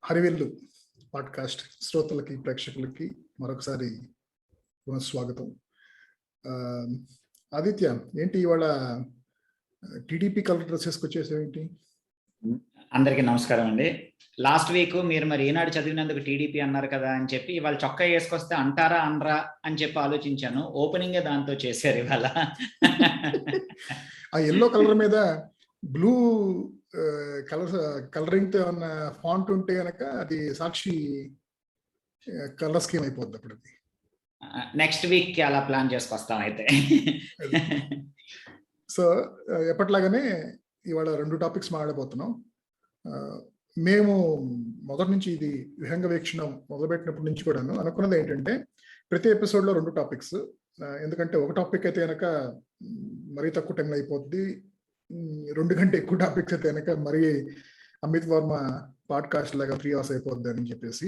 Harivillu podcast శ్రోతలకి ప్రేక్షకులకి మరొకసారి పునఃస్వాగతం. ఆదిత్య, ఏంటి ఇవాళ టీడీపీ కలర్ డ్రెస్ వేసుకొచ్చేసేంటి? అందరికీ నమస్కారం అండి. లాస్ట్ వీక్ మీరు మరి ఈనాడు చదివినందుకు టీడీపీ అన్నారు కదా అని చెప్పి ఇవాళ చొక్కా వేసుకొస్తే అంటారా అనరా అని చెప్పి ఆలోచించాను. ఓపెనింగే దాంతో చేశారు ఇవాళ. ఆ ఎల్లో కలర్ మీద బ్లూ కలరింగ్ తో ఉన్న ఫాంట్ ఉంటే కనుక అది సాక్షి కలర్ స్కీమ్ అయిపోద్ది. అప్పుడు అది నెక్స్ట్ వీక్ కి అలా ప్లాన్ చేసుకొస్తాం అయితే. సో ఎప్పట్లాగానే ఇవాళ 2 టాపిక్స్ మాట్లాడబోతున్నాం. మేము మొదటి నుంచి ఇది విహంగ వీక్షణం మొదలుపెట్టినప్పటి నుంచి కూడాను అనుకున్నది ఏంటంటే ప్రతి ఎపిసోడ్లో 2 టాపిక్స్. ఎందుకంటే ఒక టాపిక్ అయితే కనుక మరీ తక్కువ టైంలో అయిపోద్ది, 2 కంటే ఎక్కువ టాపిక్స్ అయితే కనుక మరీ అమిత్ వర్మ పాడ్కాస్ట్ లాగా 3 hours అయిపోద్ది అని చెప్పేసి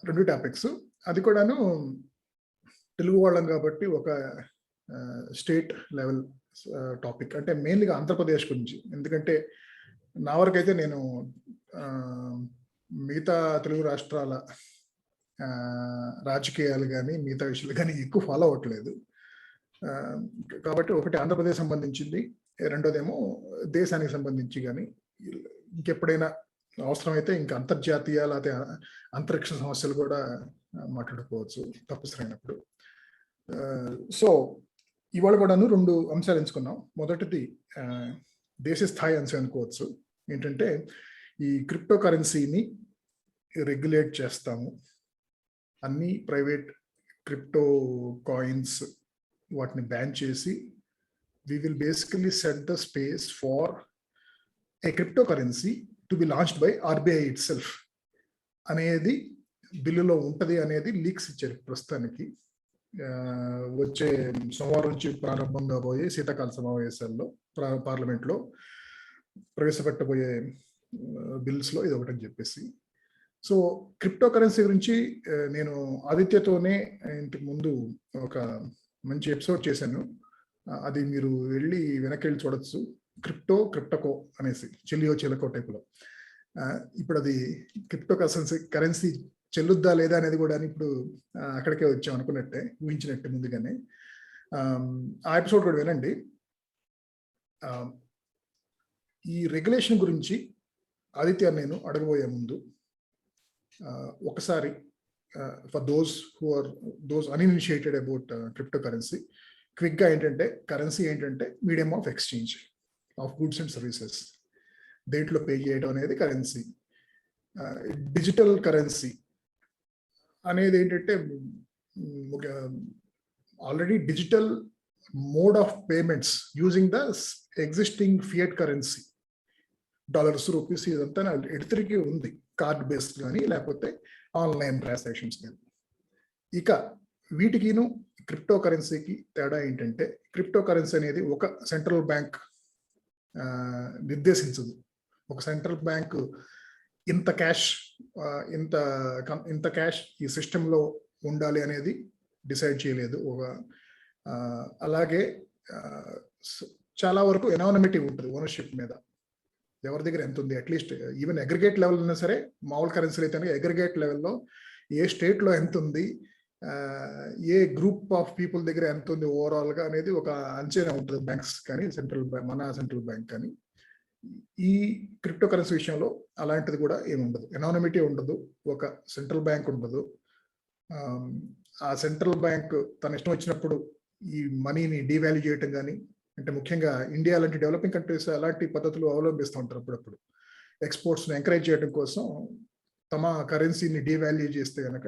2 టాపిక్స్. అది కూడాను తెలుగు వాళ్ళం కాబట్టి ఒక స్టేట్ లెవెల్ టాపిక్, అంటే మెయిన్గా ఆంధ్రప్రదేశ్ గురించి. ఎందుకంటే నా వరకైతే నేను మిగతా తెలుగు రాష్ట్రాల రాజకీయాలు కానీ మిగతా విషయాలు కానీ ఎక్కువ ఫాలో అవ్వట్లేదు. కాబట్టి ఒకటి ఆంధ్రప్రదేశ్ సంబంధించింది, రెండోదేమో దేశానికి సంబంధించి. కానీ ఇంకెప్పుడైనా అవసరమైతే ఇంకా అంతర్జాతీయ లేకపోతే అంతరిక్ష సమస్యలు కూడా మాట్లాడుకోవచ్చు తప్పనిసరైనప్పుడు. సో ఇవాళ కూడాను 2 అంశాలు ఎంచుకున్నాం. మొదటిది దేశ స్థాయి అంశం అనుకోవచ్చు. ఏంటంటే ఈ క్రిప్టో కరెన్సీని రెగ్యులేట్ చేస్తాము, అన్ని ప్రైవేట్ క్రిప్టో కాయిన్స్ వాటిని బ్యాన్ చేసి we will basically set the space for a cryptocurrency to be launched by RBI itself అనేది బిల్లులో ఉంటుంది అనేది లీక్స్ ఇచ్చారు. ప్రస్తుతానికి వచ్చే సోమవారం నుంచి ప్రారంభం కాబోయే శీతాకాల సమావేశాల్లో పార్లమెంట్లో ప్రవేశపెట్టబోయే బిల్స్లో ఇది ఒకటని చెప్పేసి. సో క్రిప్టో కరెన్సీ గురించి నేను ఆదిత్యతోనే ఇంతకు ముందు ఒక మంచి ఎపిసోడ్ చేశాను. అది మీరు వెళ్ళి వెనక్కి వెళ్ళి చూడొచ్చు. క్రిప్టకో అనేసి చెల్లియో చెలకో టైప్లో. ఇప్పుడు అది క్రిప్టో కరెన్సీ చెల్లుద్దా లేదా అనేది కూడా ఇప్పుడు అక్కడికే వచ్చాం అనుకున్నట్టే, ఊహించినట్టే ముందుగానే. ఆ ఎపిసోడ్ కూడా వినండి. ఈ రెగ్యులేషన్ గురించి ఆదిత్య నేను అడగబోయే ముందు ఒకసారి for those uninitiated about crypto currency, క్విక్గా ఏంటంటే కరెన్సీ ఏంటంటే medium of exchange of goods and services. దేంట్లో పే చేయడం అనేది కరెన్సీ. డిజిటల్ కరెన్సీ అనేది ఏంటంటే already digital mode of payments using the existing fiat currency, dollars, rupees, ఇదంతా ఎడితిరిగి ఉంది, కార్డ్ బేస్డ్ కానీ లేకపోతే ఆన్లైన్ ట్రాన్సాక్షన్స్ కానీ. ఇక వీటికిను క్రిప్టో కరెన్సీకి తేడా ఏంటంటే క్రిప్టో కరెన్సీ అనేది ఒక సెంట్రల్ బ్యాంక్ నిర్దేశించదు. ఒక సెంట్రల్ బ్యాంక్ ఇంత క్యాష్ ఈ సిస్టంలో ఉండాలి అనేది డిసైడ్ చేయలేదు. అలాగే చాలా వరకు ఎనానిమిటీ ఉంటుంది ఓనర్షిప్ మీద, ఎవరి దగ్గర ఎంత ఉంది. అట్లీస్ట్ ఈవెన్ అగ్రిగేట్ లెవెల్ ఉన్నా సరే, మామూలు కరెన్సీలు అయితే అగ్రిగేట్ లెవెల్లో ఏ స్టేట్లో ఎంత ఉంది, ఏ గ్రూప్ ఆఫ్ పీపుల్ దగ్గర ఎంత ఉంది ఓవరాల్గా అనేది ఒక అంచనా ఉంటుంది బ్యాంక్స్ కానీ మన సెంట్రల్ బ్యాంక్ కానీ. ఈ క్రిప్టో కరెన్సీ విషయంలో అలాంటిది కూడా ఏమి ఉండదు, ఎనానిమిటీ ఉండదు, ఒక సెంట్రల్ బ్యాంక్ ఉండదు. ఆ సెంట్రల్ బ్యాంక్ తన ఇష్టం వచ్చినప్పుడు ఈ మనీని డీవాల్యూ చేయటం కానీ, అంటే ముఖ్యంగా ఇండియా లాంటి డెవలపింగ్ కంట్రీస్ అలాంటి పద్ధతులు అవలంబిస్తూ ఉంటారు. అప్పుడప్పుడు ఎక్స్పోర్ట్స్ని ఎంకరేజ్ చేయడం కోసం తమ కరెన్సీని డీవాల్యూ చేస్తే కనుక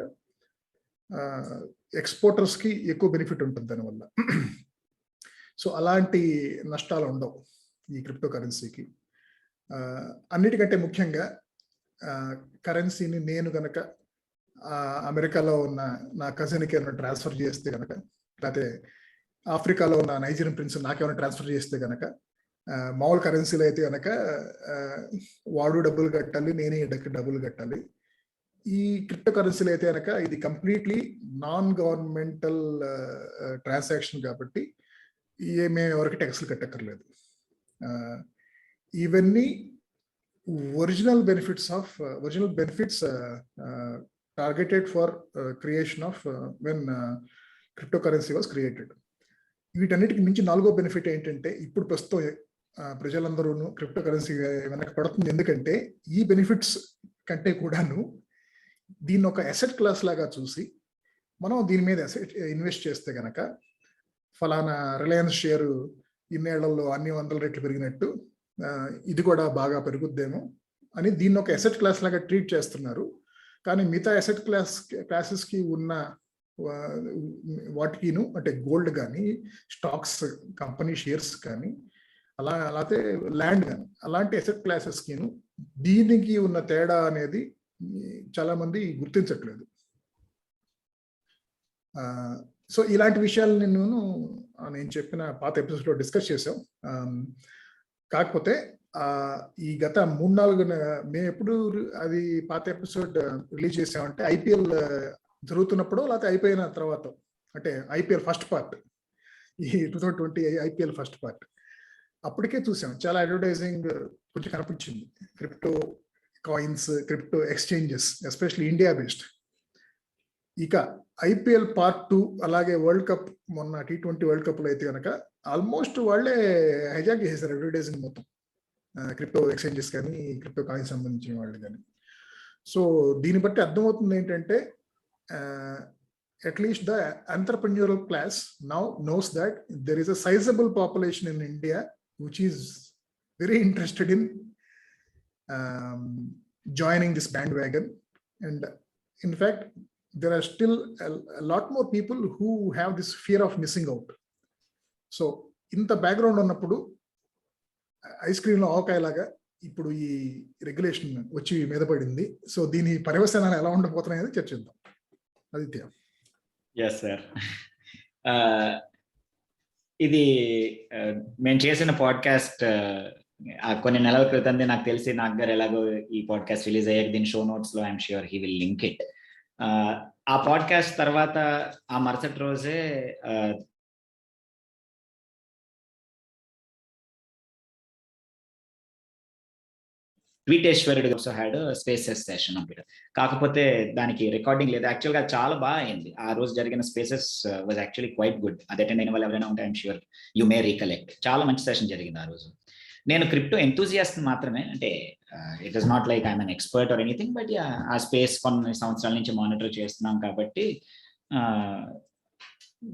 ఎక్స్పోర్టర్స్కి ఎక్కువ బెనిఫిట్ ఉంటుంది దానివల్ల. సో అలాంటి నష్టాలు ఉండవు ఈ క్రిప్టో కరెన్సీకి. అన్నిటికంటే ముఖ్యంగా కరెన్సీని నేను కనుక అమెరికాలో ఉన్న నా కజిన్కి ఏమైనా ట్రాన్స్ఫర్ చేస్తే కనుక, లేకపోతే ఆఫ్రికాలో ఉన్న నైజీరియన్ ప్రిన్స్ నాకేమైనా ట్రాన్స్ఫర్ చేస్తే కనుక, మామూలు కరెన్సీలో అయితే కనుక వాడు డబ్బులు కట్టాలి, నేనే డబ్బులు కట్టాలి. ఈ క్రిప్టో కరెన్సీలో అయితే కనుక ఇది కంప్లీట్లీ నాన్ గవర్నమెంటల్ ట్రాన్సాక్షన్ కాబట్టి మేము ఎవరికి ట్యాక్స్లు కట్టక్కర్లేదు. ఇవన్నీ original benefits targeted for creation of when cryptocurrency was created. వీటన్నిటికి మించి 4వ బెనిఫిట్ ఏంటంటే ఇప్పుడు ప్రస్తుతం ప్రజలందరూ క్రిప్టో కరెన్సీ వెనక పడుతుంది. ఎందుకంటే ఈ బెనిఫిట్స్ కంటే కూడాను దీన్ని ఒక అసెట్ క్లాస్ లాగా చూసి మనం దీని మీద ఇన్వెస్ట్ చేస్తే గనక ఫలానా రిలయన్స్ షేరు ఇన్నేళ్లలో అన్ని 100 రెట్లు పెరిగినట్టు ఇది కూడా బాగా పెరుగుద్దేమో అని దీన్ని ఒక అసెట్ క్లాస్ లాగా ట్రీట్ చేస్తున్నారు. కానీ మిగతా అసెట్ క్లాసెస్కి ఉన్న వాటికిను అంటే గోల్డ్ కానీ స్టాక్స్ కంపెనీ షేర్స్ కానీ అలాగే ల్యాండ్ కానీ అలాంటి అసెట్ క్లాసెస్కిను దీనికి ఉన్న తేడా అనేది చాలా మంది గుర్తించట్లేదు. సో ఇలాంటి విషయాలు నేను చెప్పిన పాత ఎపిసోడ్లో డిస్కస్ చేసాం. కాకపోతే ఈ గత 3-4 మేము ఎప్పుడు అది పాత ఎపిసోడ్ రిలీజ్ చేసామంటే ఐపీఎల్ జరుగుతున్నప్పుడు లేకపోతే అయిపోయిన తర్వాత, అంటే ఐపీఎల్ ఫస్ట్ పార్ట్, ఈ 2020 ఐపీఎల్ ఫస్ట్ పార్ట్ అప్పటికే చూసాం. చాలా అడ్వర్టైజింగ్ కొంచెం కనిపించింది crypto coins, crypto exchanges, especially India based. ఇక ఐపీఎల్ పార్ట్ 2 అలాగే వరల్డ్ కప్ మొన్న T20 వరల్డ్ కప్లో అయితే కనుక ఆల్మోస్ట్ వాళ్ళే హైజాక్ చేసేసారు అడ్వర్టైజింగ్ మొత్తం, క్రిప్టో ఎక్స్చేంజెస్ కానీ క్రిప్టో కాయిన్స్ సంబంధించిన వాళ్ళు కానీ. సో దీన్ని బట్టి అర్థమవుతుంది ఏంటంటే at least the entrepreneurial class now knows that there is a sizeable population in India which is very interested in joining this bandwagon, and in fact there are still a lot more people who have this fear of missing out. So ఇంత background ఉన్నప్పుడు ice క్రీమ్లో ఆవకాయలాగా ఇప్పుడు ఈ regulation వచ్చి మీద పడింది. So దీని పర్యవసానాలు ఎలా ఉండబోతున్నాయని చర్చిద్దాం. ఆదిత్య. ఎస్ సార్, ఇది మేము చేసిన పాడ్కాస్ట్ కొన్ని నెలల క్రితం నాకు తెలిసి నాకు గారు ఎలాగో ఈ పాడ్కాస్ట్ రిలీజ్ అయ్యాక దీని షో నోట్స్ లో I'm sure he will link it. ఆ పాడ్కాస్ట్ తర్వాత ఆ మరుసటి రోజే ట్వీటేశ్వరుడు ఆల్సో హ్యాడ్ స్పేసెస్ సెషన్ అన్నమాట. కాకపోతే దానికి రికార్డింగ్ లేదు. యాక్చువల్గా చాలా బాగా అయింది. ఆ రోజు జరిగిన spaces was actually quite good. అది అటెండ్ అయిన వాళ్ళు ఎవరైనా ఉంటే I'm sure you may recollect. చాలా మంచి సెషన్ జరిగింది ఆ రోజు. నేను క్రిప్టో ఎంతూజియాస్ట్ మాత్రమే, అంటే it is not like I'm an expert or anything, but ఆ స్పేస్ కొన్ని సంవత్సరాల నుంచి మానిటర్ చేస్తున్నాం కాబట్టి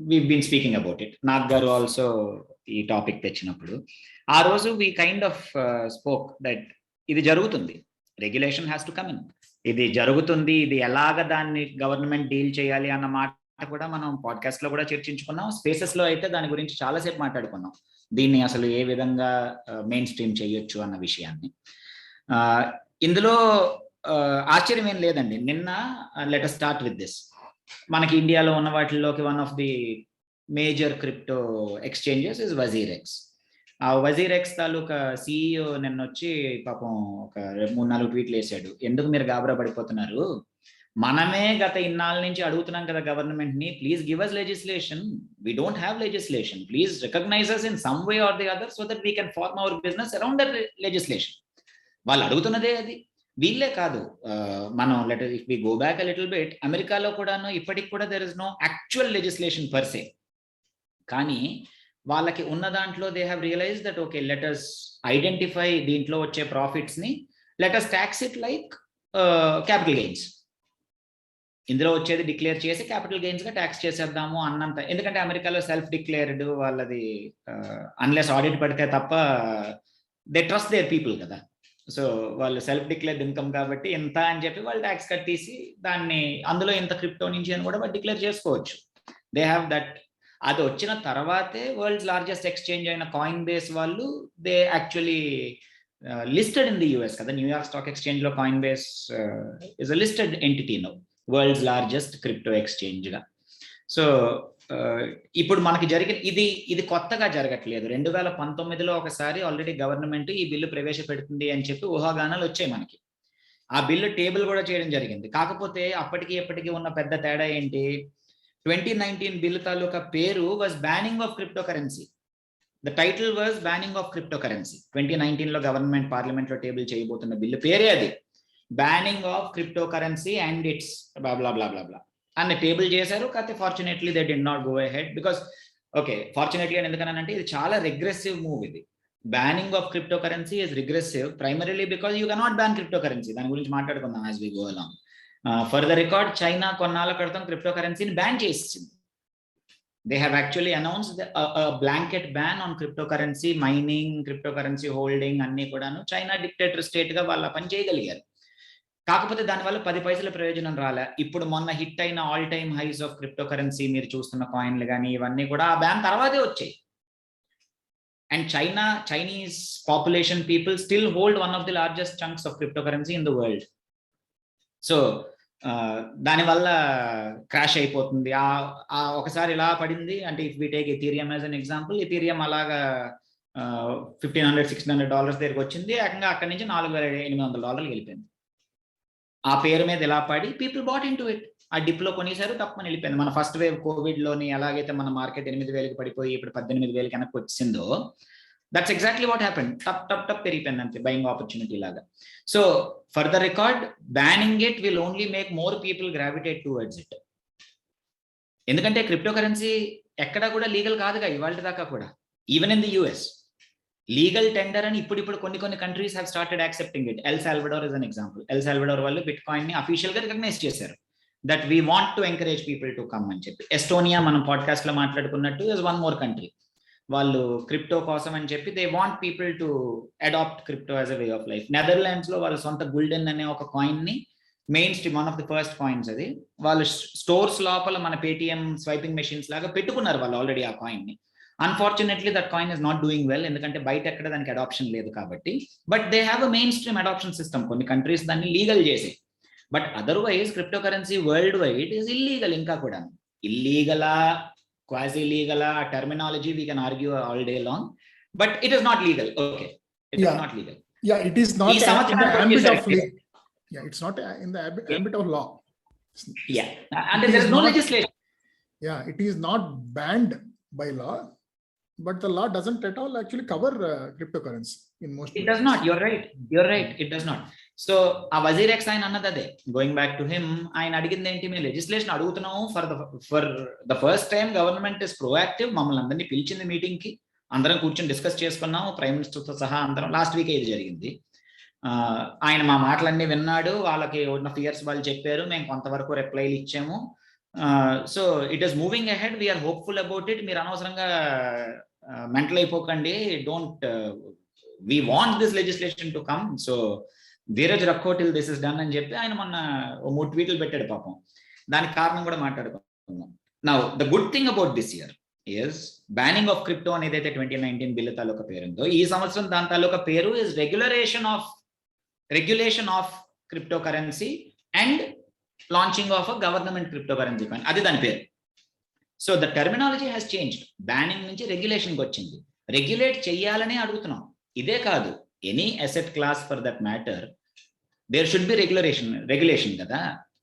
we been speaking about it. Nag garu also ఈ టాపిక్ తెచ్చినప్పుడు ఆ రోజు we kind of spoke that ఇది జరుగుతుంది, regulation has to come in, ఇది జరుగుతుంది, ఇది ఎలాగ దాన్ని గవర్నమెంట్ డీల్ చేయాలి అన్న మాట కూడా మనం పాడ్కాస్ట్ లో కూడా చర్చించుకున్నాం. స్పేసెస్ లో అయితే దాని గురించి చాలాసేపు మాట్లాడుకున్నాం, దీన్ని అసలు ఏ విధంగా మెయిన్ స్ట్రీమ్ చేయొచ్చు అన్న విషయాన్ని. ఇందులో ఆశ్చర్యం ఏం లేదండి. నిన్న let us start with this. మనకి ఇండియాలో ఉన్న వాటిల్లోకి one of the major crypto exchanges is WazirX. ఆ వజీరెక్స్ తాలూకా CEO నిన్న వచ్చి పాపం ఒక 3-4 ట్వీట్లు వేసాడు. ఎందుకు మీరు గాబరా పడిపోతున్నారు, మనమే గత ఇన్నాళ్ళ నుంచి అడుగుతున్నాం కదా గవర్నమెంట్ ని, please give us legislation, we don't have legislation, please recognise us in some way or the other so that we can form our business around that legislation. వాళ్ళు అడుగుతున్నదే అది. వీళ్ళే కాదు, మనం if we go back a little bit, అమెరికాలో కూడాను ఇప్పటికి కూడా there is no actual legislation per se. కానీ వాళ్ళకి ఉన్న దాంట్లో they have realise that okay let us identify దీంట్లో వచ్చే ప్రాఫిట్స్ ని, let us tax it like capital gains. ఇందులో వచ్చేది డిక్లేర్ చేసి క్యాపిటల్ గెయిన్స్ గా ట్యాక్స్ చేసేద్దాము అన్నంత. ఎందుకంటే అమెరికాలో సెల్ఫ్ డిక్లేర్డ్ వాళ్ళది, అన్లెస్ ఆడిట్ పడితే తప్ప దే ట్రస్ట్ దేర్ పీపుల్ కదా. సో వాళ్ళు సెల్ఫ్ డిక్లేర్డ్ ఇన్కమ్ కాబట్టి ఎంత అని చెప్పి వాళ్ళు ట్యాక్స్ కట్టేసి దాన్ని అందులో ఇంత క్రిప్టో నుంచి అని కూడా వాళ్ళు డిక్లేర్ చేసుకోవచ్చు. They have that. అది వచ్చిన తర్వాతే వరల్డ్స్ లార్జెస్ట్ ఎక్స్చేంజ్ అయిన కాయిన్ బేస్ వాళ్ళు they actually listed in the US కదా. న్యూయార్క్ స్టాక్ ఎక్స్చేంజ్ లో coin base is a listed entity now, world's largest crypto exchange గా. సో ఇప్పుడు మనకి జరిగిన ఇది కొత్తగా జరగట్లేదు. 2019లో ఒకసారి ఆల్రెడీ గవర్నమెంట్ ఈ బిల్లు ప్రవేశపెడుతుంది అని చెప్పి ఊహాగానాలు వచ్చాయి మనకి. ఆ బిల్లు టేబుల్ కూడా చేయడం జరిగింది. కాకపోతే అప్పటికి ఎప్పటికీ ఉన్న పెద్ద తేడా ఏంటి, 2019 బిల్లు తాలూకా పేరు was banning of crypto currency. The title was banning of crypto currency. 2019 లో గవర్నమెంట్ పార్లమెంట్ లో టేబుల్ చేయబోతున్న బిల్లు పేరే అది, banning of crypto currency and its blah blah blah blah blah అన్న టేబుల్ చేశారు. కాకపోతే fortunately they did not go ahead because okay, fortunately అని ఎందుకనంటే ఇది చాలా రిగ్రెసివ్ మూవ్. ఇది banning of crypto currency is regressive primarily because you cannot ban crypto currency. దాని గురించి మాట్లాడుకుందాం as we go along. For the record, China కొన్నాళ్ళ క్రితం క్రిప్టో కరెన్సీని బ్యాన్ చేసింది. They have actually announced a blanket ban on cryptocurrency mining, cryptocurrency holding అన్ని కూడాను. China dictator state గా వాళ్ళ పని చేయగలిగారు. కాకపోతే దానివల్ల 10 పైసల ప్రయోజనం రాలే. ఇప్పుడు మొన్న హిట్ అయిన all time highs of cryptocurrency మీరు చూస్తున్న కాయిన్లు కానీ ఇవన్నీ కూడా ఆ బ్యాన్ తర్వాతే వచ్చాయి. And Chinese population people still hold one of the largest chunks of cryptocurrency in the world. So దానివల్ల క్రాష్ అయిపోతుంది. ఒకసారి ఇలా పడింది అంటే if we take Ethereum as an example, Ethereum అలాగా $1,500-$1,600 దగ్గరికి వచ్చింది. ఏకంగా అక్కడి నుంచి $4,800 వెళ్ళిపోయింది. ఆ పేరు మీద ఇలా పడి people bought into it. ఆ డిప్ లో కొనేసారు, తప్పని వెళ్ళిపోయింది. మన ఫస్ట్ వేవ్ కోవిడ్ లోని ఎలాగైతే మన మార్కెట్ 8,000కి పడిపోయి ఇప్పుడు 18,000 వెనక్కి వచ్చిందో, దట్స్ ఎగ్జాక్ట్లీ వాట్ హ్యాపెండ్. టప్ పెరిగిపోయింది అంతే, బయింగ్ ఆపర్చునిటీ లాగా. So for the record, banning it will only make more people gravitate towards it. ఎందుకంటే క్రిప్టో కరెన్సీ ఎక్కడా కూడా లీగల్ కాదుగా ఇవాళ దాకా కూడా. Even in the US legal tender అని ఇప్పుడు కొన్ని countries have started accepting it. L Salvador is an example. L Salvador వాళ్ళు బిట్ కాయిన్ ని అఫీషియల్ గా రికగ్నైజ్ చేశారు that we want to encourage people to come అని చెప్పి. ఎస్టోనియా మనం పాడ్కాస్ట్ లో మాట్లాడుకున్నట్టు ఇస్ వన్ మోర్ కంట్రీ. వాళ్ళు క్రిప్టో కోసం అని చెప్పి they want people to adopt crypto as a way of life. Netherlands లో వాళ్ళ సొంత గుల్డెన్ అనే ఒక కాయిన్ ని, mainstream, one of the first coins అది, వాళ్ళు స్టోర్స్ లోపల మన పేటిఎం స్వైపింగ్ మెషిన్స్ లాగా పెట్టుకున్నారు వాళ్ళు ఆల్రెడీ ఆ కాయిన్ ని. Unfortunately that coin is not doing well, ఎందుకంటే బయట ఎక్కడ దానికి అడాప్షన్ లేదు కాబట్టి. But they have a mainstream adoption system. కొన్ని కంట్రీస్ దాన్ని లీగల్ చేసి. But otherwise cryptocurrency worldwide is illegal. ఇంకా కూడా ఇల్లీగలా quasi legal terminology we can argue all day long, but it is not legal. Okay, it is not legal. Yeah, it is not in the ambit of legal. Yeah, it's not in the ambit of law. Yeah, and there is no legislation. Yeah, it is not banned by law, but the law doesn't at all actually cover cryptocurrency in most places. It does not. You're right, it does not. So ఆ Wazir X ఆయన అన్నది అదే, going back to him. ఆయన అడిగింది ఏంటి, మేము legislation అడుగుతున్నాము. For the first time government is proactive. మమ్మల్ని అందరినీ పిలిచింది మీటింగ్ కి, అందరం కూర్చొని డిస్కస్ చేసుకున్నాము, ప్రైమ్ మినిస్టర్ తో సహా అందరం. లాస్ట్ వీక్ ఇది జరిగింది. ఆయన మా మాటలన్నీ విన్నాడు, వాళ్ళకి ఉన్న ఫియర్స్ వాళ్ళు చెప్పారు, మేము కొంతవరకు రిప్లైలు ఇచ్చాము. So it is moving ahead, we're hopeful about it. మీరు అనవసరంగా మెంటల్ అయిపోకండి, don't, we want this legislation to come. So Dheeraj రక్కో టిల్ దిస్ ఇస్ డన్ అని చెప్పి ఆయన మొన్న 3 ట్వీట్లు పెట్టాడు పాపం. దానికి కారణం కూడా మాట్లాడుకుందాం. Now the good thing about this year is banning of crypto అనేది అయితే 2019 బిల్లు తాలూకా పేరుందో, ఈ సంవత్సరం దాని తాలూకా పేరు is regulation of crypto currency and launching of a government crypto currency coin. అది దాని పేరు. So the terminology has changed. Banning నుంచి రెగ్యులేషన్కి వచ్చింది. రెగ్యులేట్ చెయ్యాలనే అడుగుతున్నాం. ఇదే కాదు, any asset class for that matter there should be regulation కదా.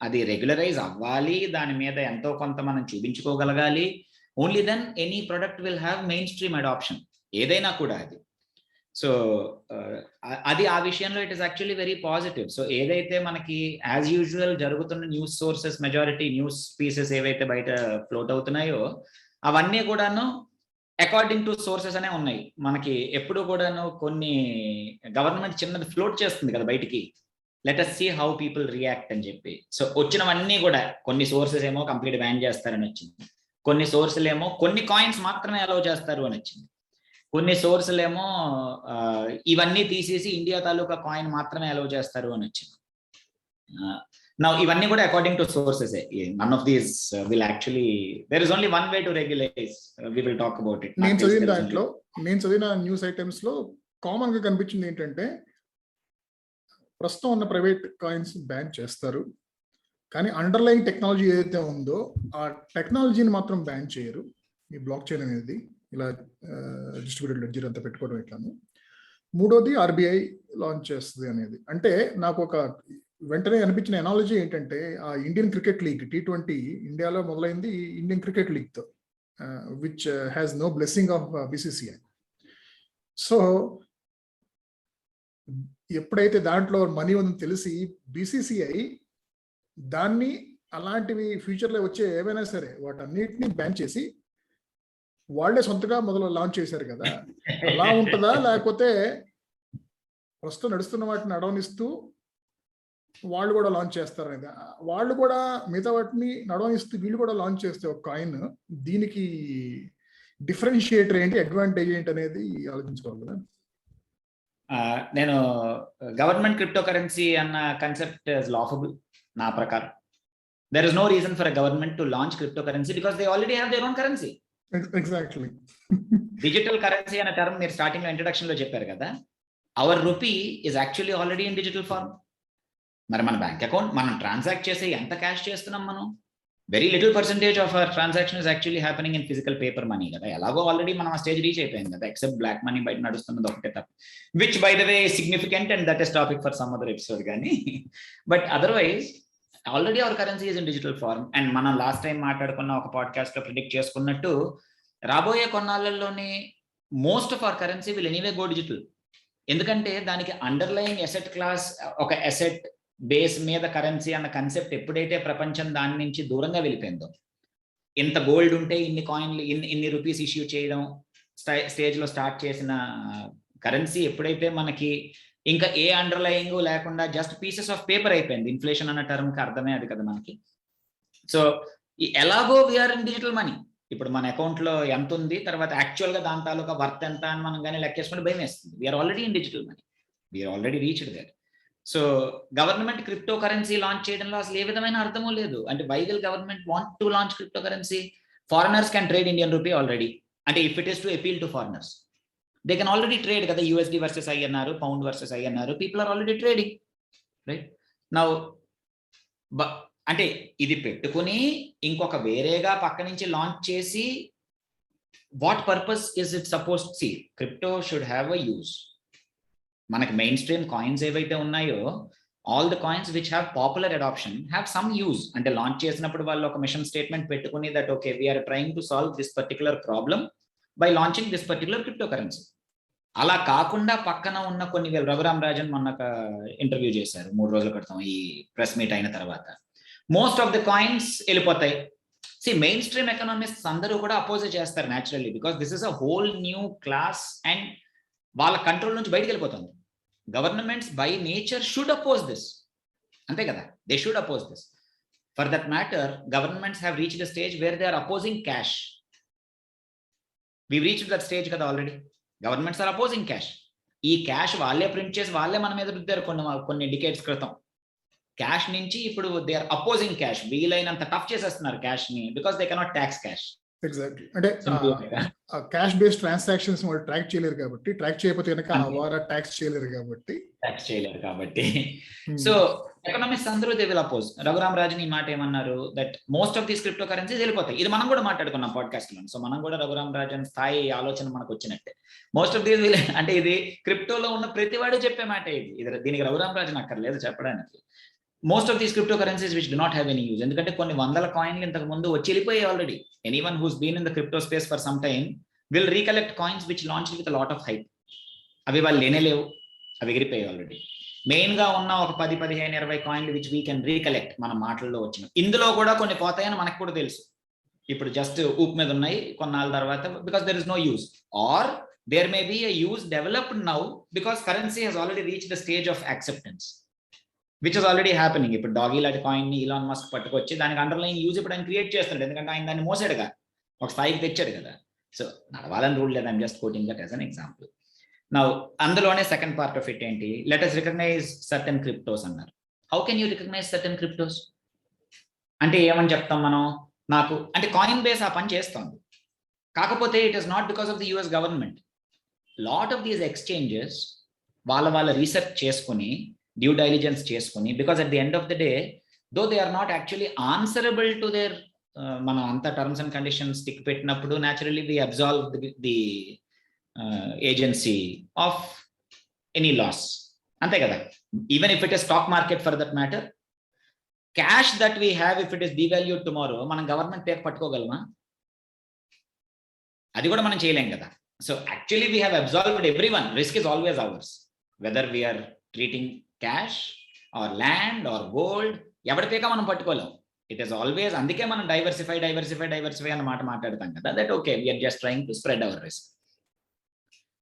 అది రెగ్యులరైజ్ అవ్వాలి, దాని మీద ఎంతో కొంత మనం చూపించుకోగలగాలి. Only then any product will have mainstream adoption, ఏదైనా కూడా అది. సో అది ఆ విషయంలో it is actually very positive. So ఏదైతే మనకి యాజ్ యూజువల్ జరుగుతున్న news sources, majority news pieces ఏవైతే బయట ఫ్లోట్ అవుతున్నాయో అవన్నీ కూడాను అకార్డింగ్ టు సోర్సెస్ అనే ఉన్నాయి. మనకి ఎప్పుడు కూడాను కొన్ని గవర్నమెంట్ చిన్నది ఫ్లోట్ చేస్తుంది కదా బయటికి, let us see how people react అని చెప్పి. సో వచ్చినవన్నీ కూడా కొన్ని సోర్సెస్ ఏమో కంప్లీట్ బ్యాన్ చేస్తారని వచ్చింది, కొన్ని సోర్సులు ఏమో కొన్ని కాయిన్స్ మాత్రమే అలౌ చేస్తారు అని వచ్చింది, కొన్ని సోర్సులు ఏమో ఇవన్నీ తీసేసి ఇండియా తాలూకా కాయిన్ మాత్రమే అలౌ చేస్తారు అని వచ్చింది. Now ఇవన్నీ కూడా according to sources. None of these will actually, there is only one way to regulate. We will talk about it. నేను చదివిన న్యూస్ ఐటమ్స్ లో కామన్ గా కనిపించింది ఏంటంటే, ప్రస్తుతం ఉన్న ప్రైవేట్ కాయిన్స్ బ్యాన్ చేస్తారు, కానీ అండర్లైన్ టెక్నాలజీ ఏదైతే ఉందో ఆ టెక్నాలజీని మాత్రం బ్యాన్ చేయరు. ఈ బ్లాక్ చైన్ అనేది ఇలా డిస్ట్రిబ్యూటెడ్ లెడ్జర్ అంతా పెట్టుకోవడం ఇట్లాను. మూడోది ఆర్బీఐ లాంచ్ చేస్తుంది అనేది. అంటే నాకు ఒక వెంటనే అనిపించిన ఎనాలజీ ఏంటంటే, ఆ ఇండియన్ క్రికెట్ లీగ్ T20 ఇండియాలో మొదలైంది ఇండియన్ క్రికెట్ లీగ్తో, which has no blessing of BCCI. So ఎప్పుడైతే దాంట్లో మనీ ఉందని తెలిసి బీసీసీఐ దాన్ని అలాంటివి ఫ్యూచర్లో వచ్చే ఏవైనా సరే వాటన్నిటిని బ్యాన్ చేసి వాళ్ళే సొంతగా మొదలు లాంచ్ చేశారు కదా. అలా ఉంటుందా, లేకపోతే ప్రస్తుతం నడుస్తున్న వాటిని నడవనిస్తూ వాళ్ళు కూడా లాంచ్ చేస్తారనేది? వాళ్ళు కూడా మిగతా వాటిని నడవనిస్తూ వీళ్ళు కూడా లాంచ్ చేస్తే ఒక కాయిన్, దీనికి డిఫరెన్షియేటర్ ఏంటి, అడ్వాంటేజ్ ఏంటి అనేది ఆలోచించుకోవాలి కదా. నేను గవర్నమెంట్ క్రిప్టో కరెన్సీ అన్న కన్సెప్ట్ ఇస్ లాఫబుల్ నా ప్రకారం. There is no reason for a government to launch crypto currency because they already have their own currency. Exactly. Digital currency అనే టర్మ్ మీరు స్టార్టింగ్ లో ఇంట్రడక్షన్ లో చెప్పారు కదా. Our rupee is actually already in digital form. మరి మన bank account మనం transact చేసి ఎంత క్యాష్ చేస్తున్నాం మనం? Very little percentage of our transaction is actually happening in physical paper money కదా. ఎలాగో ఆల్రెడీ మనం ఆ స్టేజ్ రీచ్ అయిపోయింది కదా, ఎక్సెప్ట్ బ్లాక్ మనీ బయట నడుస్తున్నది ఒకటే తప్ప, which by the way significant and that is topic for some other episode. కానీ but otherwise already our currency is in digital form. And మనం లాస్ట్ టైం మాట్లాడుకున్న ఒక పాడ్కాస్ట్ లో ప్రిడిక్ట్ చేసుకున్నట్టు రాబోయే కొన్నాళ్ళలోనే most of our currency will anyway go digital. ఎందుకంటే దానికి అండర్లైన్ ఎసెట్ క్లాస్, ఒక ఎసెట్ బేస్ మీద కరెన్సీ అన్న కన్సెప్ట్ ఎప్పుడైతే ప్రపంచం దాని నుంచి దూరంగా వెళ్ళిపోయిందో, ఇంత గోల్డ్ ఉంటే ఇన్ని కాయిన్లు, ఇన్ని రూపీస్ ఇష్యూ చేయడం స్టేజ్ లో స్టార్ట్ చేసిన కరెన్సీ ఎప్పుడైతే మనకి ఇంకా ఏ అండర్లయింగ్ లేకుండా జస్ట్ పీసెస్ ఆఫ్ పేపర్ అయిపోయింది. ఇన్ఫ్లేషన్ అన్న టర్మ్కి అర్థమే అది కదా మనకి. సో ఎలాగో వీఆర్ ఇన్ డిజిటల్ మనీ. ఇప్పుడు మన అకౌంట్ లో ఎంత ఉంది, తర్వాత యాక్చువల్ గా దాని తాలూకా వర్త్ ఎంత అని మనం కానీ లెక్కేసుకుంటే భయం వేస్తుంది. We're already in digital money, we're already reached there. So government crypto currency launch చేయడంలో అసలు ఏ విధమైన అర్థమూ లేదు. అంటే why will government want to launch crypto currency? Foreigners can trade Indian rupee already. అంటే if it is to appeal to foreigners, they can already trade కదా. USD versus I అన్నారు, పౌండ్ వర్సెస్ ఐ అన్నారు, people are already trading, right? Now అంటే ఇది పెట్టుకుని ఇంకొక వేరేగా పక్క నుంచి లాంచ్ చేసి what purpose is it suppose? See, crypto should have a use. మనకి మెయిన్ స్ట్రీమ్ కాయిన్స్ ఏవైతే ఉన్నాయో, all the coins which have popular adoption have some use. అంటే లాంచ్ చేసినప్పుడు వాళ్ళు ఒక మిషన్ స్టేట్మెంట్ పెట్టుకుని that okay we're trying to solve this particular problem by launching this particular cryptocurrency. అలా కాకుండా పక్కన ఉన్న కొన్ని రఘురామ్ రాజన్ మొన్న ఇంటర్వ్యూ చేశారు 3 రోజుల క్రితం ఈ ప్రెస్ మీట్ అయిన తర్వాత. మోస్ట్ ఆఫ్ ద కాయిన్స్ వెళ్ళిపోతాయి. సి, మెయిన్ స్ట్రీమ్ ఎకనామిస్ట్స్ అందరూ కూడా అపోజ్ చేస్తారు naturally, because this is a whole new class and వాళ్ళ కంట్రోల్ నుంచి బయటకు వెళ్ళిపోతుంది. Governments by nature should oppose this, అంతే కదా, they should oppose this. For that matter governments have reached a stage where they are opposing cash. We reached that stage కదా already. Governments are opposing cash. ఈ cash వాళ్ళే print చేసి వాళ్ళే మన మీద రుద్దారు కొన్ని డికేట్స్ క్రితం. క్యాష్ నుంచి ఇప్పుడు దే ఆర్ అపోజింగ్ క్యాష్. వీలైనంత టఫ్ చేసేస్తున్నారు క్యాష్ ని, because they cannot tax cash. Exactly. అంటే క్యాష్ బేస్డ్ ట్రాన్సాక్షన్స్ వాళ్ళు ట్రాక్ చేయలేరు కాబట్టి, ట్రాక్ చేయకపోతే కనుక ట్యాక్స్ చేయలేరు కాబట్టి. సో ఎకనామిక్స్ అందరూ they will oppose. Raghuram Rajan ఈ మాట ఏమన్నారు, that most of these crypto currencies వెళ్ళిపోతాయి. ఇది మనం కూడా మాట్లాడుకున్నాం పాడ్కాస్ట్ లో. సో మనం కూడా రఘురామ్ రాజన్ స్థాయి ఆలోచన మనకు వచ్చినట్టే. మోస్ట్ ఆఫ్ దీస్ అంటే ఇది క్రిప్టోలో ఉన్న ప్రతి వాడు చెప్పే మాట ఇది. దీనికి రఘురామ్ రాజన్ అక్కర్లేదు చెప్పడానికి. Most of these cryptocurrencies which do not have any use. ఎందుకంటే కొన్ని వందల కాయిన్లు ఇంతకు ముందు వచ్చి వెళ్ళిపోయాయి ఆల్రెడీ. Anyone who's been in the crypto space for some time will recollect coins which launch with lot of hype. అవి వాళ్ళు లేనేలేవు, అవి ఎగిరిపోయాయి ఆల్రెడీ. మెయిన్ గా ఉన్న ఒక 10, 15, 20 కాయిన్లు విచ్ వీ కెన్ రీకలెక్ట్ మన మాటల్లో వచ్చిన. ఇందులో కూడా కొన్ని పోతాయని మనకు కూడా తెలుసు. ఇప్పుడు జస్ట్ ఊపు మీద ఉన్నాయి, కొన్నాళ్ళ తర్వాత because there is no use, or there may be a use developed now because currency has already reach the stage of acceptance which is already happening. ఇప్పుడు డాగీ లాంటి కాయిన్ ని ఇలాన్ మస్క్ పట్టుకొచ్చి దానికి అండర్లైన్ యూజ్ ఇప్పుడు ఆయన create చేస్తాడు. ఎందుకంటే ఆయన దాన్ని మోసాడుగా, ఒక స్థాయికి తెచ్చాడు కదా. సో నడవాలని రూల్ లేదు. I'm just quoting that as an example. Now అందులోనే సెకండ్ పార్ట్ ఆఫ్ ఇట్ ఏంటి, let us recognise certain cryptos అన్నారు. How can you recognise certain cryptos అంటే ఏమని చెప్తాం మనం? నాకు అంటే కాయిన్ బేస్ ఆ పని చేస్తుంది, కాకపోతే it is not because of the US government. Lot of these exchanges వాళ్ళ రీసెర్చ్ చేసుకుని, డ్యూ డైలిజెన్స్ చేసుకుని, because at the end of the day though they are not actually answerable to their, మనం అంత terms and conditions tick పెట్టినప్పుడు naturally we absolve the agency of any loss, అంతే కదా. Even if it is stock market for that matter, cash that we have if it is డివాల్యూడ్ tomorrow మనం government పేరు పట్టుకోగలమా? అది కూడా మనం చేయలేం కదా. So actually we have absolved everyone. Risk is always ours. Whether we are treating cash or land or gold, ఎవరి పేక మనం పట్టుకోలేం. It is always, అందుకే మనం డైవర్సిఫై అన్న మాట మాట్లాడతాం కదా, that okay, we are just trying to spread our risk.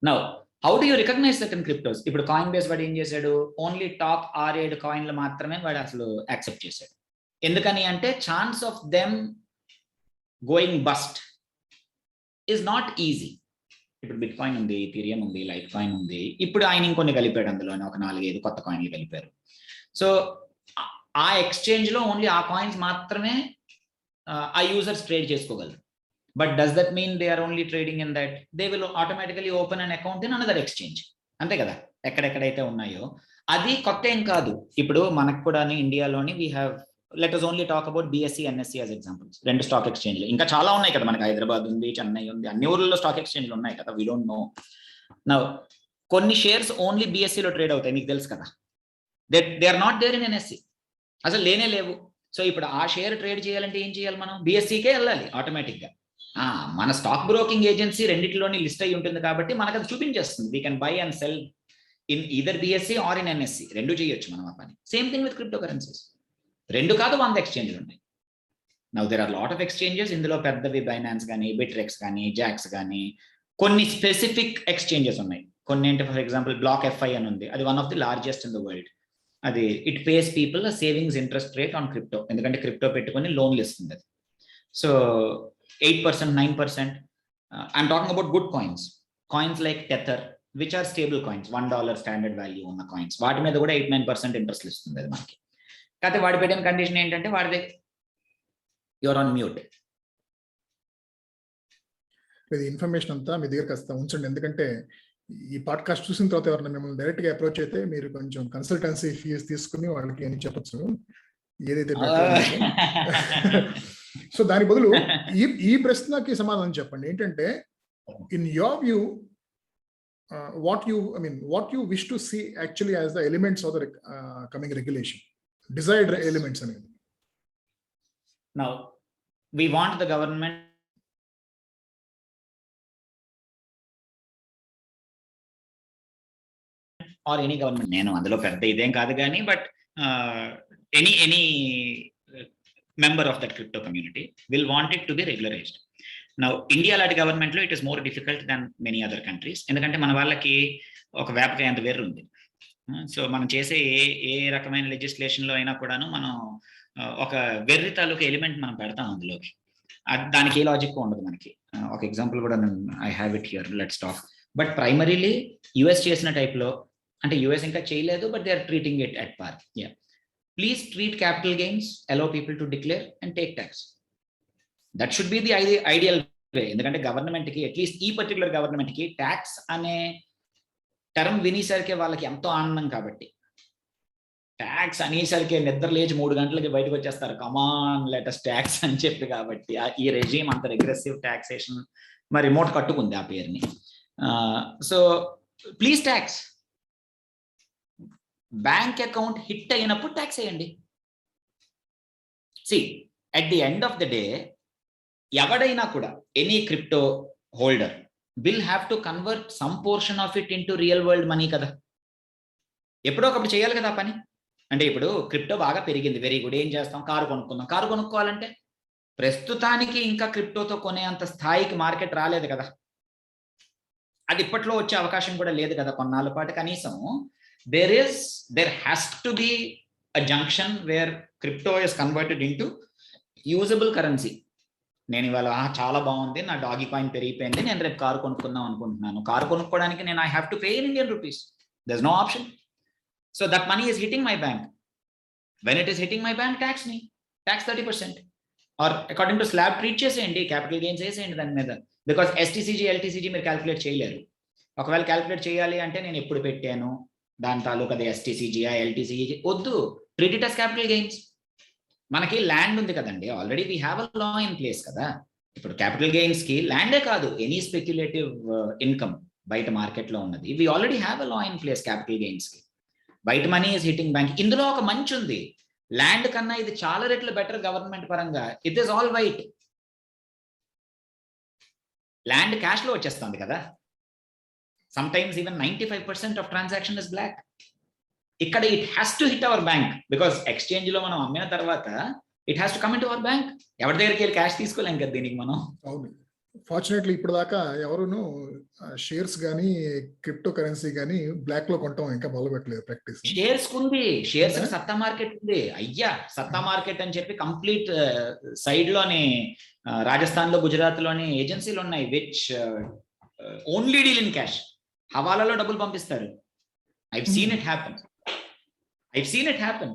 Now, how do you recognize certain cryptos? ఇప్పుడు కాయిన్ బేస్ వాడు ఏం చేశాడు, ఓన్లీ టాప్ 6-7 కాయిన్లు మాత్రమే వాడు అసలు యాక్సెప్ట్ చేశాడు. ఎందుకని అంటే chance of them going bust is not easy. ఇప్పుడు బిట్ కాయిన్ ఉంది, ఇథీరియం ఉంది, లైట్ కాయిన్ ఉంది, ఇప్పుడు ఆయన ఇంకొన్ని కలిపాడు, అందులోనే ఒక 4-5 కొత్త కాయిన్లు కలిపారు. సో ఆ ఎక్స్చేంజ్ లో ఓన్లీ ఆ కాయిన్స్ మాత్రమే ఆ యూజర్స్ ట్రేడ్ చేసుకోగలరు. But does that mean they are only trading in that? They will automatically open an account in another exchange, అంతే కదా. ఎక్కడెక్కడైతే ఉన్నాయో అది కొత్త ఏం కాదు. ఇప్పుడు మనకు కూడా ఇండియాలోని we have, let us only talk about BSE, NSE as examples. 2 stock ఎక్స్చేంజ్లు, ఇంకా చాలా ఉన్నాయి కదా మనకి. హైదరాబాద్ ఉంది, చెన్నై ఉంది, అన్ని ఊర్లలో స్టాక్ ఎక్స్చేంజ్లు ఉన్నాయి కదా. We don't know. నౌ కొన్ని షేర్స్ ఓన్లీ BSEలో ట్రేడ్ అవుతాయి, మీకు తెలుసు కదా. They are not there in NSE, అసలు లేనే లేవు. సో ఇప్పుడు ఆ షేర్ ట్రేడ్ చేయాలంటే ఏం చేయాలి, మనం BSEకే వెళ్ళాలి ఆటోమేటిక్గా. మన స్టాక్ బ్రోకింగ్ ఏజెన్సీ రెండింటిలోని లిస్ట్ అయి ఉంటుంది కాబట్టి మనకు అది చూపించేస్తుంది. We can buy and sell in either BSE or in NSE, రెండు చేయొచ్చు మనం ఆ పని. Same thing with crypto currencies. 2 కాదు 100 ఎక్స్చేంజ్లు ఉన్నాయి. Now there are lot of exchanges. ఇందులో పెద్దవి బైనాన్స్ కానీ, బిట్రెక్స్ కానీ, జాక్స్ కానీ, కొన్ని స్పెసిఫిక్ ఎక్స్చేంజెస్ ఉన్నాయి. కొన్ని అంటే ఫర్ ఎగ్జాంపుల్ బ్లాక్ FI అని ఉంది, అది one of the largest in the world. అది it pays people savings interest rate on crypto, ఎందుకంటే క్రిప్టో పెట్టుకొని లోన్లు ఇస్తుంది అది. So 8%, 9%. I'm talking about good coins like Tether, which are stable coins, $1 standard value ఉన్న కాయిన్స్. వాటి మీద కూడా 8-9% ఇంట్రెస్ట్ ఇస్తుంది అది మనకి. కాకపోతే వాడి పెట్టిన కండిషన్ ఏంటంటే వాడిది యువర్ ఆన్ మ్యూట్. ఇది ఇన్ఫర్మేషన్ అంతా మీ దగ్గర కాస్త ఉంచండి, ఎందుకంటే ఈ పాడ్కాస్ట్ చూసిన తర్వాత ఎవరైనా మిమ్మల్ని డైరెక్ట్ గా అప్రోచ్ అయితే మీరు కొంచెం కన్సల్టెన్సీ ఫీజు తీసుకుని వాళ్ళకి అని చెప్పచ్చు ఏదైతే. సో దాని బదులు ఈ ప్రశ్నకి సమాధానం చెప్పండి. ఏంటంటే in your view what you wish to see actually as the elements of the coming regulation, desired elements అనేది. Now we want the government or any government, నేను అందులో పెద్ద ఇదేం కాదు కానీ, but any member of that crypto community will want it to be regularized. Now India లాంటి గవర్నమెంట్లో it is more difficult than many other countries, ఎందుకంటే మన వాళ్ళకి ఒక వేపకాయ అంత వేరు ఉంది. సో మనం చేసే ఏ రకమైన లెజిస్లేషన్లో అయినా కూడాను మనం ఒక వెర్రి తాలూకు ఎలిమెంట్ మనం పెడతాం అందులోకి. దానికి ఏ లాజిక్ ఉండదు మనకి. ఒక ఎగ్జాంపుల్ కూడా I have it here, let's talk. But primarily US చేసిన టైప్లో, అంటే యుఎస్ ఇంకా చేయలేదు, but they are treating it at par. Please treat capital gains, allow people to declare and take tax. That should be the ideal way. ఎందుకంటే గవర్నమెంట్కి, at least ఈ particular గవర్నమెంట్కి, tax అనే టర్మ్ వినేసరికే వాళ్ళకి ఎంతో ఆనందం. కాబట్టి ట్యాక్స్ అనేసరికి నిద్ర లేచి 3 గంటలకి బయటకు వచ్చేస్తారు, కమాన్ లెటెస్ట్ ట్యాక్స్ అని చెప్పి. కాబట్టి ఈ రెజీమ్ అంత రిగ్రెసివ్ ట్యాక్సేషన్ మరి రిమోట్ కట్టుకుంది ఆ పేరుని. So please tax. Bank account hit అయినప్పుడు ట్యాక్స్ వేయండి. See at the end of the day ఎవడైనా కూడా, any crypto holder will have to convert some portion of it into real world money కదా. ఎప్పుడో ఒకప్పుడు చేయాలి కదా పని. అంటే ఇప్పుడు క్రిప్టో బాగా పెరిగింది, వెరీ గుడ్. ఏం చేస్తాం, కారు కొనుక్కుందాం. కారు కొనుక్కోవాలంటే ప్రస్తుతానికి ఇంకా క్రిప్టోతో కొనే అంత స్థాయికి మార్కెట్ రాలేదు కదా. అది ఇప్పట్లో వచ్చే అవకాశం కూడా లేదు కదా కొన్నాళ్ళ పాటు. కనీసం there has to be a junction where crypto is converted into usable currency. నేను ఇవాళ చాలా బాగుంది, నా డాగీ కాయిన్ పెరిగిపోయింది, నేను రేపు కారు కొనుక్కుందాం అనుకుంటున్నాను. కారు కొనుక్కోవడానికి నేను I have to pay in Indian rupees. There is no option. So that money is hitting my bank. When it is hitting my bank, tax 30%. Or according to slab treat చేసేయండి, capital gains వేసేయండి దాని మీద. Because STCG, LTCG మీరు calculate చేయలేరు. ఒకవేళ calculate చేయాలి అంటే నేను ఎప్పుడు పెట్టాను దాని తాలూకు, అది STCG, LTCG వద్దు. Treat it as capital gains. మనకి ల్యాండ్ ఉంది కదండి, already we have a law in place కదా. ఇప్పుడు క్యాపిటల్ గెయిన్స్ కి ల్యాండే కాదు, ఎనీ స్పెక్యులేటివ్ ఇన్కమ్ బయట మార్కెట్లో ఉన్నది, we already have a law in place capital gains కి. బయట మనీ ఈజ్ హిట్టింగ్ బ్యాంక్. ఇందులో ఒక మంచి ఉంది, ల్యాండ్ కన్నా ఇది చాలా రెట్లు బెటర్ గవర్నమెంట్ పరంగా. It is all white. Land cash లో వచ్చేస్తుంది కదా, Sometimes even 95% of transaction is black. ఇక్కడ it has to hit our bank, because exchange లో మనం అమ్మిన తర్వాత it has to come in to our bank. ఎవరి దగ్గరికి వెళ్ళి క్యాష్ తీసుకోలేం కదా దీనికి మనం. అవును, ఫార్చునేట్లీ ఇప్పుడు దాకా ఎవరును షేర్స్ కానీ క్రిప్టో కరెన్సీ కానీ బ్లాక్ లో కొనటం ఇంకా మొదలు పెట్టలేదు ప్రాక్టీస్. షేర్స్ ఉంది, షేర్స్ సత్తా మార్కెట్ ఉంది. అయ్యా సత్తా మార్కెట్ అని చెప్పి కంప్లీట్ సైడ్ లోని రాజస్థాన్ లో, గుజరాత్ లోని ఏజెన్సీలు ఉన్నాయి which only deal in cash. హవాలాలో డబ్బులు పంపిస్తారు. I've seen it happen.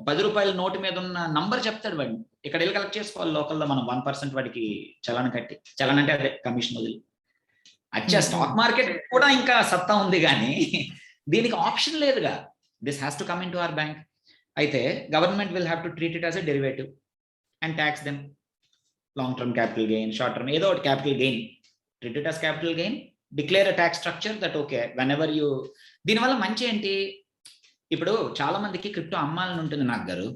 10 రూపాయల నోటు మీద ఉన్న నంబర్ చెప్తాడు వాడిని, ఇక్కడ వెళ్ళి కలెక్ట్ చేసుకోవాలి లోకల్లో, మనం 1% వాడికి చలన కట్టి, చలన అంటే అదే కమిషన్ వదిలి. అచ్చా స్టాక్ మార్కెట్ కూడా ఇంకా సత్తా ఉంది కానీ దీనికి ఆప్షన్ లేదుగా. This has to come in to our bank. అయితే government will have to treat it as a derivative and tax them. Long term capital gain, short term ఏదో ఒకటి capital gain, treat it as capital gain, declare a tax structure that okay whenever you. దీనివల్ల మంచి ఏంటి, ఇప్పుడు చాలా మందికి crypto అమ్మాలని ఉంటుంది నాకు గారు,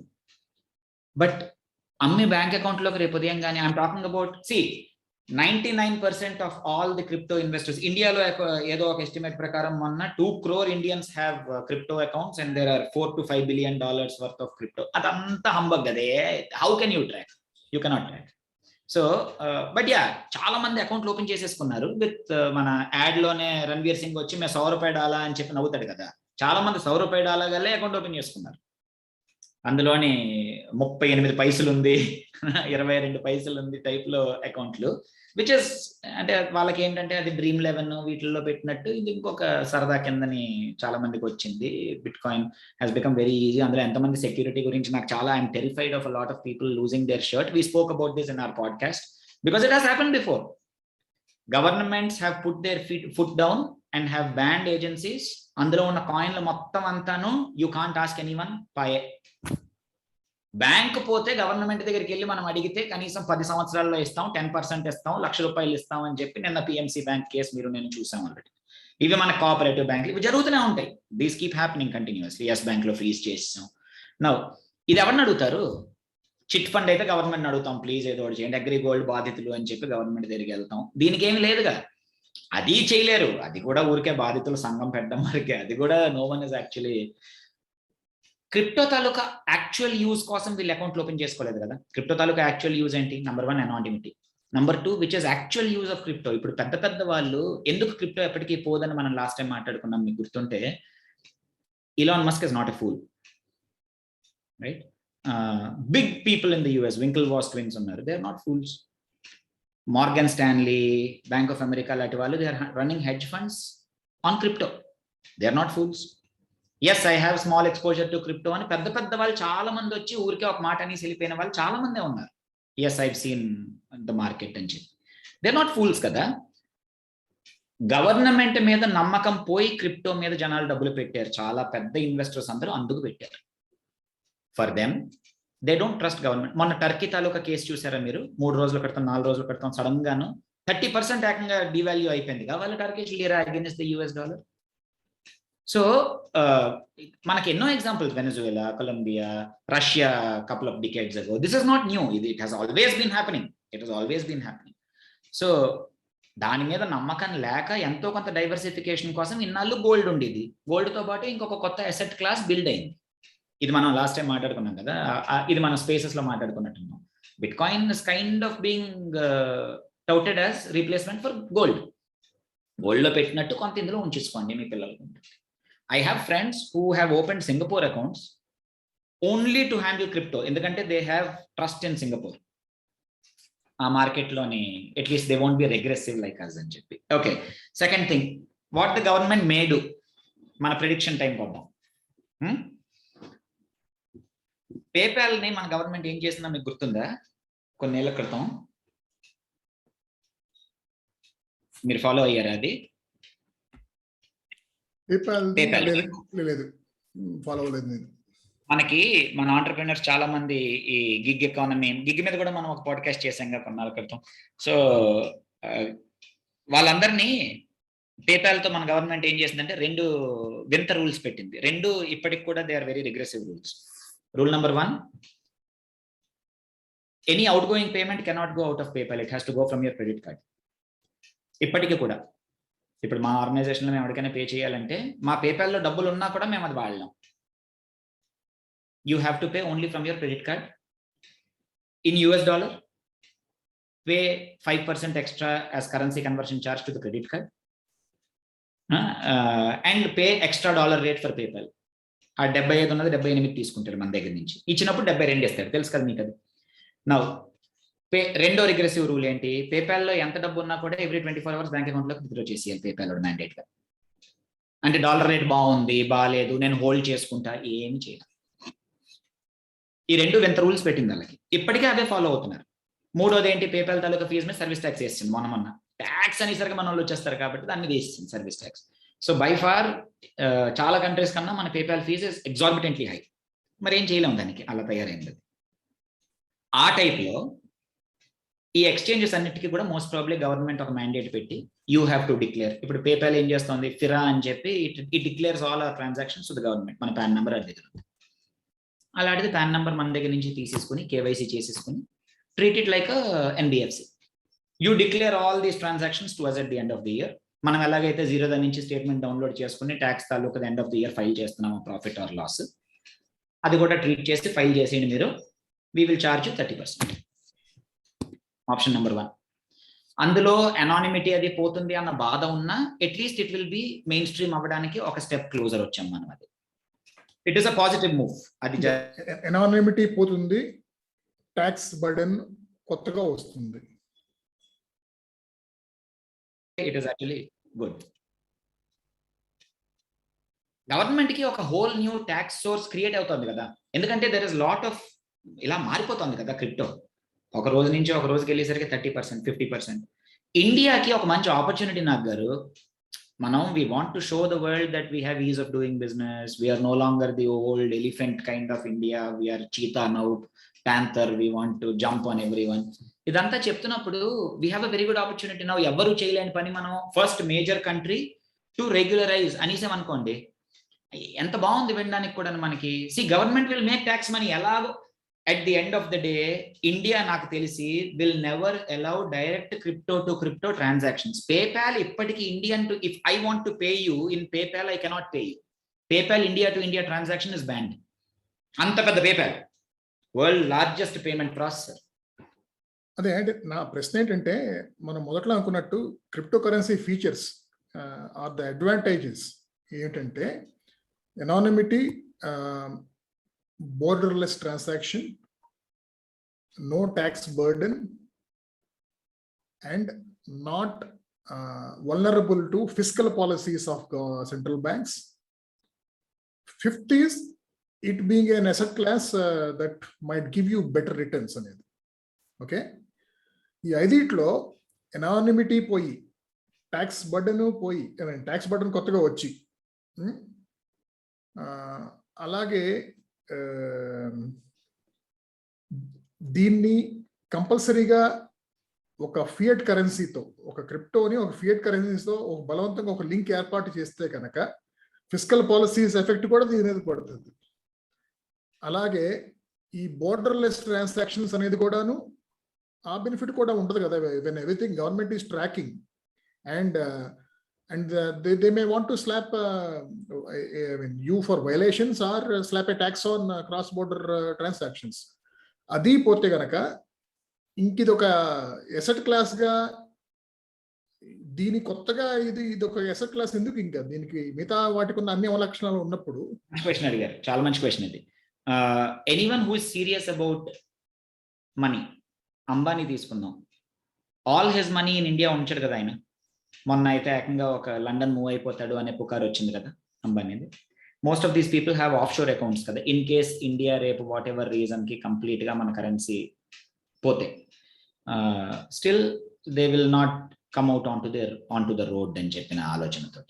బట్ అమ్మి బ్యాంక్ అకౌంట్ లోకి రేపు ఉదయం కానీ I'm talking about 99% of all the crypto investors ఇండియాలో ఏదో ఒక ఎస్టిమేట్ ప్రకారం మొన్న 2 crore Indians have crypto accounts and there are $4 to $5 billion worth of crypto. అదంతా హంబగ్ అదే. How can you track? You cannot track. So but yeah చాలా మంది అకౌంట్లు ఓపెన్ చేసేసుకున్నారు విత్ మన యాడ్ లోనే రణ్వీర్ సింగ్ వచ్చి మేము ₹100 డాలా అని చెప్పి నవ్వుతాడు కదా. చాలా మంది ₹100 డాలా గల్లే అకౌంట్ ఓపెన్ చేసుకున్నారు. అందులోని 38 పైసలు ఉంది, 22 పైసలు ఉంది టైప్ లో అకౌంట్లు, విచ్ ఇస్ అంటే వాళ్ళకి ఏంటంటే అది డ్రీమ్ 11 వీటిల్లో పెట్టినట్టు ఇది ఇంకొక సరదా కిందని చాలా మందికి వచ్చింది. Bitcoin has become very easy. అందులో ఎంతమంది సెక్యూరిటీ గురించి నాకు చాలా I'm terrified of a lot of people losing their shirt. We spoke about this in our podcast because it has happen before. Governments have put their foot down and have banned agencies. అందులో ఉన్న కాయిన్లు మొత్తం అంతాను you can't ask anyone పాయే. Bank పోతే government దగ్గరికి వెళ్ళి మనం అడిగితే కనీసం 10 సంవత్సరాల్లో ఇస్తాం, 10% ఇస్తాం, ₹1,00,000 ఇస్తాం అని చెప్పి నిన్న పిఎంసి బ్యాంక్ కేసు మీరు నేను చూసాం ఆల్రెడీ. ఇవి మన కోఆపరేటివ్ బ్యాంకులు, ఇవి జరుగుతూనే ఉంటాయి. These keep happening continuously. Yes Bank లో ఫ్రీజ్ చేసాం. నౌ ఇది ఎవరిని అడుగుతారు? చిట్ ఫండ్ అయితే గవర్నమెంట్ అడుగుతాం, ప్లీజ్ ఏదో ఒకటి చేయండి. అగ్రి గోల్డ్ బాధితులు అని చెప్పి గవర్నమెంట్ దగ్గరికి వెళ్తాం. దీనికి ఏమి లేదుగా, అది చేయలేరు. అది కూడా ఊరికే బాధితుల సంఘం పెట్టడం వరకే. అది కూడా no one is actually. Crypto తాలూకా యాక్చువల్ యూజ్ కోసం వీళ్ళు అకౌంట్లు ఓపెన్ చేసుకోలేదు కదా. క్రిప్టో తాలూకా యాక్చువల్ యూజ్ ఏంటి? Number 1 anonymity. Number 2 which is actual use of crypto. ఇప్పుడు పెద్ద వాళ్ళు ఎందుకు క్రిప్టో ఎప్పటికీ పోదని మనం లాస్ట్ టైం మాట్లాడుకున్నాం, మీకు గుర్తుంటే. Elon Musk is not a fool, right? Big people in the US, Winklevoss twins ఉన్నారు, they are not fools. Morgan Stanley, Bank of America లాంటి వాళ్ళు they are running hedge funds on crypto. They are not fools. Yes I have small exposure to crypto అని పెద్ద వాళ్ళు చాలా మంది వచ్చి ఊరికే ఒక మాట అని వెళ్ళిపోయిన వాళ్ళు చాలా మందే ఉన్నారు. Yes I've seen the market అని చెప్పి. దే ఆర్ నాట్ ఫూల్స్ కదా. గవర్నమెంట్ మీద నమ్మకం పోయి క్రిప్టో మీద జనాలు డబ్బులు పెట్టారు. చాలా పెద్ద ఇన్వెస్టర్స్ అందరూ అందుకు పెట్టారు. For them they don't trust government. మొన్న టర్కీ తాలూకా కేసు చూసారా మీరు? 3 రోజుల క్రితం 4 రోజుల క్రితం సడన్ గాను 30% ఏకంగా డివాల్యూ అయిపోయింది వాళ్ళ Turkish lira against the US dollar. So మనకి ఎన్నో examples, Venezuela, Colombia, Russia couple of decades ago. This is not new. It has always been happening. So దాని మీద నమ్మకం లేక ఎంతో కొంత డైవర్సిఫికేషన్ కోసం ఇన్నాళ్ళు గోల్డ్ ఉండేది. గోల్డ్తో పాటు ఇంకొక కొత్త అసెట్ క్లాస్ బిల్డ్ అయింది. ఇది మనం లాస్ట్ టైం మాట్లాడుకున్నాం కదా, ఇది మనం స్పేసెస్ లో మాట్లాడుకున్నట్టున్నాం. Bitcoin is kind of being touted as replacement for gold. Gold లో పెట్టినట్టు కొంత ఇందులో ఉంచేసుకోండి మీ పిల్లలకు. I have friends who have opened Singapore accounts only to handle crypto, ఎందుకంటే they have trust in Singapore. ఆ మార్కెట్లోని at least they won't be regressive like us అని చెప్పి. Okay, second thing what the government may do. మన prediction time కొద్దాం. పేపాల్ని మన government ఏం చేసిందో మీకు గుర్తుందా? కొన్నేళ్ల క్రితం మీరు ఫాలో అయ్యారా అది? లేదు, ఫాలో అవ్వలేదు నేను. మనకి మన ఆంటర్‌ప్రెన్యూర్స్ చాలా మంది ఈ గిగ్ ఎకానమీ, గిగ్ మీద కూడా మనం ఒక పాడ్కాస్ట్ చేసాం కదా కొన్నాళ్ళ క్రితం. సో వాళ్ళందరినీ పేపాల్తో మన గవర్నమెంట్ ఏం చేసిందంటే 2 వింత రూల్స్ పెట్టింది. 2 ఇప్పటికి కూడా they are very regressive rules. Rule number 1, any outgoing payment cannot go out of PayPal, it has to go from your credit card. ఇప్పటికీ కూడా ఇప్పుడు మా ఆర్గనైజేషన్లో మేము ఎవరికైనా పే చేయాలంటే మా పేపాల్లో డబ్బులు ఉన్నా కూడా మేము అది వాడలేం. You have to pay only from your credit card in US dollar, pay 5% extra as currency conversion charge to the credit card, and pay extra dollar rate for PayPal. ఆ 75 ఉన్నది 78 తీసుకుంటాడు మన దగ్గర నుంచి, ఇచ్చినప్పుడు 72 ఇస్తాడు. తెలుసు కదా మీకు అది. నౌ రెండో రిగ్రెసివ్ రూల్ ఏంటి, పేపాల్లో ఎంత డబ్బు ఉన్నా కూడా ఎవ్రీ 24 hours బ్యాంక్ అకౌంట్లోకి విత్డ్రా చేసేయాలి పేపాల్ మ్యాండేట్ గా. అంటే డాలర్ రేట్ బాగుంది బాగాలేదు నేను హోల్డ్ చేసుకుంటా ఏమి చేయాలి. ఈ రెండు వింత రూల్స్ పెట్టింది వాళ్ళకి, ఇప్పటికే అదే ఫాలో అవుతున్నారు. మూడోది ఏంటి, పేపాల్ తాలూకా ఫీజు మీద సర్వీస్ ట్యాక్స్ వేస్తుంది. మొన్న ట్యాక్స్ అనేసరికి మన వాళ్ళు వచ్చేస్తారు కాబట్టి దాన్ని వేస్తుంది service tax. So by far చాలా కంట్రీస్ కన్నా మన PayPal fees is exorbitantly high. మరి ఏం చేయలేము దానికి, అలా తయారైంది. ఆ టైప్లో ఈ ఎక్స్చేంజెస్ అన్నిటికీ కూడా మోస్ట్ ప్రాబ్లీ గవర్నమెంట్ ఒక మ్యాండేట్ పెట్టి యూ హ్యావ్ టు డిక్లేర్. ఇప్పుడు పేపాల్ ఏం చేస్తుంది, ఫిరా అని చెప్పి it declares all our transactions to the government. మన పాన్ నెంబర్ అది దగ్గర ఉంది. అలాంటిది పాన్ నెంబర్ మన దగ్గర నుంచి తీసేసుకుని కేవైసీ చేసేసుకుని treat it like NBFC. You declare all these transactions to us at the end of the year. మనం ఎలాగైతే జీరోదా నుంచి స్టేట్మెంట్ డౌన్లోడ్ చేసుకుని ట్యాక్స్ తాలూకా end of the year file చేస్తున్నాము ప్రాఫిట్ ఆర్ లాస్, అది కూడా ట్రీట్ చేసి ఫైల్ చేసేయండి మీరు, we will charge 30%. Option number 1. అందులో అనానిమిటీ అది పోతుంది అన్న బాధ ఉన్నా at least it will be mainstream అవ్వడానికి ఒక స్టెప్ క్లోజర్ వచ్చాం మనం. అది it is a positive move. అది అనానిమిటీ పోతుంది, ట్యాక్స్ బర్డెన్ కొత్తగా వస్తుంది. It is actually good. Government కి ఒక whole new tax source create అవుతుంది కదా, ఎందుకంటే దెర్ ఇస్ లాట్ ఆఫ్ ఇలా మారిపోతుంది కదా క్రిప్టో. ఒక రోజు నుంచి ఒక రోజుకి వెళ్ళేసరికి 30%, 50%. ఇండియాకి ఒక మంచి ఆపర్చునిటీ నాకు గారు. మనం we want to show the world that we have ease of doing business. We're no longer the old elephant kind of India. We're cheetah now, panther. We want to jump on every one. ఇదంతా చెప్తున్నప్పుడు we have a very good opportunity now. ఎవరు చేయలేని పని మనం first major country to regularise అనేసామనుకోండి, ఎంత బాగుంది వినడానికి కూడా మనకి. See government will make tax money ఎలాగో. at the end of the day, India నాకు తెలిసి will never allow direct crypto to crypto transactions. PayPal ఇప్పటికి Indian to, if I want to pay you in PayPal, I cannot pay you. PayPal India to India transaction is banned. అంత పెద్ద PayPal, world largest payment processor. అదే అంటే నా ప్రశ్న ఏంటంటే, మనం మొదట్లో అనుకున్నట్టు cryptocurrency features are the advantages ఏంటంటే anonymity, borderless transaction, no tax burden, and not vulnerable to fiscal policies of central banks. Fifth is it being an asset class that might give you better returns అనేది. Okay, ఈ ఐదిట్లో anonymity పోయి, tax burden పోయి, tax burden కొత్తగా వచ్చి, అలాగే దీన్ని కంపల్సరీగా ఒక ఫియట్ కరెన్సీతో, ఒక క్రిప్టోని ఒక ఫియట్ కరెన్సీతో ఒక బలవంతంగా ఒక లింక్ ఏర్పాటు చేస్తే కనుక ఫిస్కల్ పాలసీస్ ఎఫెక్ట్ కూడా దీని మీద పడుతుంది. అలాగే ఈ బోర్డర్లెస్ ట్రాన్సాక్షన్స్ అనేది కూడాను ఆ బెనిఫిట్ కూడా ఉంటుంది కదా. When everything government is tracking and they may want to slap you for violations or slap a tax on cross border transactions. అది పోతే గనక ఇంకిది ఒక ఎసెట్ క్లాస్ గా, దీని కొత్తగా ఇది ఒక ఎసెట్ క్లాస్ ఎందుకు? ఇంకా దీనికి మిగతా వాటికి ఉన్న అన్ని లక్షణాలు ఉన్నప్పుడు. క్వశ్చన్ అడిగారు, చాలా మంచి క్వశ్చన్ ఇది. Anyone who is serious about money, Ambani తీసుకుందాం. All his money in India ఉంచాడు కదా ఆయన. మొన్న అయితే ఏకంగా ఒక లండన్ మూవ్ అయిపోతాడు అనే పుకారు వచ్చింది కదా అంబానీది. Most of these people have offshore accounts కదా. ఇన్ కేస్ ఇండియా రేపు వాట్ ఎవర్ రీజన్ కి కంప్లీట్ గా మన కరెన్సీ పోతే still they will not come out on to the road అని చెప్పిన ఆలోచనతో.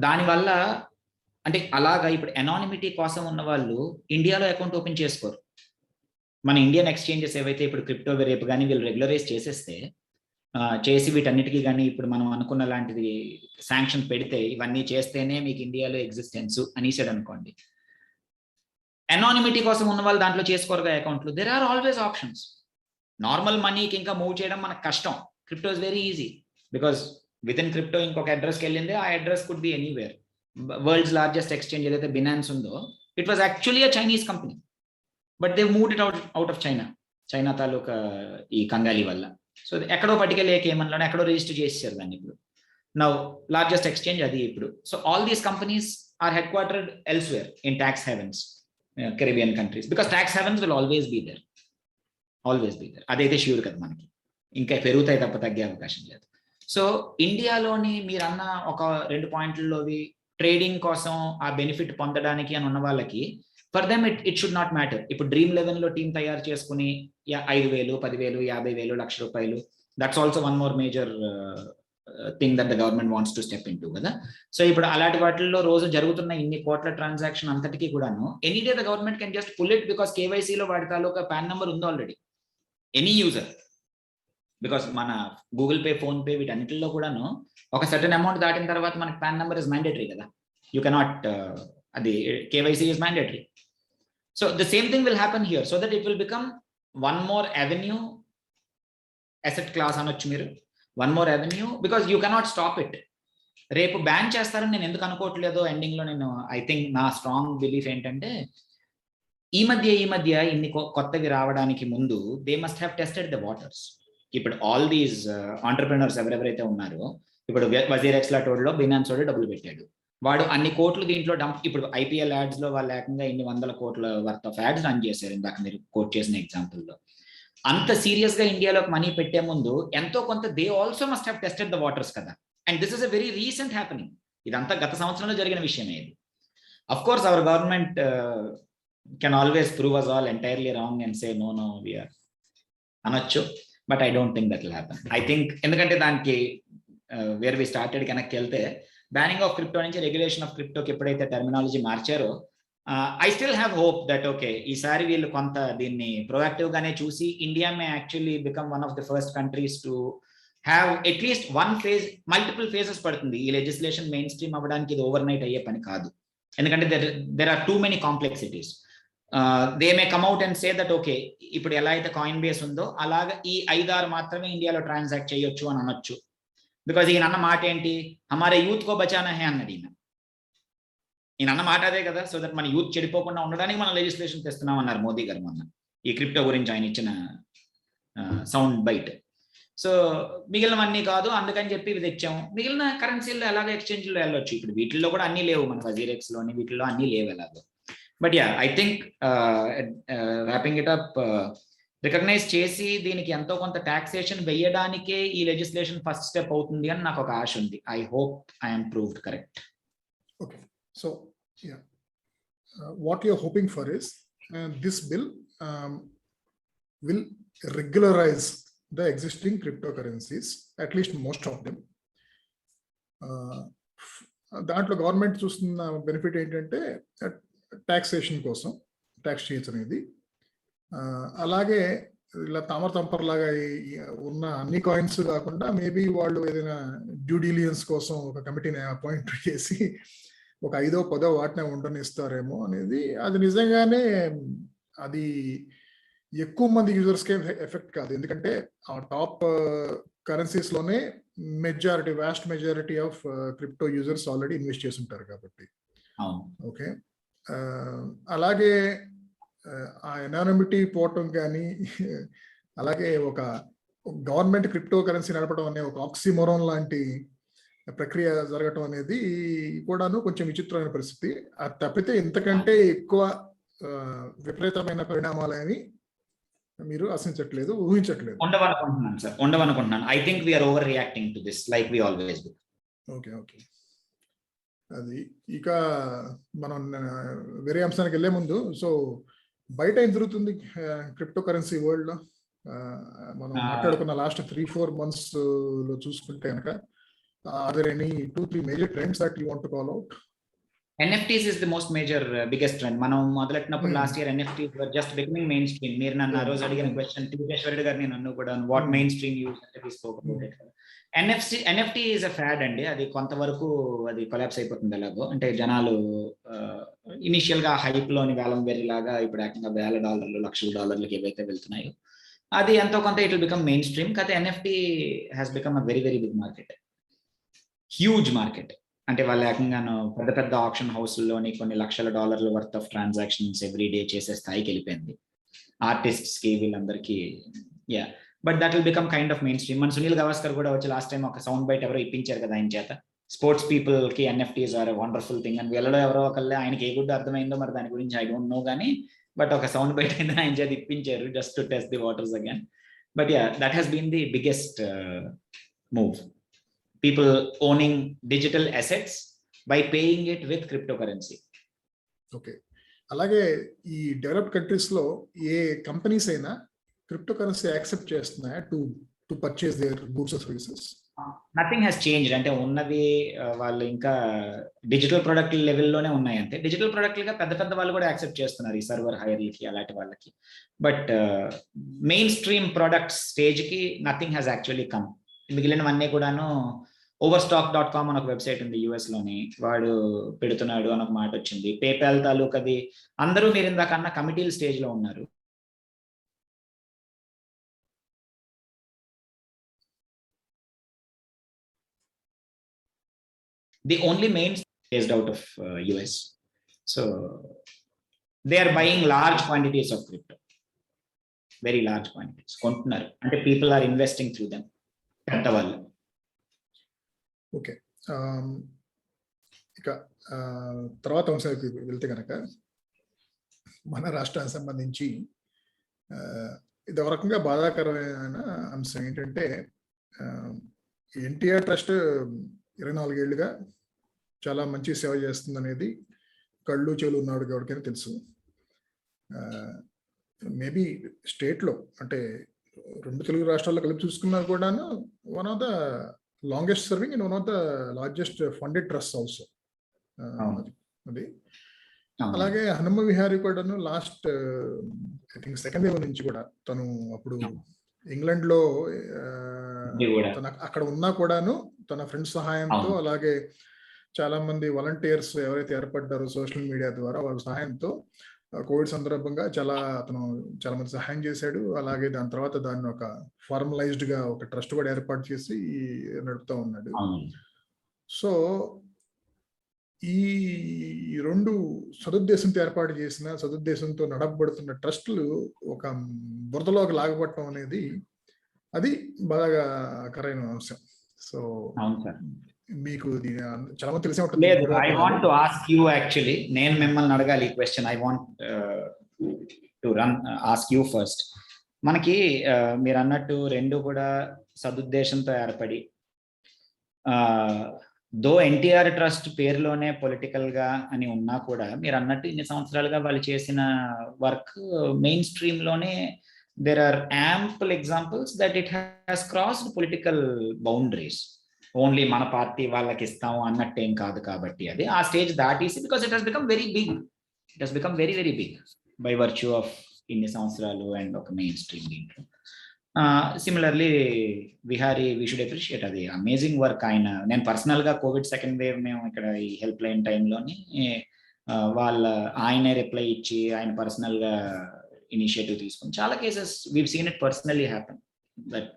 దానివల్ల అంటే అలాగా ఇప్పుడు ఎనానిమిటీ కోసం ఉన్న వాళ్ళు ఇండియాలో అకౌంట్ ఓపెన్ చేసుకోరు. మన ఇండియన్ ఎక్స్చేంజెస్ ఏవైతే ఇప్పుడు క్రిప్టో రేపు కానీ వీళ్ళు రెగ్యులరైజ్ చేసేస్తే, చేసి వీటన్నిటికీ కానీ ఇప్పుడు మనం అనుకున్న లాంటిది శాంక్షన్ పెడితే, ఇవన్నీ చేస్తేనే మీకు ఇండియాలో ఎగ్జిస్టెన్స్ అనేసాడు అనుకోండి, ఎనానిమిటీ కోసం ఉన్న వాళ్ళు దాంట్లో చేసుకోరుగా అకౌంట్లు. There are always options. Normal మనీకి ఇంకా మూవ్ చేయడం మనకు కష్టం. Crypto is very easy because within crypto ఇంకొక అడ్రస్కి వెళ్ళింది, ఆ address could be anywhere. World's largest exchange ఏదైతే బినాన్స్ ఉందో, it was actually a Chinese company, but they moved it out of China తాలూకా ఈ కంగాలి వల్ల. సో ఎక్కడో పట్టుకెళ్ళి కేమన్లోనే ఎక్కడో రిజిస్టర్ చేసేసారు దాన్ని. ఇప్పుడు నౌ లార్జెస్ట్ ఎక్స్చేంజ్ అది ఇప్పుడు. So all these companies are headquartered elsewhere in tax havens, Caribbean countries, because tax havens will always be there. అదైతే ష్యూర్ కదా, మనకి ఇంకా పెరుగుతాయి తప్ప తగ్గే అవకాశం లేదు. సో ఇండియాలోని మీరు అన్న ఒక 2 పాయింట్లలోవి ట్రేడింగ్ కోసం ఆ బెనిఫిట్ పొందడానికి అని ఉన్న వాళ్ళకి, for them it should not matter. ఇప్పుడు డ్రీమ్ 11లో టీం తయారు చేసుకుని 5,000, 10,000, 50,000, ₹1,00,000, that's also one more major thing that the government wants to step in to కదా. సో ఇప్పుడు అలాంటి వాటిల్లో రోజు జరుగుతున్న ఇన్ని కోట్ల ట్రాన్సాక్షన్ అంతటికీ కూడాను any day the government can just pull it, because కేవైసీలో వాడి తాలూకా పాన్ నెంబర్ ఉంది ఆల్రెడీ, ఎనీ యూజర్. బికాస్ మన గూగుల్ పే, ఫోన్ పే వీటన్నిటిలో కూడాను ఒక సర్టన్ అమౌంట్ దాటిన తర్వాత మనకి పాన్ నెంబర్ ఇస్ మ్యాండేటరీ కదా. యూ కెనాట్, అది KYC is mandatory. So the same thing will happen here, so that it will become one more avenue, asset class అనొచ్చు మీరు, one more avenue, because you cannot stop it. రేపు ban చేస్తారని నేను ఎందుకు అనుకోవట్లేదో ending లో, నేను I think నా strong belief ఏంటంటే, ఈ మధ్య ఇన్ని కొత్తవి రావడానికి ముందు they must have tested the waters. ఇప్పుడు ఆల్ దీస్ ఆంటర్ప్రినర్స్ ఎవరెవరైతే ఉన్నారో, ఇప్పుడు వజీరెక్స్ లాటోడ్లో బినాన్స్ వాడు డబ్బులు పెట్టాడు, వాడు అన్ని కోట్లు దీంట్లో డంప్. ఇప్పుడు ఐపీఎల్ యాడ్స్ లో వాళ్ళు ఏకంగా ఇన్ని 100 కోట్ల వర్త్ ఆఫ్ యాడ్స్ రన్ చేశారు, ఇందాక మీరు కోట్ చేసిన ఎగ్జాంపుల్లో. అంత సీరియస్ గా ఇండియాలోకి మనీ పెట్టే ముందు ఎంతో కొంత they also must have tested the waters కదా. And this is a very recent happening. ఇదంతా గత సంవత్సరంలో జరిగిన విషయమే ఇది. Of course our government can always prove us all entirely wrong and say no we are అనొచ్చు, but I don't think that will happen. I think ఎందుకంటే దానికి where we started connect వెళ్తే, బ్యానింగ్ ఆఫ్ క్రిప్టో నుంచి regulation of క్రిప్టోకి ఎప్పుడైతే terminology మార్చారో, I still have hope that okay, ఈసారి వీళ్ళు కొంత దీన్ని ప్రొయాక్టివ్ గానే చూసి, India May actually become one of the first countries to have at least one phase, multiple phases పడుతుంది ఈ లెజిస్లేషన్ మెయిన్ స్ట్రీమ్ అవ్వడానికి. ఇది ఓవర్ నైట్ అయ్యే పని కాదు, ఎందుకంటే there are too many complexities. They may come at and say that okay, ఇప్పుడు ఎలా అయితే కాయిన్ బేస్ ఉందో అలాగా ఈ 5-6 మాత్రమే ఇండియాలో ట్రాన్సాక్ట్ చేయొచ్చు అని అనొచ్చు. బికాజ్ ఈయన అన్న మాట ఏంటి, హమారే యూత్ కో బచానా హే అన్నాడు ఈయన అన్న మాట అదే కదా. సో దట్ మన యూత్ చెడిపోకుండా ఉండడానికి మనం లెజిస్లేషన్ తెస్తున్నాం అన్నారు మోదీ గారు మొన్న ఈ క్రిప్టో గురించి ఆయన ఇచ్చిన సౌండ్ బైట్. సో మిగిలినవన్నీ కాదు, అందుకని చెప్పి ఇవి తెచ్చాము. మిగిలిన కరెన్సీల్లో ఎలాగో ఎక్స్చేంజ్లో వెళ్ళొచ్చు. ఇప్పుడు వీటిల్లో కూడా అన్నీ లేవు, మన వజీరెక్స్ లోని వీటిల్లో అన్నీ లేవు ఎలాగో. But yeah, I think wrapping it up, recognize చేసి దీనికి ఎంతో కొంత టాక్సేషన్ వేయడానికే ఈ లెజిస్లేషన్ ఫస్ట్ స్టెప్ అవుతుంది అని నాకు ఒక ఆశ ఉంది. I hope I'm proved correct. Okay, so yeah, what you're hoping for is this bill will regularize the existing cryptocurrencies, at least most of them. దాంట్లో గవర్నమెంట్ చూస్తున్న బెనిఫిట్ ఏంటంటే taxation కోసం tax చేయొచ్చు అనేది. అలాగే ఇలా తామరతంపర్లాగా ఉన్న అన్ని కాయిన్స్ కాకుండా మేబీ వాళ్ళు ఏదైనా డ్యూ డిలిజెన్స్ కోసం ఒక కమిటీని అపాయింట్ చేసి ఒక 5వ 10వ వాటినే ఉండనిస్తారేమో అనేది. అది నిజంగానే అది ఎక్కువ మంది యూజర్స్కే ఎఫెక్ట్ కాదు, ఎందుకంటే ఆ టాప్ కరెన్సీస్ లోనే vast majority of crypto users already invest చేసి ఉంటారు కాబట్టి. ఓకే, అలాగే ఆ ఎనానిమిటీ పోవటం కానీ, అలాగే ఒక గవర్నమెంట్ క్రిప్టో కరెన్సీ నడపడం అనే ఒక ఆక్సిమోరాన్ లాంటి ప్రక్రియ జరగటం అనేది కూడాను కొంచెం విచిత్రమైన పరిస్థితి. అది తప్పితే ఇంతకంటే ఎక్కువ విపరీతమైన పరిణామాలని మీరు ఆశించట్లేదు, ఊహించట్లేదు. ఉండవనుకుంటున్నాను సార్, ఉండవనుకుంటున్నాను. I think we're overreacting to this like we always do. Okay okay, అది ఇక మనం వేరే అంశానికి వెళ్ళే ముందు, సో బయట ఏం జరుగుతుంది క్రిప్టో కరెన్సీ వరల్డ్ లో? మనం మాట్లాడుకున్న లాస్ట్ 3-4 months లో చూసుకుంటే కనుక, are there any 2-3 major trends that you want to call out? NFTs is the most major biggest trend. మనం మొదలెట్టినప్పుడు last year NFTs were just becoming mainstream. మీరు నన్ను ఆ రోజు అడిగిన క్వశ్చన్ టీకేశ్వరుడు గారిని నన్ను కూడా వాట్ మెయిన్ స్ట్రీమ్ యూజ్ అంటే we spoke about it. NFT is a fad అండి. అది కొంతవరకు అది కొలాప్స్ అయిపోతుంది ఎలాగో. అంటే జనాలు ఇనిషియల్ గా హైప్ లోని వేలం వెర్రిలాగా ఇప్పుడు ఏకంగా $1,000 $1,00,000 ఏవైతే వెళ్తున్నాయో అది ఎంతో కొంత it will become main stream. కాకపోతే NFT has become a very very big market. Huge market. అంటే వాళ్ళు ఏకంగాను పెద్ద పెద్ద ఆప్షన్ హౌస్లోని కొన్ని లక్షల డాలర్ల worth of transactions every day చేసే స్థాయికి వెళ్ళిపోయింది ఆర్టిస్ట్స్ కి, వీళ్ళందరికీ. Yeah, but that will become kind of main stream. మన సునీల్ గవాస్కర్ కూడా వచ్చి లాస్ట్ టైం ఒక సౌండ్ బైట్ ఎవరో ఇప్పించారు కదా ఆయన చేత, స్పోర్ట్స్ పీపుల్ కి ఎన్ఎఫ్టీస్ ఆర్ వండర్ఫుల్ థింగ్ అని. వీళ్ళలో ఎవరో ఒకళ్ళే, ఆయనకి ఏ గుడ్ అర్థమైందో మరి దాని గురించి ఐ డోంట్ నో, కానీ బట్ ఒక సౌండ్ బైట్ అయితే ఆయన చేత ఇప్పించారు just to test the waters again. But yeah, that has been the biggest move, people owning digital assets by paying it with cryptocurrency. Okay, అలాగే ఈ డెవలప్డ్ కంట్రీస్ లో ఏ కంపెనీస్ అయినా క్రిప్టో కరెన్సీ యాక్సెప్ట్ చేస్తున్నాయా to purchase their goods or services? Nothing has changed. అంటే ఉన్నవి వాళ్ళు ఇంకా డిజిటల్ ప్రొడక్ట్ లెవెల్లోనే ఉన్నాయి అంతే. డిజిటల్ ప్రొడక్ట్లుగా పెద్ద పెద్ద వాళ్ళు కూడా యాక్సెప్ట్ చేస్తున్నారు ఈ సర్వర్ హైర్లకి అలాంటి వాళ్ళకి. బట్ మెయిన్ స్ట్రీమ్ ప్రొడక్ట్స్ స్టేజ్కి నథింగ్ హ్యాస్ యాక్చువల్లీ కమ్. మిగిలినవన్నీ కూడాను overstock.com అని ఒక వెబ్సైట్ ఉంది US లోని, వాడు పెడుతున్నాడు అని ఒక మాట వచ్చింది. పేపాల్ తాలూకది అందరూ మీరు ఇందాక అన్న కమిటీల స్టేజ్ లో ఉన్నారు. The only main based out of US, so they are buying large quantities of crypto, very large quantities కొంటున్నారు. అంటే people are investing through them, పెద్ద వాళ్ళు. ఓకే, ఇక తర్వాత అంశానికి వెళ్తే కనుక మన రాష్ట్రానికి సంబంధించి ఇది ఒక రకంగా బాధాకరమైన అంశం ఏంటంటే, ఎన్టీఆర్ ట్రస్ట్ 24 ఏళ్ళుగా చాలా మంచి సేవ చేస్తుంది అనేది కళ్ళు చెవులు ఉన్నాడు ఎవరికైనా తెలుసు. మేబీ స్టేట్లో అంటే 2 తెలుగు రాష్ట్రాల్లో కలిపి చూసుకున్నా కూడాను one of the longest serving and one of the largest funded trust also అది. అలాగే హనుమ విహారీ కూడాను last I think second wave నుంచి కూడా తను అప్పుడు ఇంగ్లాండ్ లో తన అక్కడ ఉన్నా కూడాను తన ఫ్రెండ్స్ సహాయంతో, అలాగే చాలా మంది వాలంటీర్స్ ఎవరైతే ఏర్పడ్డారో సోషల్ మీడియా ద్వారా వాళ్ళ సహాయంతో కోవిడ్ సందర్భంగా అతను చాలా మంది సహాయం చేశాడు. అలాగే దాని తర్వాత దాన్ని ఒక ఫార్మలైజ్డ్ గా ఒక ట్రస్ట్ కూడా ఏర్పాటు చేసి నడుపుతా ఉన్నాడు. సో ఈ 2 సదుద్దేశంతో ఏర్పాటు చేసిన, సదుద్దేశంతో నడపబడుతున్న ట్రస్టులు ఒక బురదలోకి లాగబడటం అనేది అది బాధాకరమైన అంశం. సో మీకు చాలా మంది తెలిసే ఉంటుంది. I want to ask you, actually నేను మిమ్మల్ని అడగాలి ఈ question. I want to ask you first. మనకి మీరు అన్నట్టు 2 కూడా సదుద్దేశంతో ఏర్పడి, దో ఎన్టీఆర్ ట్రస్ట్ పేరులోనే పొలిటికల్ గా అని ఉన్నా కూడా మీరు అన్నట్టు ఇన్ని సంవత్సరాలుగా వాళ్ళు చేసిన వర్క్ మెయిన్ స్ట్రీమ్ లోనే there are ample examples that it has crossed political boundaries. Only మన పార్టీ వాళ్ళకి ఇస్తాము అన్నట్టేం కాదు. కాబట్టి అది ఆ స్టేజ్ దాటేసి, because it has become very big, it has become very very big by virtue of ఇన్ని సంవత్సరాలు అండ్ ఒక మెయిన్ స్ట్రీమ్ దీంట్లో. Similarly Vihari, we should appreciate, అది అమేజింగ్ వర్క్. నేను పర్సనల్ గా కోవిడ్ సెకండ్ వేవ్ మేము ఇక్కడ ఈ హెల్ప్ లైన్ టైంలోని ఆయనే రిప్లై ఇచ్చి ఆయన పర్సనల్ గా ఇనిషియేటివ్ తీసుకుని చాలా cases we've seen it personally happen, that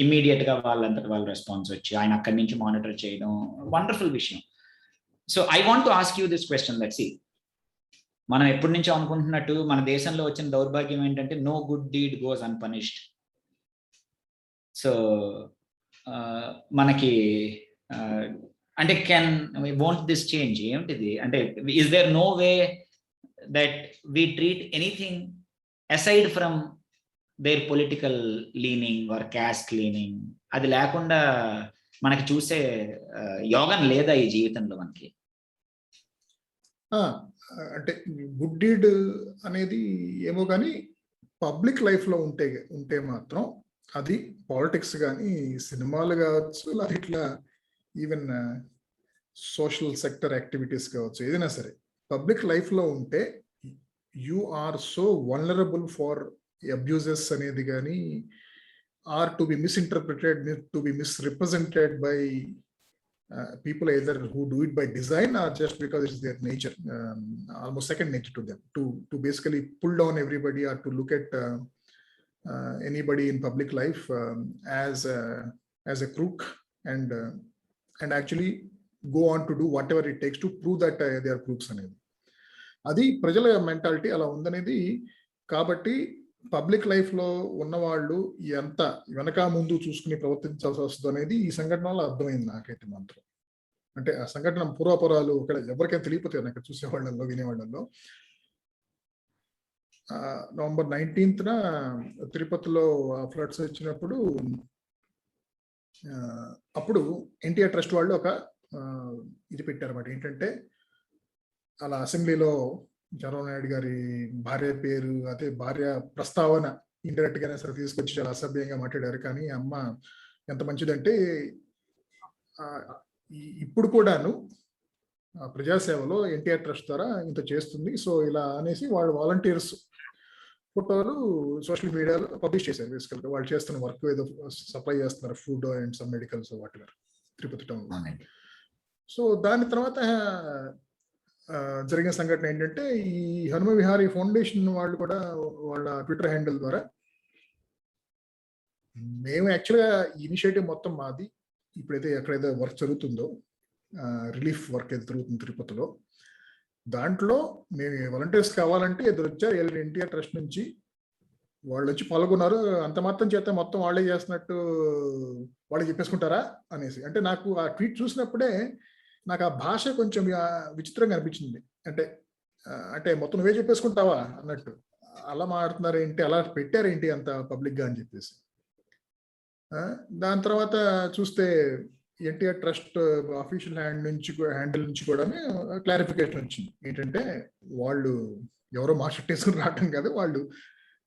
immediate గా వాళ్ళంతటి వాళ్ళ రెస్పాన్స్ వచ్చి ఆయన అక్కడి నుంచి మానిటర్ చేయడం వండర్ఫుల్ విషయం. So I want to ask you this question, that see మనం ఎప్పటి నుంచో అనుకుంటున్నట్టు మన దేశంలో వచ్చిన దౌర్భాగ్యం ఏంటంటే no good deed goes unpunished. So మనకి అంటే వోంట్ దిస్ చేంజ్? ఏమిటిది అంటే, is there no way that we treat anything aside from their political leaning or caste leaning? అది లేకుండా మనకి చూసే యోగం లేదా ఈ జీవితంలో మనకి? అంటే గుడ్ డీడ్ అనేది ఏమో కానీ పబ్లిక్ లైఫ్ లో ఉంటే మాత్రం అది పాలిటిక్స్ కానీ సినిమాలు కావచ్చు, లేదా ఇట్లా ఈవెన్ సోషల్ సెక్టర్ యాక్టివిటీస్ కావచ్చు, ఏదైనా సరే పబ్లిక్ లైఫ్ లో ఉంటే you are so vulnerable for abuses అనేది కానీ, or to be misinterpreted, to be misrepresented by people either who do it by design or just because it's their nature, almost second nature to them, to basically pull down everybody or to look at anybody in public life as a crook and and actually go on to do whatever it takes to prove that they are proofs అనేది. అది ప్రజల mentality అలా ఉందనేది. కాబట్టి public లైఫ్లో ఉన్నవాళ్ళు ఎంత వెనక ముందు చూసుకుని ప్రవర్తించాల్సి వస్తుంది అనేది ఈ సంఘటన వల్ల అర్థమైంది నాకైతే మాత్రం. అంటే ఆ సంఘటన పూర్వపురాలు ఇక్కడ ఎవరికైనా తెలియపోతాయి నాకు చూసేవాళ్ళల్లో వినేవాళ్ళల్లో. నవంబర్ 19th తిరుపతిలో ఫ్లడ్స్ వచ్చినప్పుడు అప్పుడు ఎన్టీఆర్ ట్రస్ట్ వాళ్ళు ఒక ఇది పెట్టారన్నమాట. ఏంటంటే అలా అసెంబ్లీలో చంద్రబాబు నాయుడు గారి భార్య పేరు అదే భార్య ప్రస్తావన ఇండైరెక్ట్ గానే సరే తీసుకొచ్చి చాలా అసభ్యంగా మాట్లాడారు. కానీ అమ్మ ఎంత మంచిదంటే ఇప్పుడు కూడాను ప్రజాసేవలో ఎన్టీఆర్ ట్రస్ట్ ద్వారా ఇంత చేస్తుంది. సో ఇలా అనేసి వాళ్ళు వాలంటీర్స్ ఫోటోలు సోషల్ మీడియాలో పబ్లిష్ చేశారు. బేసికల్గా వాళ్ళు చేస్తున్న వర్క్ ఏదో సప్లై చేస్తున్నారు, food and some medicals what ever Tirupati town. So దాని తర్వాత జరిగిన సంఘటన ఏంటంటే ఈ హనుమ విహారీ ఫౌండేషన్ వాళ్ళు కూడా వాళ్ళ ట్విట్టర్ హ్యాండిల్ ద్వారా మేము యాక్చువల్గా ఇనిషియేటివ్ మొత్తం మాది. ఇప్పుడైతే ఎక్కడైతే వర్క్ జరుగుతుందో రిలీఫ్ వర్క్ అయితే జరుగుతుంది తిరుపతిలో, దాంట్లో మేము వాలంటీర్స్ కావాలంటే ఎదురు వచ్చారు ఎన్టీఆర్ ట్రస్ట్ నుంచి. వాళ్ళు వచ్చి పాల్గొన్నారు. అంత మాత్రం చేత మొత్తం వాళ్ళే చేస్తున్నట్టు వాళ్ళు చెప్పేసుకుంటారా అనేసి. అంటే నాకు ఆ ట్వీట్ చూసినప్పుడే నాకు ఆ భాష కొంచెం విచిత్రంగా అనిపించింది. అంటే మొత్తం నువ్వే చెప్పేసుకుంటావా అన్నట్టు. అలా మాట్లాడుతున్నారు ఏంటి, అలా పెట్టారేంటి అంత పబ్లిక్గా అని చెప్పేసి. దాని తర్వాత చూస్తే ఎన్టీఆర్ ట్రస్ట్ అఫీషియల్ హ్యాండిల్ నుంచి కూడా క్లారిఫికేషన్ వచ్చింది. ఏంటంటే వాళ్ళు ఎవరో మార్కెట్ వేసుకుని రావటం కాదు, వాళ్ళు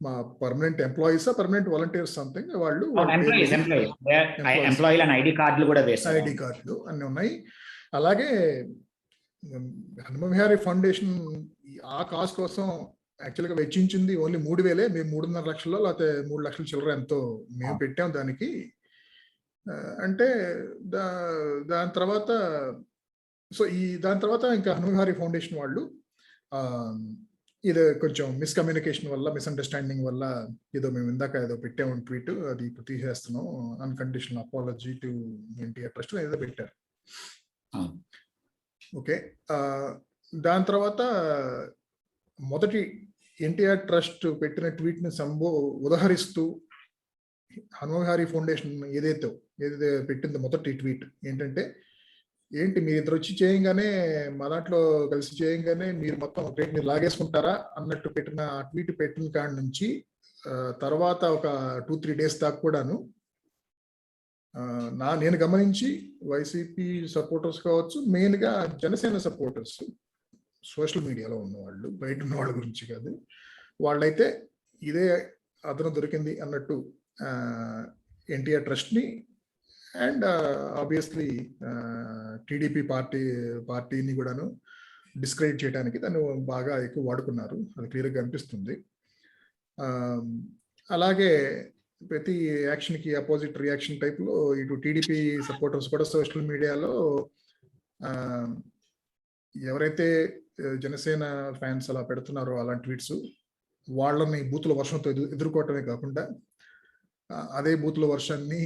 మా permanent employees permanent volunteers something. వాళ్ళు ఐడి కార్డులు అన్ని ఉన్నాయి. అలాగే హనుమ విహారీ ఫౌండేషన్ ఆ కాజ్ కోసం యాక్చువల్గా వెచ్చించింది ఓన్లీ 3,000. మేము 3.5 లక్షలు లేకపోతే 3 లక్షల చిల్లర ఎంతో మేము పెట్టాం దానికి. అంటే దాని తర్వాత దాని తర్వాత ఇంకా హనుమ విహారీ ఫౌండేషన్ వాళ్ళు ఇది కొంచెం మిస్కమ్యూనికేషన్ వల్ల మిస్అండర్స్టాండింగ్ వల్ల ఏదో మేము ఇందాక ఏదో పెట్టాము ట్వీట్, అది ఇప్పుడు తీసేస్తున్నాం, unconditional apology to NTR trust ఏదో పెట్టారు. ఓకే, దాని తర్వాత మొదటి ఎన్టీఆర్ ట్రస్ట్ పెట్టిన ట్వీట్ ని ఉదహరిస్తూ హనుమ విహారీ ఫౌండేషన్ ఏదైతే పెట్టిందో మొదటి ట్వీట్ ఏంటంటే, ఏంటి మీరు ఇద్దరు వచ్చి చేయంగానే మా దాంట్లో కలిసి చేయంగానే మీరు మొత్తం మీరు లాగేసుకుంటారా అన్నట్టు పెట్టిన ట్వీట్ పెట్టిన కాడి నుంచి తర్వాత ఒక 2-3 days దాకా కూడాను నేను గమనించి వైసీపీ సపోర్టర్స్ కావచ్చు, మెయిన్గా జనసేన సపోర్టర్స్ సోషల్ మీడియాలో ఉన్నవాళ్ళు, బయట ఉన్న వాళ్ళ గురించి కాదు, వాళ్ళైతే ఇదే అదనం దొరికింది అన్నట్టు ఎన్టీఆర్ ట్రస్ట్ని అండ్ ఆబ్వియస్లీ టీడీపీ పార్టీని కూడాను డిస్క్రెడిట్ చేయడానికి దాన్ని బాగా ఎక్కువ వాడుకున్నారు. అది క్లియర్గా అనిపిస్తుంది. అలాగే ప్రతి యాక్షన్కి అపోజిట్ రియాక్షన్ టైప్లో ఇటు టీడీపీ సపోర్టర్స్ కూడా సోషల్ మీడియాలో ఎవరైతే జనసేన ఫ్యాన్స్ అలా పెడుతున్నారో అలాంటి ట్వీట్స్, వాళ్ళని బూతుల వర్షంతో ఎదుర్కోవటమే కాకుండా అదే బూతుల వర్షాన్ని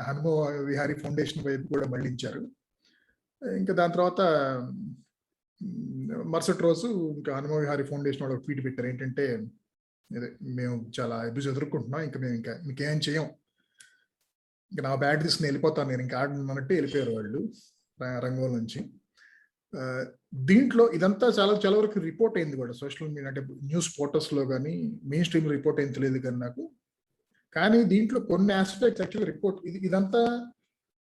హనుమ విహారీ ఫౌండేషన్ వైపు కూడా మళ్ళించారు. ఇంకా దాని తర్వాత మరుసటి రోజు ఇంకా హనుమ విహారీ ఫౌండేషన్ వాళ్ళు ట్వీట్ పెట్టారు. ఏంటంటే, మేము చాలా అబ్యూజ్ ఎదుర్కొంటున్నాం, ఇంకా మేము ఇంకేం చేయం, ఇంకా నా బ్యాట్ తీసుకుని వెళ్ళిపోతాను నేను, ఇంకా ఆడనట్టు వెళ్ళిపోయారు వాళ్ళు రంగంలో నుంచి. దీంట్లో ఇదంతా చాలా వరకు రిపోర్ట్ అయింది కూడా సోషల్ మీడియా, అంటే న్యూస్ పోర్టల్స్లో కానీ మెయిన్ స్ట్రీమ్ రిపోర్ట్ అయింది తెలియదు కానీ నాకు. కానీ దీంట్లో కొన్ని ఆస్పెక్ట్స్ యాక్చువల్గా రిపోర్ట్ ఇదంతా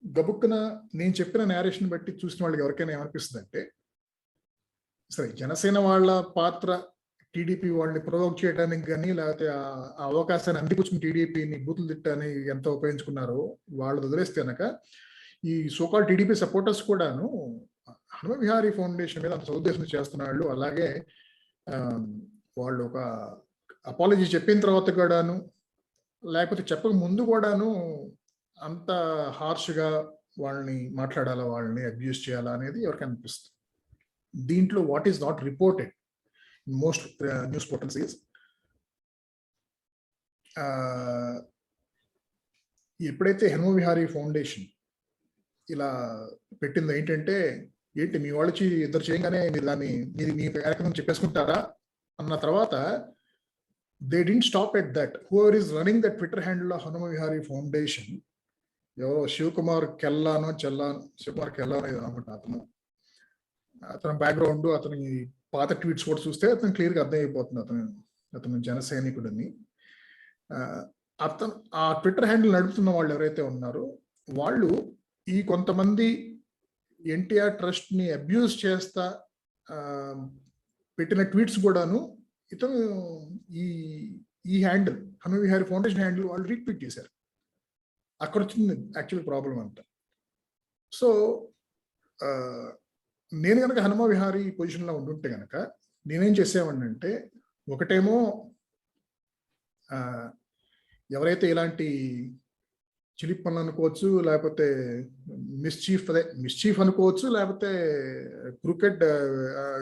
గబుక్కున నేను చెప్పిన నేరేషన్ బట్టి చూసిన వాళ్ళకి ఎవరికైనా ఏమనిపిస్తుంది అంటే, సరే జనసేన వాళ్ళ పాత్ర టీడీపీ వాళ్ళని ప్రొవోక్ చేయడానికి కానీ లేకపోతే ఆ అవకాశాన్ని అందిపుచ్చుకుని టీడీపీని బూతులు తిట్టని ఎంత ఉపయోగించుకున్నారో వాళ్ళు వదిలేస్తే కనుక ఈ సోకాల్ టీడీపీ సపోర్టర్స్ కూడాను హనుమ విహారీ ఫౌండేషన్ మీద అంత సదుద్దేశం చేస్తున్న వాళ్ళు, అలాగే వాళ్ళు ఒక అపాలజీ చెప్పిన తర్వాత కూడాను లేకపోతే చెప్పక ముందు కూడాను అంత హార్ష్గా వాళ్ళని మాట్లాడాలా, వాళ్ళని అబ్యూస్ చేయాలా అనేది ఎవరికి అనిపిస్తుంది. దీంట్లో what is not reported most news portals is ఎప్పుడైతే హనుమ విహారీ ఫౌండేషన్ ఇలా పెట్టింది ఏంటంటే, ఏంటి మీ వాళ్ళు ఇద్దరు చేయగానే మీరు దాన్ని మీ కార్యక్రమం చెప్పేసుకుంటారా అన్న తర్వాత, they didn't stop at that. Whoever is running the Twitter handle of Hanuma Vihari foundation, ఎవరో శివకుమార్ కెల్లానో ఏదో అనుకుంటా అతని బ్యాక్గ్రౌండ్, అతని పాత ట్వీట్స్ కూడా చూస్తే అతను క్లియర్గా అర్థమైపోతుంది అతను జన సైనికుడని. అతను ఆ ట్విట్టర్ హ్యాండిల్ నడుపుతున్న వాళ్ళు ఎవరైతే ఉన్నారో వాళ్ళు ఈ కొంతమంది ఎన్టీఆర్ ట్రస్ట్ ని అబ్యూజ్ చేస్తా పెట్టిన ట్వీట్స్ కూడాను ఇతను ఈ handle Hanuma Vihari foundation handle వాళ్ళు రీట్వీట్ చేశారు. అక్కడ వచ్చింది యాక్చువల్ ప్రాబ్లం అంతా. సో నేను కనుక హనుమ విహారీ పొజిషన్లో ఉండుంటే కనుక నేనేం చేసేవాడిని అంటే, ఒకటేమో ఎవరైతే ఇలాంటి చిలిప్ పనులు అనుకోవచ్చు, లేకపోతే మిస్చీఫ్ అనుకోవచ్చు, లేకపోతే క్రికెట్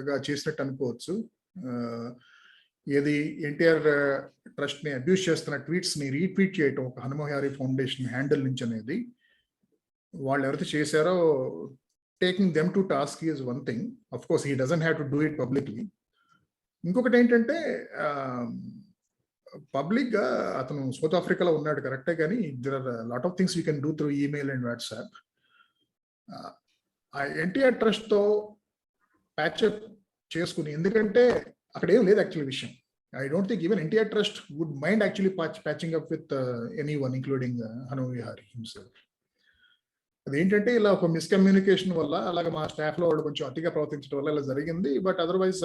గా చేసినట్టు అనుకోవచ్చు, ఏది ఎన్టీఆర్ ట్రస్ట్ ని అబ్యూస్ చేస్తున్న ట్వీట్స్ ని రీట్వీట్ చేయటం ఒక హనుమ విహారీ ఫౌండేషన్ హ్యాండిల్ నుంచి అనేది వాళ్ళు ఎవరైతే చేశారో, taking them to task is one thing. Of course he doesn't have to do it publicly. ఇంకొకటి ఏంటంటే, పబ్లిక్ గా అతను సౌత్ ఆఫ్రికాలో ఉన్నాడు కరెక్టే, కానీ there are lot of things you can do through email and WhatsApp. ఆ ఎన్టీఆర్ ట్రస్ట్ తో ప్యాచప్ చేసుకుని, ఎందుకంటే అక్కడ ఏం లేదు యాక్చువల్ విషయం. I don't think even NTR trust would mind actually patching up with anyone including Hanuma Vihari himself. అదేంటంటే ఇలా ఒక మిస్కమ్యూనికేషన్ వల్ల, అలాగే మా స్టాఫ్ లో వాళ్ళు కొంచెం అతిగా ప్రవర్తించడం వల్ల ఇలా జరిగింది. But otherwise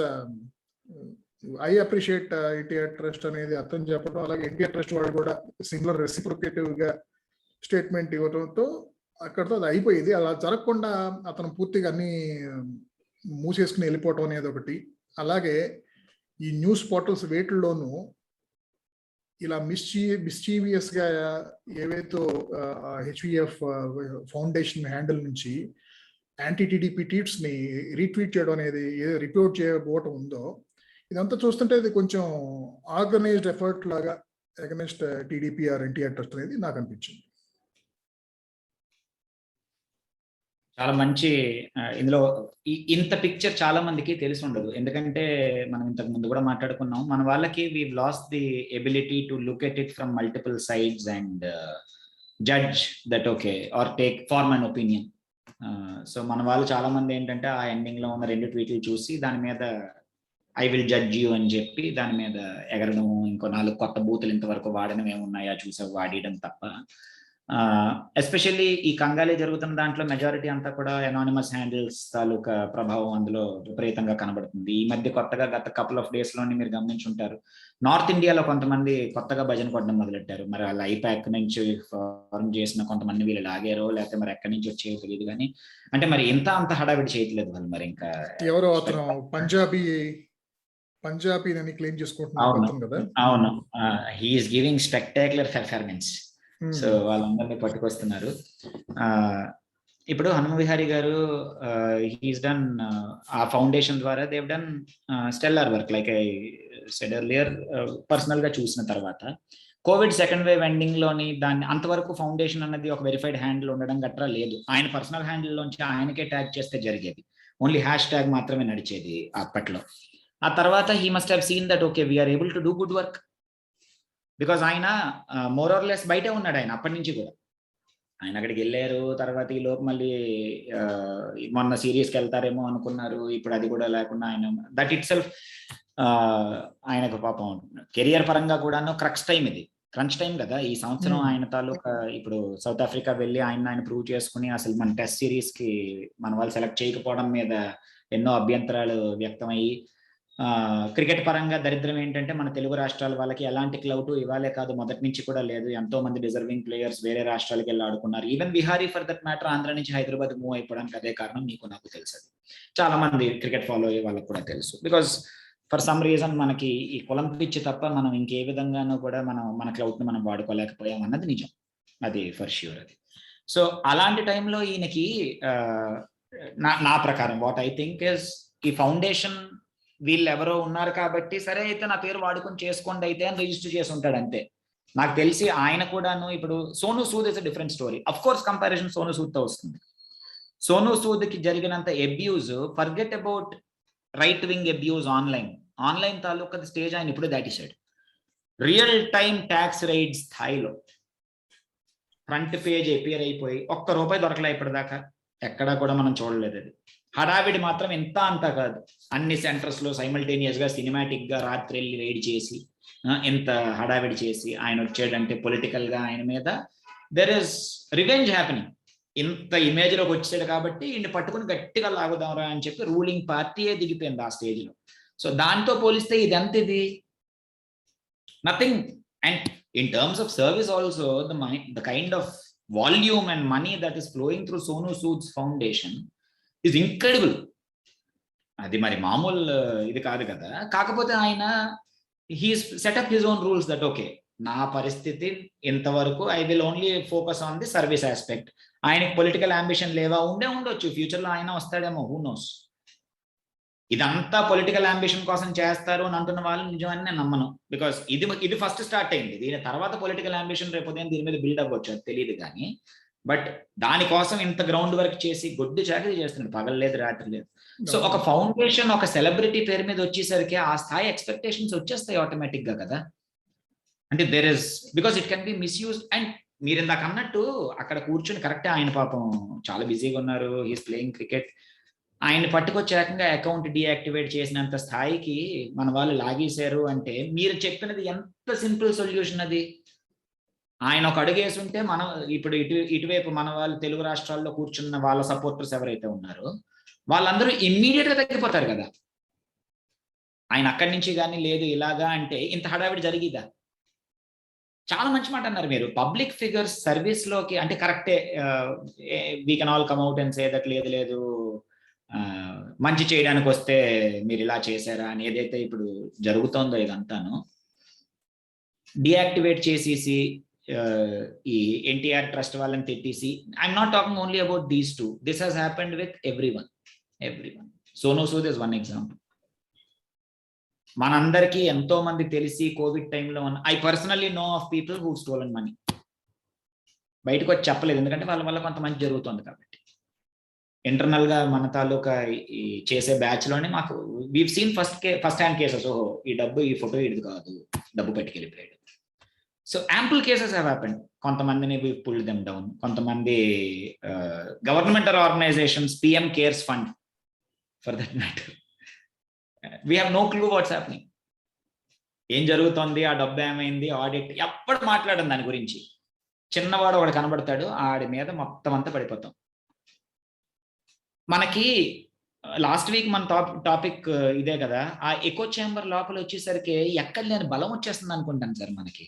I appreciate NTR trust అనేది అర్థం చెప్పడం, అలాగే ఎన్టీఆర్ ట్రస్ట్ వాళ్ళు కూడా సిమిలర్ రెసిప్రొకేటివ్ గా స్టేట్మెంట్ ఇవ్వడంతో అక్కడతో అది అయిపోయింది. అలా జరగకుండా అతను పూర్తిగా అన్ని మూసేసుకుని వెళ్ళిపోవటం అనేది ఒకటి. అలాగే ఈ న్యూస్ పోర్టల్స్ వేటిల్లోనూ ఇలా మిస్చీవియస్ గా ఏవైతే హెచ్విఎఫ్ ఫౌండేషన్ హ్యాండిల్ నుంచి యాంటీ టీడీపీ ట్వీట్స్ ని రీట్వీట్ చేయడం అనేది, ఏదో రిపోర్ట్ చేయబోవటం ఉందో, ఇదంతా చూస్తుంటే ఇది కొంచెం ఆర్గనైజ్డ్ ఎఫర్ట్ లాగా against TDP or NTR trust అనేది నాకు అనిపించింది. చాలా మంచి ఇందులో ఇంత పిక్చర్ చాలా మందికి తెలిసి ఉండదు. ఎందుకంటే మనం ఇంతకు ముందు కూడా మాట్లాడుకున్నాం, మన వాళ్ళకి we lost the ability to look at it from multiple sides and judge that okay or take form an opinion. So మన వాళ్ళు చాలా మంది ఏంటంటే ఆ ఎండింగ్ లో ఉన్న 2 ట్వీట్లు చూసి దాని మీద ఐ విల్ జడ్జ్ యూ అని చెప్పి దాని మీద ఎగరడం, ఇంకో 4 కొత్త బూతులు ఇంతవరకు వాడడం ఏమున్నాయా చూసా వాడడం తప్ప, ఎస్పెషల్లీ ఈ కంగాలి జరుగుతున్న దాంట్లో మెజారిటీ అంతా కూడా అనానిమస్ హ్యాండిల్స్ తాలూకా ప్రభావం అందులో విపరీతంగా కనబడుతుంది. ఈ మధ్య కొత్తగా గత కపుల్ ఆఫ్ డేస్ లోని మీరు గమనించుంటారు, నార్త్ ఇండియాలో కొంతమంది కొత్తగా భజన కొట్టడం మొదలెట్టారు. మరి వాళ్ళ ఐపాక్ నుంచి ఫార్మ్ చేసిన కొంతమంది వీళ్ళు లాగారో లేకపోతే మరి ఎక్కడి నుంచి వచ్చేయో తెలియదు, కానీ అంటే మరి అంత హడావిడి చేయట్లేదు వాళ్ళు. మరి ఇంకా ఎవరో అతను పంజాబీ అని క్లెయిమ్ చేసుకుంటున్నారు కదా. అవును, he is giving spectacular performance. So వాళ్ళందరినీ పట్టుకొస్తున్నారు. ఇప్పుడు హనుమ విహారీ గారు హీస్ డన్ ఆ ఫౌండేషన్ ద్వారా Dev done stellar work. Like I said earlier, personal గా చూసిన తర్వాత కోవిడ్ సెకండ్ వేవ్ ఎండింగ్ లోని దాన్ని అంతవరకు ఫౌండేషన్ అన్నది ఒక వెరిఫైడ్ హ్యాండిల్ ఉండడం గట్రా లేదు. ఆయన పర్సనల్ హ్యాండిల్ లోంచి ఆయనకే ట్యాగ్ చేస్తే జరిగేది, ఓన్లీ హ్యాష్ ట్యాగ్ మాత్రమే నడిచేది అప్పట్లో. ఆ తర్వాత he must have seen that okay we are able to do good work, because ఆయన మోర్ ఆర్ లెస్ బయటే ఉన్నాడు. ఆయన అప్పటి నుంచి కూడా ఆయన అక్కడికి వెళ్ళారు. తర్వాత ఈ లోపు మళ్ళీ మొన్న సిరీస్కి వెళ్తారేమో అనుకున్నారు, ఇప్పుడు అది కూడా లేకుండా ఆయన దట్ ఇట్ సెల్ఫ్ ఆయనకు పాపం కెరియర్ పరంగా కూడాను క్రక్స్ టైం, ఇది క్రంచ్ టైం కదా ఈ సంవత్సరం. ఆయన తాలూకా ఇప్పుడు సౌత్ ఆఫ్రికా వెళ్ళి ఆయన ప్రూవ్ చేసుకుని అసలు మన టెస్ట్ సిరీస్ కి మన వాళ్ళు సెలెక్ట్ చేయకపోవడం మీద ఎన్నో అభ్యంతరాలు వ్యక్తమయ్యి, క్రికెట్ పరంగా దరిద్రం ఏంటంటే మన తెలుగు రాష్ట్రాల వాళ్ళకి ఎలాంటి క్లౌట్ ఇవాళే కాదు మొదటి నుంచి కూడా లేదు. ఎంతో మంది డిజర్వింగ్ ప్లేయర్స్ వేరే రాష్ట్రాలకు వెళ్ళి ఆడుకున్నారు. Even Vihari for that matter Andhra నుంచి హైదరాబాద్ మూవ్ అయిపోవడానికి అదే కారణం. మీకు నాకు తెలుసు, చాలా మంది క్రికెట్ ఫాలో అయ్యే వాళ్ళకి కూడా తెలుసు. బికాస్ ఫర్ సమ్ రీజన్ మనకి ఈ కులం పిచ్చి తప్ప మనం ఇంకే విధంగానూ కూడా మన క్లౌట్ ని మనం వాడుకోలేకపోయాం అన్నది నిజం, అది ఫర్ ష్యూర్. అది సో అలాంటి టైంలో ఈయనకి నా ప్రకారం వాట్ ఐ థింక్ ఇస్, ఈ ఫౌండేషన్ వీళ్ళు ఎవరో ఉన్నారు కాబట్టి సరే అయితే నా పేరు వాడుకొని చేసుకోండి అయితే అని రిజిస్టర్ చేసి ఉంటాడు అంతే. నాకు తెలిసి ఆయన కూడాను ఇప్పుడు Sonu Sood is a different story. Of course comparison Sonu Sood తో వస్తుంది, సోనూ సూద్కి జరిగినంత abuse, forget about right wing abuse online తాలూకా స్టేజ్ ఆయన ఇప్పుడు దాటేశాడు. రియల్ టైం ట్యాక్స్ రైడ్ స్థాయిలో ఫ్రంట్ పేజ్ అపియర్ అయిపోయి ₹1 దొరకలే ఇప్పటిదాకా, ఎక్కడా కూడా మనం చూడలేదు. అది హడావిడి మాత్రం ఎంత అంతా కాదు. అన్ని సెంటర్స్ లో సైమల్టేనియస్ గా సినిమాటిక్ గా రాత్రి వెళ్ళి రైడ్ చేసి ఎంత హడావిడి చేసి ఆయన వచ్చాడంటే పొలిటికల్ గా ఆయన మీద దెర్ ఇస్ రివెంజ్ హ్యాపెనింగ్. ఇంత ఇమేజ్ లోకి వచ్చాడు కాబట్టి ఈయన్ని పట్టుకుని గట్టిగా లాగుదాంరా అని చెప్పి రూలింగ్ పార్టీయే దిగిపోయింది ఆ స్టేజ్ లో. సో దాంతో పోలిస్తే ఇది ఎంత, ఇది nothing. And in terms of service also, the kind of volume and money that is flowing through Sonu Sood's foundation is incredible. అది మరి మామూలు ఇది కాదు కదా. కాకపోతే ఆయన he's set up his own rules that okay, నా పరిస్థితి ఇంతవరకు, I will only focus on the service aspect. ఆయనకి పొలిటికల్ అంబిషన్ లేవా? ఉండొచ్చు, ఫ్యూచర్ లో ఆయన వస్తాడేమో, who knows. ఇదంతా పొలిటికల్ అంబిషన్ కోసం చేస్తారు అని అంటున్న వాళ్ళు నిజమని నేను నమ్మను. బికాస్ ఇది ఫస్ట్ స్టార్ట్ అయింది. దీని తర్వాత పొలిటికల్ అంబిషన్ రేపు ఉదయం దీని మీద బిల్డ్ అవ్వచ్చు, అది తెలియదు కానీ. బట్ దానికోసం ఇంత గ్రౌండ్ వర్క్ చేసి గొడ్డు చాకరీ చేస్తున్నాడు, పగలేదు రాత్రి లేదు. సో ఒక ఫౌండేషన్ ఒక సెలబ్రిటీ పేరు మీద వచ్చేసరికి ఆ స్థాయి ఎక్స్పెక్టేషన్స్ వచ్చేస్తాయి ఆటోమేటిక్ గా కదా. అంటే there is, because it can be misuse. And మీరు ఇందాక అన్నట్టు అక్కడ కూర్చొని కరెక్టే, ఆయన పాపం చాలా బిజీగా ఉన్నారు, హీస్ ప్లేయింగ్ క్రికెట్. ఆయన పట్టుకొచ్చి ఏకంగా అకౌంట్ డీయాక్టివేట్ చేసినంత స్థాయికి మన వాళ్ళు లాగేశారు అంటే మీరు చెప్పినది ఎంత సింపుల్ సొల్యూషన్ అది. ఆయన ఒక అడుగు వేసి ఉంటే మనం ఇప్పుడు ఇటువైపు మన వాళ్ళు తెలుగు రాష్ట్రాల్లో కూర్చున్న వాళ్ళ సపోర్టర్స్ ఎవరైతే ఉన్నారో వాళ్ళందరూ ఇమ్మీడియట్ గా తగ్గిపోతారు కదా. ఆయన అక్కడి నుంచి కానీ లేదు ఇలాగా అంటే ఇంత హడావిడి జరిగిదా? చాలా మంచి మాట అన్నారు మీరు. పబ్లిక్ ఫిగర్స్ సర్వీస్ లోకి అంటే కరెక్టే, we can all come out and say that లేదు మంచి చేయడానికి వస్తే మీరు ఇలా చేశారా అని ఏదైతే ఇప్పుడు జరుగుతోందో ఇదంతాను డీయాక్టివేట్ చేసేసి ఈ ఎన్టీఆర్ ట్రస్ట్ వాళ్ళని తిట్టేసి, I'm not talking only about these two, this has happened with everyone. Sonu Sood is one example. మనందరికీ ఎంతో మంది తెలిసి కోవిడ్ టైంలో I personally know of people who stolen money. బయటకు వచ్చి చెప్పలేదు, ఎందుకంటే వాళ్ళ వల్ల కొంత మంచి జరుగుతుంది కాబట్టి. ఇంటర్నల్ గా మన తాలూకా ఈ చేసే బ్యాచ్ లోనే మాకు we've seen first hand cases. ఓహో, ఈ డబ్బు ఈ ఫోటో ఇది కాదు, డబ్బు పట్టుకెళ్ళిపోయాడు. So ample cases have happened. కొంతమందిని వి పుల్ దెమ్ డౌన్. కొంతమంది government organisations, PM cares fund for that matter, we have no clue what's happening. ఏం జరుగుతుంది, ఆ డబ్బు ఏమైంది, ఆడిట్, ఎప్పుడు మాట్లాడడం దాని గురించి. చిన్నవాడు ఒకడు కనబడతాడు, ఆడి మీద మొత్తం అంతా పడిపోతాం. మనకి లాస్ట్ వీక్ మన టాపిక్ ఇదే కదా, ఆ ఎకో చేంబర్ లోపల వచ్చేసరికి ఎక్కడ లేని బలం వచ్చేస్తుంది అనుకుంటాను సార్ మనకి.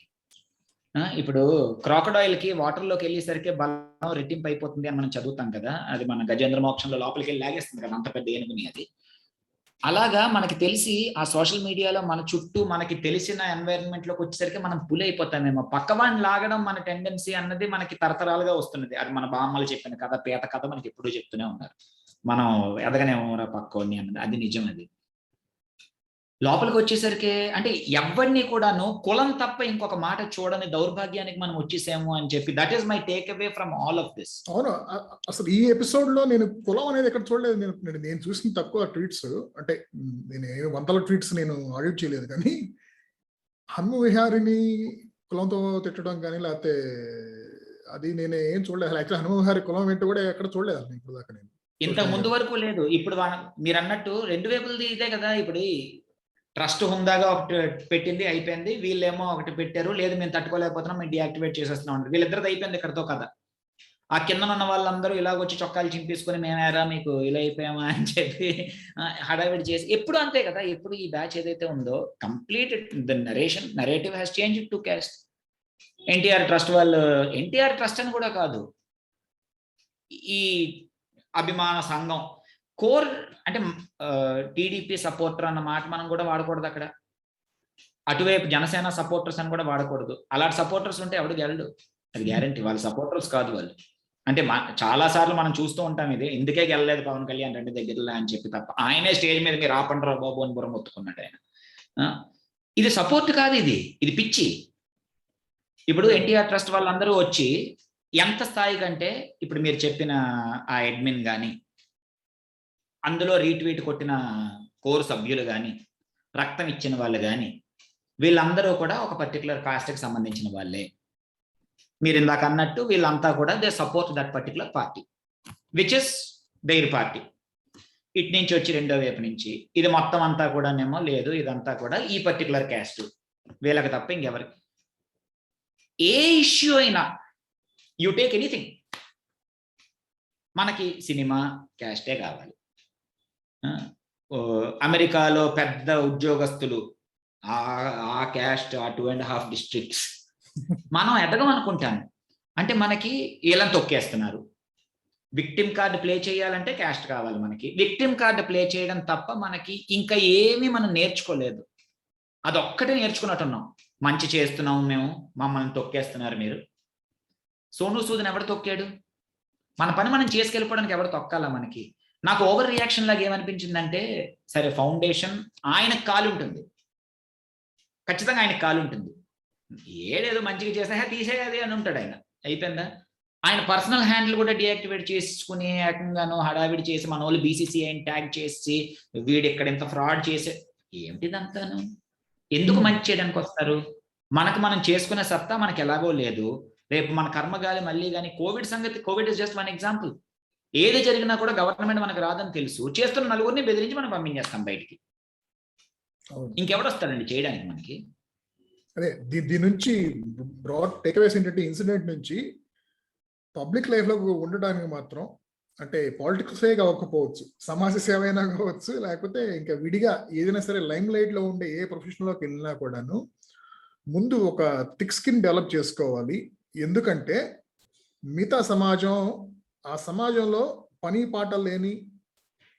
ఇప్పుడు క్రాకడాయిల్ కి వాటర్ లోకి వెళ్ళేసరికి బలం రెట్టింపు అయిపోతుంది అని మనం చదువుతాం కదా. అది మన గజేంద్ర మోక్షంలో లోపలికి వెళ్ళి లాగేస్తుంది కదా, అంత పెద్ద ఏనుగుని అది. అలాగా మనకి తెలిసి ఆ సోషల్ మీడియాలో మన చుట్టూ మనకి తెలిసిన ఎన్వైరన్మెంట్ లోకి వచ్చేసరికి మనం పుల్ అయిపోతామేమో. పక్కవాడిని లాగడం మన టెండెన్సీ అన్నది మనకి తరతరాలుగా వస్తున్నది. అది మన బామ్మలు చెప్పిన కథ, పేత కథ మనకి ఎప్పుడూ చెప్తూనే ఉన్నారు. మనం ఎదగనేమోరా పక్కోడిని అన్నది, అది నిజం. అది లోపలికి వచ్చేసరికి అంటే ఎవరిని కూడాను కులం తప్ప ఇంకొక మాట చూడని దౌర్భాగ్యానికి మనం వచ్చేసాము అని చెప్పి, that is my take away from all of this. అవును, అసలు ఈ ఎపిసోడ్ లో నేను కులం అనేది ఎక్కడ చూడలేదు. నేను చూసిన తక్కువ ట్వీట్స్, అంటే నేను వందల ట్వీట్స్ నేను ఆడిట్ చేయలేదు, కానీ హన్ము విహారిని కులంతో తిట్టడం కానీ లేకపోతే అది నేను ఏం చూడలేదు. యాక్చువల్ హనుమ విహారి కులం ఏంటో కూడా ఎక్కడ చూడలేదు అసలు ఇప్పుడు దాకా నేను. ఇంతకు ముందు వరకు లేదు. ఇప్పుడు మీరు అన్నట్టు రెండు వైపులది ఇదే కదా. ఇప్పుడు ట్రస్ట్ హుందాగా ఒకటి పెట్టింది, అయిపోయింది. వీళ్ళేమో ఒకటి పెట్టారు, లేదు మేము తట్టుకోలేకపోతున్నాం, మేము డీయాక్టివేట్ చేసేస్తున్నాం. వీళ్ళిద్దరిది అయిపోయింది ఇక్కడతో కదా. ఆ కింద ఉన్న వాళ్ళందరూ ఇలాగొచ్చి చొక్కాలు చింపేసుకొని మేమేరా మీకు ఇలా అయిపోయామా అని చెప్పి హడావిడి చేసి, ఎప్పుడు అంతే కదా. ఎప్పుడు ఈ బ్యాచ్ ఏదైతే ఉందో complete the narrative has change to caste. NTR trust వాళ్ళు, ఎన్టీఆర్ ట్రస్ట్ అని కూడా కాదు, ఈ అభిమాన సంఘం కోర్ అంటే టీడీపీ సపోర్టర్ అన్న మాట మనం కూడా వాడకూడదు అక్కడ. అటువైపు జనసేన సపోర్టర్స్ అని కూడా వాడకూడదు. అలాంటి సపోర్టర్స్ ఉంటే ఎవడు గెలడు, అది గ్యారంటీ. వాళ్ళ సపోర్టర్స్ కాదు వాళ్ళు. అంటే చాలా సార్లు మనం చూస్తూ ఉంటాం, ఇది ఇందుకే గెలలేదు పవన్ కళ్యాణ్ రెండు దగ్గరలో అని చెప్పి తప్ప, ఆయనే స్టేజ్ మీద మీరు ఆపండి రా బాబు అని బుర్ర మొత్తుకున్నాడు ఆయన. ఇది సపోర్ట్ కాదు, ఇది పిచ్చి. ఇప్పుడు ఎన్టీఆర్ ట్రస్ట్ వాళ్ళందరూ వచ్చి ఎంత స్థాయి కంటే ఇప్పుడు మీరు చెప్పిన ఆ అడ్మిన్ కానీ, అందులో రీట్వీట్ కొట్టిన కోర్ సభ్యులు కానీ, రక్తం ఇచ్చిన వాళ్ళు కానీ, వీళ్ళందరూ కూడా ఒక పర్టికులర్ కాస్ట్కి సంబంధించిన వాళ్ళే. మీరు ఇందాక అన్నట్టు వీళ్ళంతా కూడా they support that particular party which is their party. ఇటు నుంచి వచ్చి రెండో వైపు నుంచి ఇది మొత్తం అంతా కూడానేమో లేదు, ఇదంతా కూడా ఈ పర్టికులర్ క్యాస్ట్ వీళ్ళకి తప్ప ఇంకెవరికి. ఏ ఇష్యూ అయినా యూ టేక్ ఎనీథింగ్, మనకి సినిమా క్యాస్టే కావాలి. అమెరికాలో పెద్ద ఉద్యోగస్తులు ఆ క్యాస్ట్, ఆ 2.5 districts మనం ఎదగమనుకుంటాను అంటే మనకి వీళ్ళని తొక్కేస్తున్నారు. విక్టిమ్ కార్డు ప్లే చేయాలంటే క్యాస్ట్ కావాలి మనకి. విక్టిమ్ కార్డు ప్లే చేయడం తప్ప మనకి ఇంకా ఏమీ మనం నేర్చుకోలేదు. అదొక్కటే నేర్చుకున్నట్టున్నాం. మంచి చేస్తున్నాం మేము, మమ్మల్ని తొక్కేస్తున్నారు మీరు. సోను సూద్ని ఎవడు తొక్కాడు? మన పని మనం చేసుకెళ్ళిపోవడానికి ఎవడు తొక్కాలా మనకి? నాకు ఓవర్ రియాక్షన్ లాగా ఏమనిపించిందంటే, సరే ఫౌండేషన్ ఆయనకు కాలు ఉంటుంది, ఖచ్చితంగా ఆయనకు కాలు ఉంటుంది. ఏదేదో మంచిగా చేస్తే తీసేయాలి అని ఉంటాడు ఆయన. అయిపోయిందా? ఆయన పర్సనల్ హ్యాండిల్ కూడా డియాక్టివేట్ చేసుకుని ఏకంగాను హడావిడి చేసి మన వాళ్ళు BCCIని ట్యాగ్ చేసి వీడు ఇక్కడ ఇంత ఫ్రాడ్ చేసే ఏమిటిదంతాను? ఎందుకు మంచి చేయడానికి వస్తారు? మనకు మనం చేసుకునే సత్తా మనకి ఎలాగో లేదు. రేపు మన కర్మగాలి మళ్ళీ కానీ కోవిడ్ సంగతి, కోవిడ్ ఇస్ జస్ట్ 1 example. ఏది జరిగినా కూడా గవర్నమెంట్ మనకు రాదని తెలుసు, చేస్తున్న నలుగురిని బెదిరించి మనం పంపించేస్తాం బయటికి. ఇంకెవడు వస్తాడండి చేయడానికి మనకి? అదే దీని నుంచి బ్రాడ్ టేక్అవేస్ ఏంటంటే, ఇన్సిడెంట్ నుంచి పబ్లిక్ లైఫ్ లో ఉండడానికి మాత్రం, అంటే పాలిటిక్సే కాకపోవచ్చు, సమాజ సేవ అయినా కావచ్చు, లేకపోతే ఇంకా విడిగా ఏదైనా సరే లైమ్ లైట్ లో ఉండే ఏ ప్రొఫెషన్లోకి వెళ్ళినా కూడాను ముందు ఒక థిక్ స్కిన్ డెవలప్ చేసుకోవాలి. ఎందుకంటే మిగతా సమాజం, ఆ సమాజంలో పని పాట లేని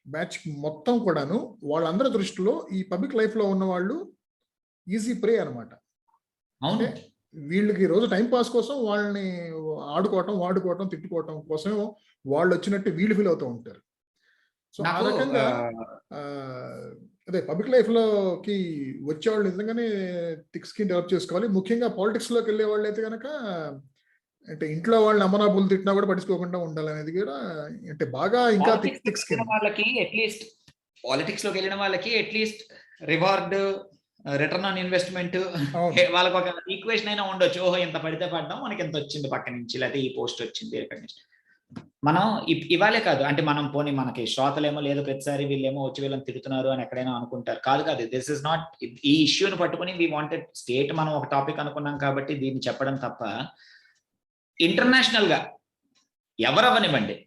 బ్యాచ్ మొత్తం కూడాను వాళ్ళందరి దృష్టిలో ఈ పబ్లిక్ లైఫ్ లో ఉన్న వాళ్ళు ఈజీ ప్రే అనమాట. అవును, వీళ్ళకి రోజు టైం పాస్ కోసం వాళ్ళని ఆడుకోవటం, వాడుకోవటం, తిట్టుకోవటం కోసం వాళ్ళు వచ్చినట్టు వీళ్ళు ఫీల్ అవుతూ ఉంటారు. సో ఆ రకంగా అదే పబ్లిక్ లైఫ్ లోకి వచ్చేవాళ్ళు నిజంగానే థిక్ స్కిన్ డెవలప్ చేసుకోవాలి. ముఖ్యంగా పాలిటిక్స్ లోకి వెళ్ళే వాళ్ళు అయితే కనుక, అంటే ఇంట్లో వాళ్ళని అమ్మనాబులు తిట్టినా కూడా పట్టించుకోకుండా ఉండాలనేది కూడా, అంటే బాగా ఇంకా థిక్ స్కిన్ వాళ్ళకి అట్లీస్ట్ పాలిటిక్స్ లోకి వెళ్ళిన వాళ్ళకి at least reward, return on investment, వాళ్ళకి ఒక ఈక్వేషన్ అయినా ఉండొచ్చు. ఓహో ఇంత పడితే పడ్డాం, మనకి ఎంత వచ్చింది పక్క నుంచి, లేకపోతే ఈ పోస్ట్ వచ్చింది రికగ్నిషన్. మనం ఇవాళే కాదు అంటే మనం పోనీ మనకి శ్రోతలేమో లేదు ప్రతిసారి వీళ్ళేమో వచ్చి వీళ్ళని తిడుతున్నారు అని ఎక్కడైనా అనుకుంటారు. కాదు, దిస్ ఇస్ నాట్. ఈ ఇష్యూని పట్టుకుని వీ వాంటెడ్ స్టేట్, మనం ఒక టాపిక్ అనుకున్నాం కాబట్టి దీన్ని చెప్పడం తప్ప, ఇంటర్నేషనల్ గా ఎవరవనివ్వండి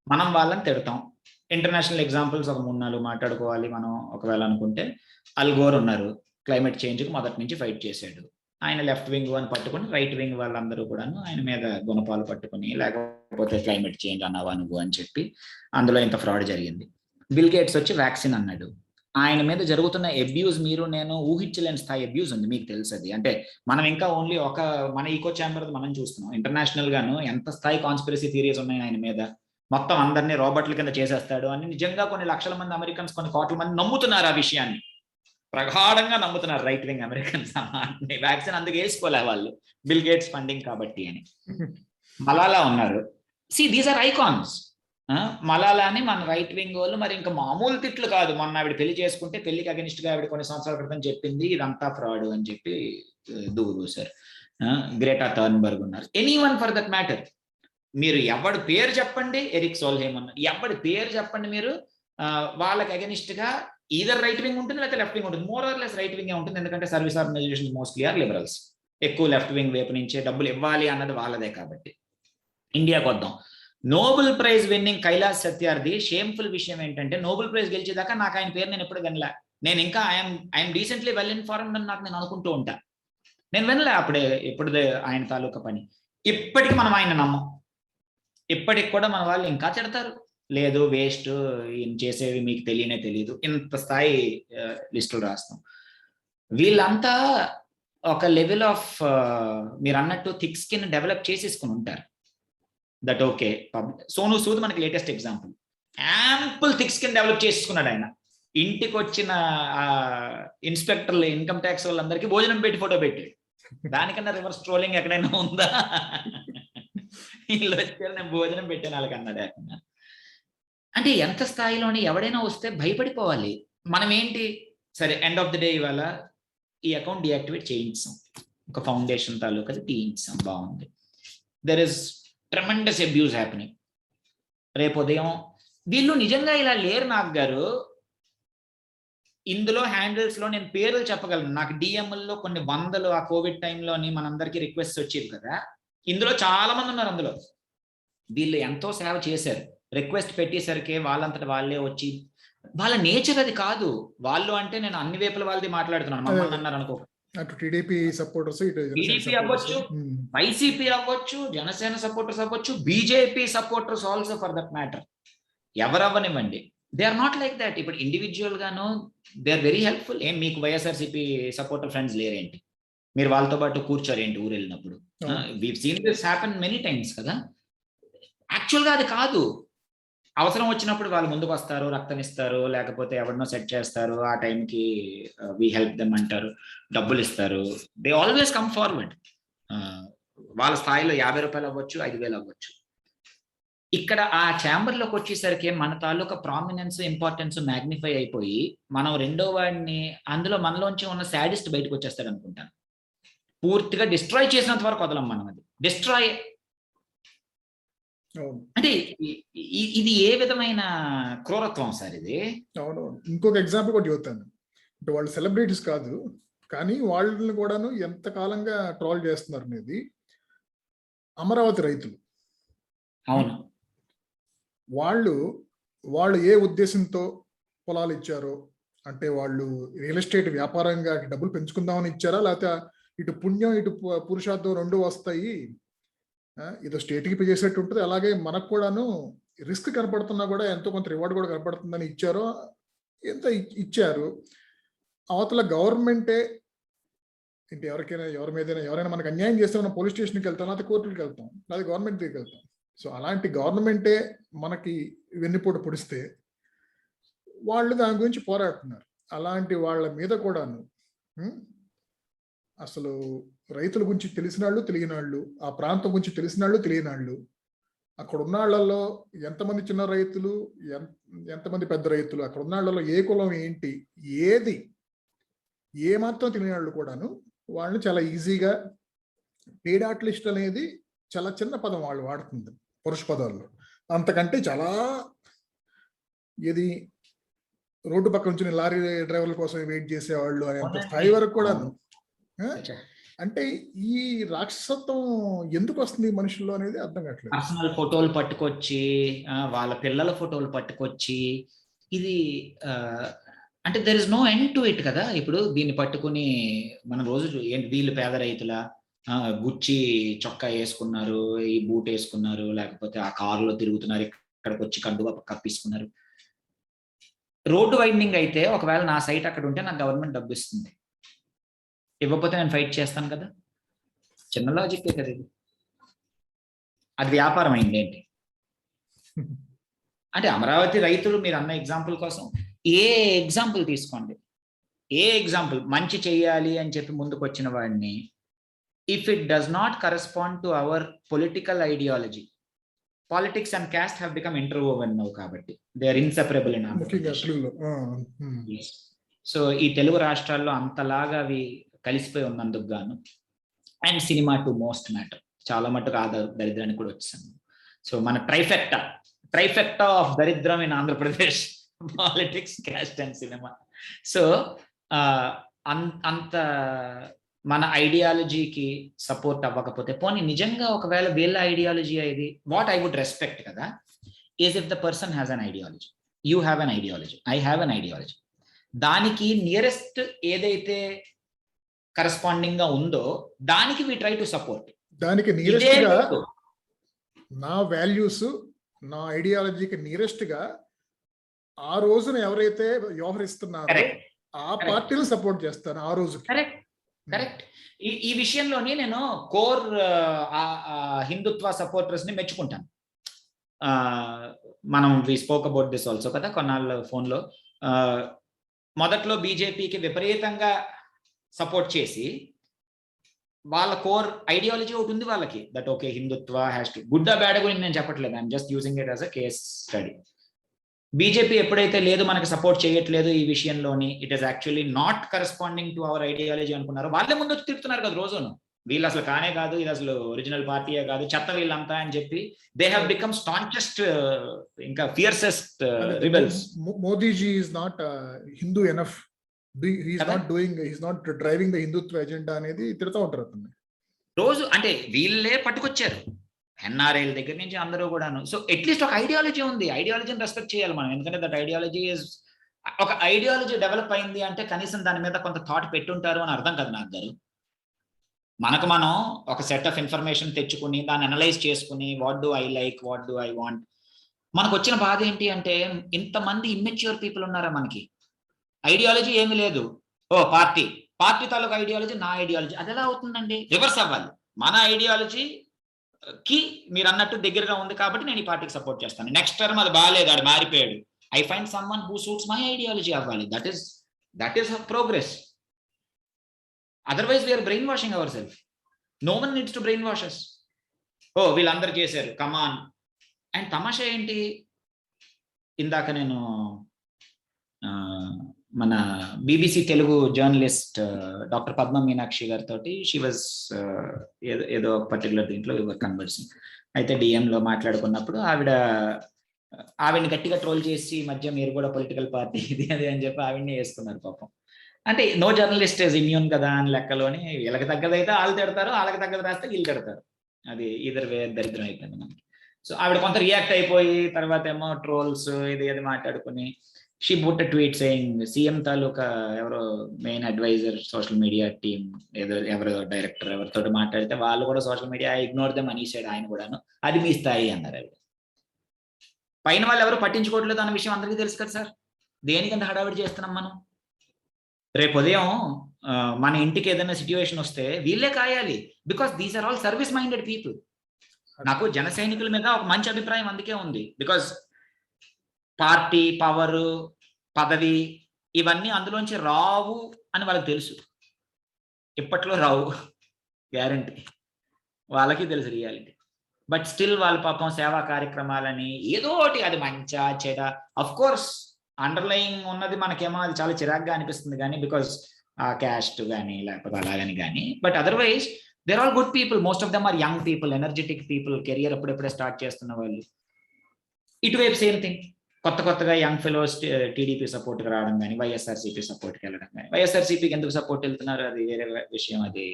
మనం వాళ్ళని తిడతాం. ఇంటర్నేషనల్ ఎగ్జాంపుల్స్ ఒక 3-4 మాట్లాడుకోవాలి మనం ఒకవేళ అనుకుంటే. అల్ గోర్ ఉన్నారు, క్లైమేట్ చేంజ్కి మొదటి నుంచి ఫైట్ చేశాడు. ఆయన లెఫ్ట్ వింగ్ అని పట్టుకుని రైట్ వింగ్ వాళ్ళందరూ కూడాను ఆయన మీద గుణపాలు పట్టుకుని, లేకపోతే క్లైమేట్ చేంజ్ అన్నావా నువ్వు అని చెప్పి అందులో ఇంత ఫ్రాడ్ జరిగింది. బిల్ గేట్స్ వచ్చి వ్యాక్సిన్ అన్నాడు. ఆయన మీద జరుగుతున్న అబ్యూజ్ మీరు నేను ఊహించలేని స్థాయి అబ్యూజ్ ఉంది, మీకు తెలుసు అది. అంటే మనం ఇంకా ఓన్లీ ఒక మన ఈకో ఛాంబర్ మనం చూస్తున్నాం. ఇంటర్నేషనల్ గాను ఎంత స్థాయి కాన్స్పిరసీ థియరీస్ ఉన్నాయి ఆయన మీద. మొత్తం అందరినీ రోబోట్ల కింద చేసేస్తాడు అని నిజంగా కొన్ని లక్షల మంది అమెరికన్స్, కొన్ని కోట్ల మంది నమ్ముతున్నారు. ఆ విషయాన్ని ప్రగాఢంగా నమ్ముతున్నారు రైట్ వింగ్ అమెరికన్స్. వ్యాక్సిన్ అందుకు వేసుకోలే వాళ్ళు, బిల్ గేట్స్ ఫండింగ్ కాబట్టి అని. మలాలా ఉన్నారు. These are icons. మలాలాని మన రైట్ వింగ్ వాళ్ళు మరి ఇంకా మామూలు తిట్లు కాదు. మొన్న ఆవిడ పెళ్లి చేసుకుంటే పెళ్లికి అగెనిస్ట్ గా ఆవిడ కొన్ని సంవత్సరాల క్రితం చెప్పింది ఇదంతా ఫ్రాడ్ అని చెప్పి దూరు. గ్రేటా థర్న్బర్గ్ ఉన్నారు. Anyone for that matter. మీరు ఎవడి పేరు చెప్పండి, ఎరిక్ సోల్హేమ్ ఉన్నారు, ఎవడి పేరు చెప్పండి మీరు, వాళ్ళకి అగెనిస్ట్ గా ఈదర్ రైట్ వింగ్ ఉంటుంది లేకపోతే లెఫ్ట్ వింగ్ ఉంటుంది. More or less right wing ఉంటుంది. ఎందుకంటే service organisation mostly are liberals. ఎక్కువ లెఫ్ట్ వింగ్ వైపు నుంచే డబ్బులు ఇవ్వాలి అన్నది వాళ్ళదే కాబట్టి. ఇండియాకి వద్దాం. Nobel prize winning Kailash Satyarthi shameful విషయం ఏంటంటే, నోబెల్ ప్రైజ్ గెలిచేదాకా నాకు ఆయన పేరు నేను ఎప్పుడు వినలే. నేను ఇంకా ఐఎమ్ డీసెంట్లీ వెల్ ఇన్ఫార్మ్డ్ అని నాకు నేను అనుకుంటూ ఉంటా. నేను వినలే అప్పుడే ఎప్పుడు ఆయన తాలూకా పని. ఇప్పటికి మనం ఆయన నమ్మం. ఇప్పటికి కూడా మన వాళ్ళు ఇంకా తిడతారు, లేదు వేస్ట్, ఈయన చేసేవి మీకు తెలియదు, ఇంత స్థాయి లిస్టులు రాస్తాం. వీళ్ళంతా ఒక లెవెల్ ఆఫ్ మీరు అన్నట్టు థిక్ స్కిన్ డెవలప్ చేసేసుకుని ఉంటారు. That okay. సోను సూద్ మనకి latest example. Ample thick skin develop చేసుకున్నాడు ఆయన. ఇంటికి వచ్చిన ఇన్స్పెక్టర్లు, ఇన్కమ్ ట్యాక్స్ వాళ్ళందరికీ భోజనం పెట్టి ఫోటో పెట్టి, దానికన్నా రివర్స్ ట్రోలింగ్ ఎక్కడైనా ఉందా? వీళ్ళు వచ్చారు, నేను భోజనం పెట్టాను వాళ్ళకి అన్నాడు ఏకంగా. అంటే ఎంత స్థాయిలోని ఎవడైనా వస్తే భయపడిపోవాలి. మనం ఏంటి, సరే ఎండ్ ఆఫ్ ది డే ఇవాళ ఈ అకౌంట్ డియాక్టివేట్ చేయించాం, ఒక ఫౌండేషన్ తాలూకా తీయించాం, బాగుంది. There is tremendous abuse happening. రేపు ఉదయం వీళ్ళు నిజంగా ఇలా లేరు నాగ్ గారు. ఇందులో హ్యాండిల్స్ లో నేను పేర్లు చెప్పగలను, నాకు డిఎంఎల్లో కొన్ని వందలు ఆ కోవిడ్ టైంలోని మనందరికీ రిక్వెస్ట్ వచ్చేది కదా, ఇందులో చాలా మంది ఉన్నారు. అందులో వీళ్ళు ఎంతో సేవ చేశారు. రిక్వెస్ట్ పెట్టేసరికి వాళ్ళంతట వాళ్ళే వచ్చి, వాళ్ళ నేచర్ అది కాదు. వాళ్ళు అంటే నేను అన్ని వైపుల వాళ్ళది మాట్లాడుతున్నాను, మమ్మల్ని అన్నారు అనుకో. అటు టీడీపీ సపోర్టర్స్, ఇటు టీడీపీ అవ్వచ్చు, వైసీపీ అవ్వచ్చు, జనసేన సపోర్టర్స్ అవ్వచ్చు, BJP supporters also for that matter, ఎవరవ్వనివ్వండి. They are not like that. ఇప్పుడు ఇండివిజువల్ గాను దే ఆర్ వెరీ హెల్ప్ఫుల్. ఏం మీకు వైఎస్ఆర్సీపీ సపోర్టర్ ఫ్రెండ్స్ లేరేంటి? మీరు వాళ్ళతో పాటు కూర్చోరేంటి ఊరు వెళ్ళినప్పుడు? We seen this happen many times కదా. యాక్చువల్గా అది కాదు. అవసరం వచ్చినప్పుడు వాళ్ళు ముందుకు వస్తారు, రక్తం ఇస్తారు, లేకపోతే ఎవరినో సెట్ చేస్తారు, ఆ టైంకి వి హెల్ప్ దెమ్ అంటారు, డబ్బులు ఇస్తారు. They always come forward. వాళ్ళ స్థాయిలో 50 రూపాయలు అవ్వచ్చు, 5,000 అవ్వచ్చు. ఇక్కడ ఆ ఛాంబర్లోకి వచ్చేసరికి మన తాలూకా ప్రామినెన్స్, ఇంపార్టెన్స్ మ్యాగ్నిఫై అయిపోయి మనం రెండో వాడిని, అందులో మనలోంచి ఉన్న సాడిస్ట్ బయటకు వచ్చేస్తాడు అనుకుంటాను. పూర్తిగా డిస్ట్రాయ్ చేసినంత వరకు వదలం మనం. అది డిస్ట్రాయ్ అంటే ఇది ఏ విధమైన క్రూరత్వం సార్ ఇది? అవును. ఇంకొక ఎగ్జాంపుల్ కూడా చెబుతాను. అంటే వాళ్ళు సెలబ్రిటీస్ కాదు, కానీ వాళ్ళని కూడాను ఎంత కాలంగా ట్రోల్ చేస్తున్నారు అనేది అమరావతి రైతులు. అవును. వాళ్ళు ఏ ఉద్దేశంతో పొలాలు ఇచ్చారో, అంటే వాళ్ళు రియల్ ఎస్టేట్ వ్యాపారంగా డబ్బులు పెంచుకుందామని ఇచ్చారా, లేకపోతే ఇటు పుణ్యం ఇటు పురుషార్థం రెండు వస్తాయి, ఏదో స్టేట్కి పే చేసేట్టు ఉంటుంది, అలాగే మనకు కూడాను రిస్క్ కనపడుతున్నా కూడా ఎంతో కొంత రివార్డ్ కూడా కనపడుతుందని ఇచ్చారో, ఎంత ఇచ్చారు. అవతల గవర్నమెంటే ఇంటి ఎవరి మీదైనా ఎవరైనా మనకు అన్యాయం చేస్తే మనం పోలీస్ స్టేషన్కి వెళ్తాం, లేకపోతే కోర్టుకి వెళ్తాం, లేదా గవర్నమెంట్ దగ్గరికి వెళ్తాం. సో అలాంటి గవర్నమెంటే మనకి వెన్నుపోటు పొడిస్తే వాళ్ళు దాని గురించి పోరాడుతున్నారు. అలాంటి వాళ్ళ మీద కూడాను అసలు రైతుల గురించి తెలిసిన వాళ్ళు, తెలియని వాళ్ళు, ఆ ప్రాంతం గురించి తెలిసిన వాళ్ళు, తెలియని వాళ్ళు, అక్కడ ఉన్న వాళ్ళల్లో ఎంతమంది చిన్న రైతులు, ఎంతమంది పెద్ద రైతులు, అక్కడ ఉన్న వాళ్ళలో ఏ కులం ఏంటి, ఏ మాత్రం తెలియని వాళ్ళు కూడాను వాళ్ళని చాలా ఈజీగా పెయిడ్ ఆర్టిస్ట్ అనేది చాలా చిన్న పదం వాళ్ళు వాడుతుంది పురుష పదాల్లో. అంతకంటే చాలా ఏది రోడ్డు పక్క నుంచి లారీ డ్రైవర్ల కోసం వెయిట్ చేసేవాళ్ళు అనేంత స్థాయి వరకు కూడా. అంటే ఈ రాక్షసత్వం ఎందుకు వస్తుంది మనుషుల్లో అనేది అర్థం కావట్లేదు. పర్సనల్ ఫోటోలు పట్టుకొచ్చి, వాళ్ళ పిల్లల ఫోటోలు పట్టుకొచ్చి, ఇది అంటే there is no end to it కదా. ఇప్పుడు దీన్ని పట్టుకుని మన రోజు ఏంటి, వీళ్ళు పేద రైతుల గుచ్చి చొక్కా వేసుకున్నారు, ఈ బూట్ వేసుకున్నారు, లేకపోతే ఆ కారులో తిరుగుతున్నారు, ఇక్కడికి వచ్చి కండువా కప్పించుకున్నారు. రోడ్డు వైండింగ్ అయితే ఒకవేళ నా సైట్ అక్కడ ఉంటే నాకు గవర్నమెంట్ డబ్బు ఇస్తుంది, ఇవ్వకపోతే నేను ఫైట్ చేస్తాను కదా. చిన్న లాజిక్కే కదా ఇది. అది వ్యాపారం అయింది ఏంటి అంటే అమరావతి రైతులు, మీరు అన్న ఎగ్జాంపుల్ కోసం ఏ ఎగ్జాంపుల్ తీసుకోండి, ఏ ఎగ్జాంపుల్ మంచి చెయ్యాలి అని చెప్పి ముందుకు వచ్చిన వాడిని, if it does not correspond to our political ideology, politics and caste have become interwoven now, కాబట్టి they are inseparable in Andhra Pradesh. So ఈ తెలుగు రాష్ట్రాల్లో అంతలాగా అవి కలిసిపోయి ఉన్నందుకు గాను, and cinema to most matter, చాలా మటుకు దరిద్రానికి కూడా వచ్చాను. సో మన ట్రైఫెక్టా ఆఫ్ దరిద్రం in Andhra Pradesh, politics, caste and cinema. So అంత మన ఐడియాలజీకి సపోర్ట్ అవ్వకపోతే, పోనీ నిజంగా ఒకవేళ వీళ్ళ ఐడియాలజీ అయ్యేది, వాట్ ఐ వుడ్ రెస్పెక్ట్ కదా is if the person has an ideology, you have an ideology, I have an ideology, దానికి నియరెస్ట్ ఏదైతే కరెస్పాండింగ్ గా ఉందో దానికి వి ట్రై టు సపోర్ట్. దానికి నియరెస్ట్ గా నా వాల్యూస్, నా ఐడియాలజీకి నియరెస్ట్ గా ఆ రోజున ఎవరైతే వ్యవహరిస్తున్నారో ఆ పార్టీని సపోర్ట్ చేస్తాను ఆ రోజు. కరెక్ట్. ఈ విషయంలోని నేను కోర్ హిందుత్వ సపోర్టర్స్ ని మెచ్చుకుంటాను. మనం we spoke about this also కదా కొన్నాళ్ళ ఫోన్లో. మొదట్లో బీజేపీకి విపరీతంగా సపోర్ట్ చేసి వాళ్ళ కోర్ ఐడియాలజీ ఒకటి ఉంది వాళ్ళకి, that okay Hindutva has to, good bad గురించి నేను చెప్పట్లేదు, I'm just using it as a case study. BJP ఎప్పుడైతే లేదు మనకి సపోర్ట్ చేయట్లేదు ఈ విషయంలోని, it is actually not corresponding to our ideology అనుకున్నారు, వాళ్ళే ముందు వచ్చి తిరుగుతున్నారు కదా రోజును, వీళ్ళు అసలు కానే కాదు, ఇది అసలు ఒరిజినల్ పార్టీయే కాదు, చెత్త వీళ్ళంతా అని చెప్పి దే హ్యావ్ బికమ్ స్టాంచెస్ట్ ఇంకా fiercest rebels. Modiji is not Hindu enough, he's not driving the Hindutva agenda అనేది తిడుతూ ఉంటారు అతన్ని రోజు. అంటే వీళ్ళే పట్టుకొచ్చారు ఎన్ఆర్ఐల దగ్గర నుంచి అందరూ కూడాను. సో అట్లీస్ట్ ఒక ఐడియాలజీ ఉంది, ఐడియాలజీని రెస్పెక్ట్ చేయాలి మనం, ఎందుకంటే దట్ ఐడియాలజీ ఇస్, ఒక ఐడియాలజీ డెవలప్ అయింది అంటే కనీసం దాని మీద కొంత థాట్ పెట్టుంటారు అని అర్థం కదా నాకు గారు. మనకు మనం ఒక సెట్ ఆఫ్ ఇన్ఫర్మేషన్ తెచ్చుకుని దాన్ని అనలైజ్ చేసుకుని what do I like, what do I want. మనకు వచ్చిన బాధ ఏంటి అంటే ఇంతమంది ఇమ్మెచ్యూర్ పీపుల్ ఉన్నారా మనకి, ఐడియాలజీ ఏమీ లేదు, ఓ పార్టీ తాలూకు ఐడియాలజీ నా ఐడియాలజీ, అది ఎలా అవుతుందండి? రివర్స్ అవ్వాలి. మన ఐడియాలజీ కి మీరు అన్నట్టు దగ్గరగా ఉంది కాబట్టి నేను ఈ పార్టీకి సపోర్ట్ చేస్తాను, నెక్స్ట్ టర్మ్ అది బాగాలేదు, అది మారిపోయాడు, I find someone who suits my ideology అవ్వాలి. That is progress. Otherwise we're brainwashing our self. No one needs to brainwash us. ఓ వీళ్ళందరూ చేశారు కమాన్. అండ్ తమాషా ఏంటి, ఇందాక నేను మన BBC Telugu journalist doctor Padma Meenakshi గారితో షీ వాజ్ ఏదో పర్టికులర్ దీంట్లో కన్వర్సింగ్ అయితే డిఎంలో మాట్లాడుకున్నప్పుడు ఆవిడని గట్టిగా ట్రోల్ చేసి మధ్య మీరు కూడా పొలిటికల్ పార్టీ ఇది అది అని చెప్పి ఆవిడని వేసుకున్నారు పాపం. అంటే నో జర్నలిస్ట్ ఇస్ ఇమ్యూన్ కదా అని లెక్కలోని, వీళ్ళకి తగ్గదైతే వాళ్ళు తిడతారు, వాళ్ళకి తగ్గదు రాస్తే వీళ్ళు తిడతారు, అది ఇద్దరు దరిద్రం అయిపోయింది మనకి. సో ఆవిడ కొంత రియాక్ట్ అయిపోయి తర్వాత ఏమో ట్రోల్స్ ఇది మాట్లాడుకుని she put tweet saying CM తాలూకా ఎవరో main adviser social media team ఎవరో డైరెక్టర్ ఎవరితో మాట్లాడితే వాళ్ళు కూడా సోషల్ మీడియా ఇగ్నోర్ దెమ్ అని సైడ్ ఆయన కూడాను, అది మీ స్థాయి అన్నారు ఆవిడ. పైన వాళ్ళు ఎవరు పట్టించుకోవట్లేదు అన్న విషయం అందరికీ తెలుసు కదా సార్, దేనికంత హడావిడి చేస్తున్నాం మనం? రేపు ఉదయం మన ఇంటికి ఏదైనా సిచ్యువేషన్ వస్తే వీళ్ళే కాయాలి, because these are all service minded people. నాకు జన సైనికుల మీద ఒక మంచి అభిప్రాయం అందుకే ఉంది, బికాస్ పార్టీ పవర్ పదవి ఇవన్నీ అందులోంచి రావు అని వాళ్ళకి తెలుసు, ఇప్పట్లో రావు గ్యారంటీ, వాళ్ళకి తెలుసు రియాలిటీ. బట్ స్టిల్ వాళ్ళ పాపం సేవా కార్యక్రమాలని ఏదో ఒకటి, అది మంచా చెడ, అఫ్ కోర్స్ అండర్లయింగ్ ఉన్నది మనకేమో అది చాలా చిరాగ్గా అనిపిస్తుంది కానీ బికాస్ ఆ క్యాస్ట్ కానీ లేకపోతే అలాగని కానీ, but otherwise there all good people, most of them are young people, energetic people, career అప్పుడెప్పుడే స్టార్ట్ చేస్తున్న వాళ్ళు. ఇటువైపు సేమ్ థింగ్, కొత్తగా యంగ్ ఫెలోస్ టీడీపీ సపోర్ట్కి రావడం కానీ వైఎస్ఆర్సీపీ సపోర్ట్కి వెళ్ళడం కానీ, వైఎస్ఆర్సీపీకి ఎందుకు సపోర్ట్ వెళ్తున్నారు అది వేరే విషయం, అది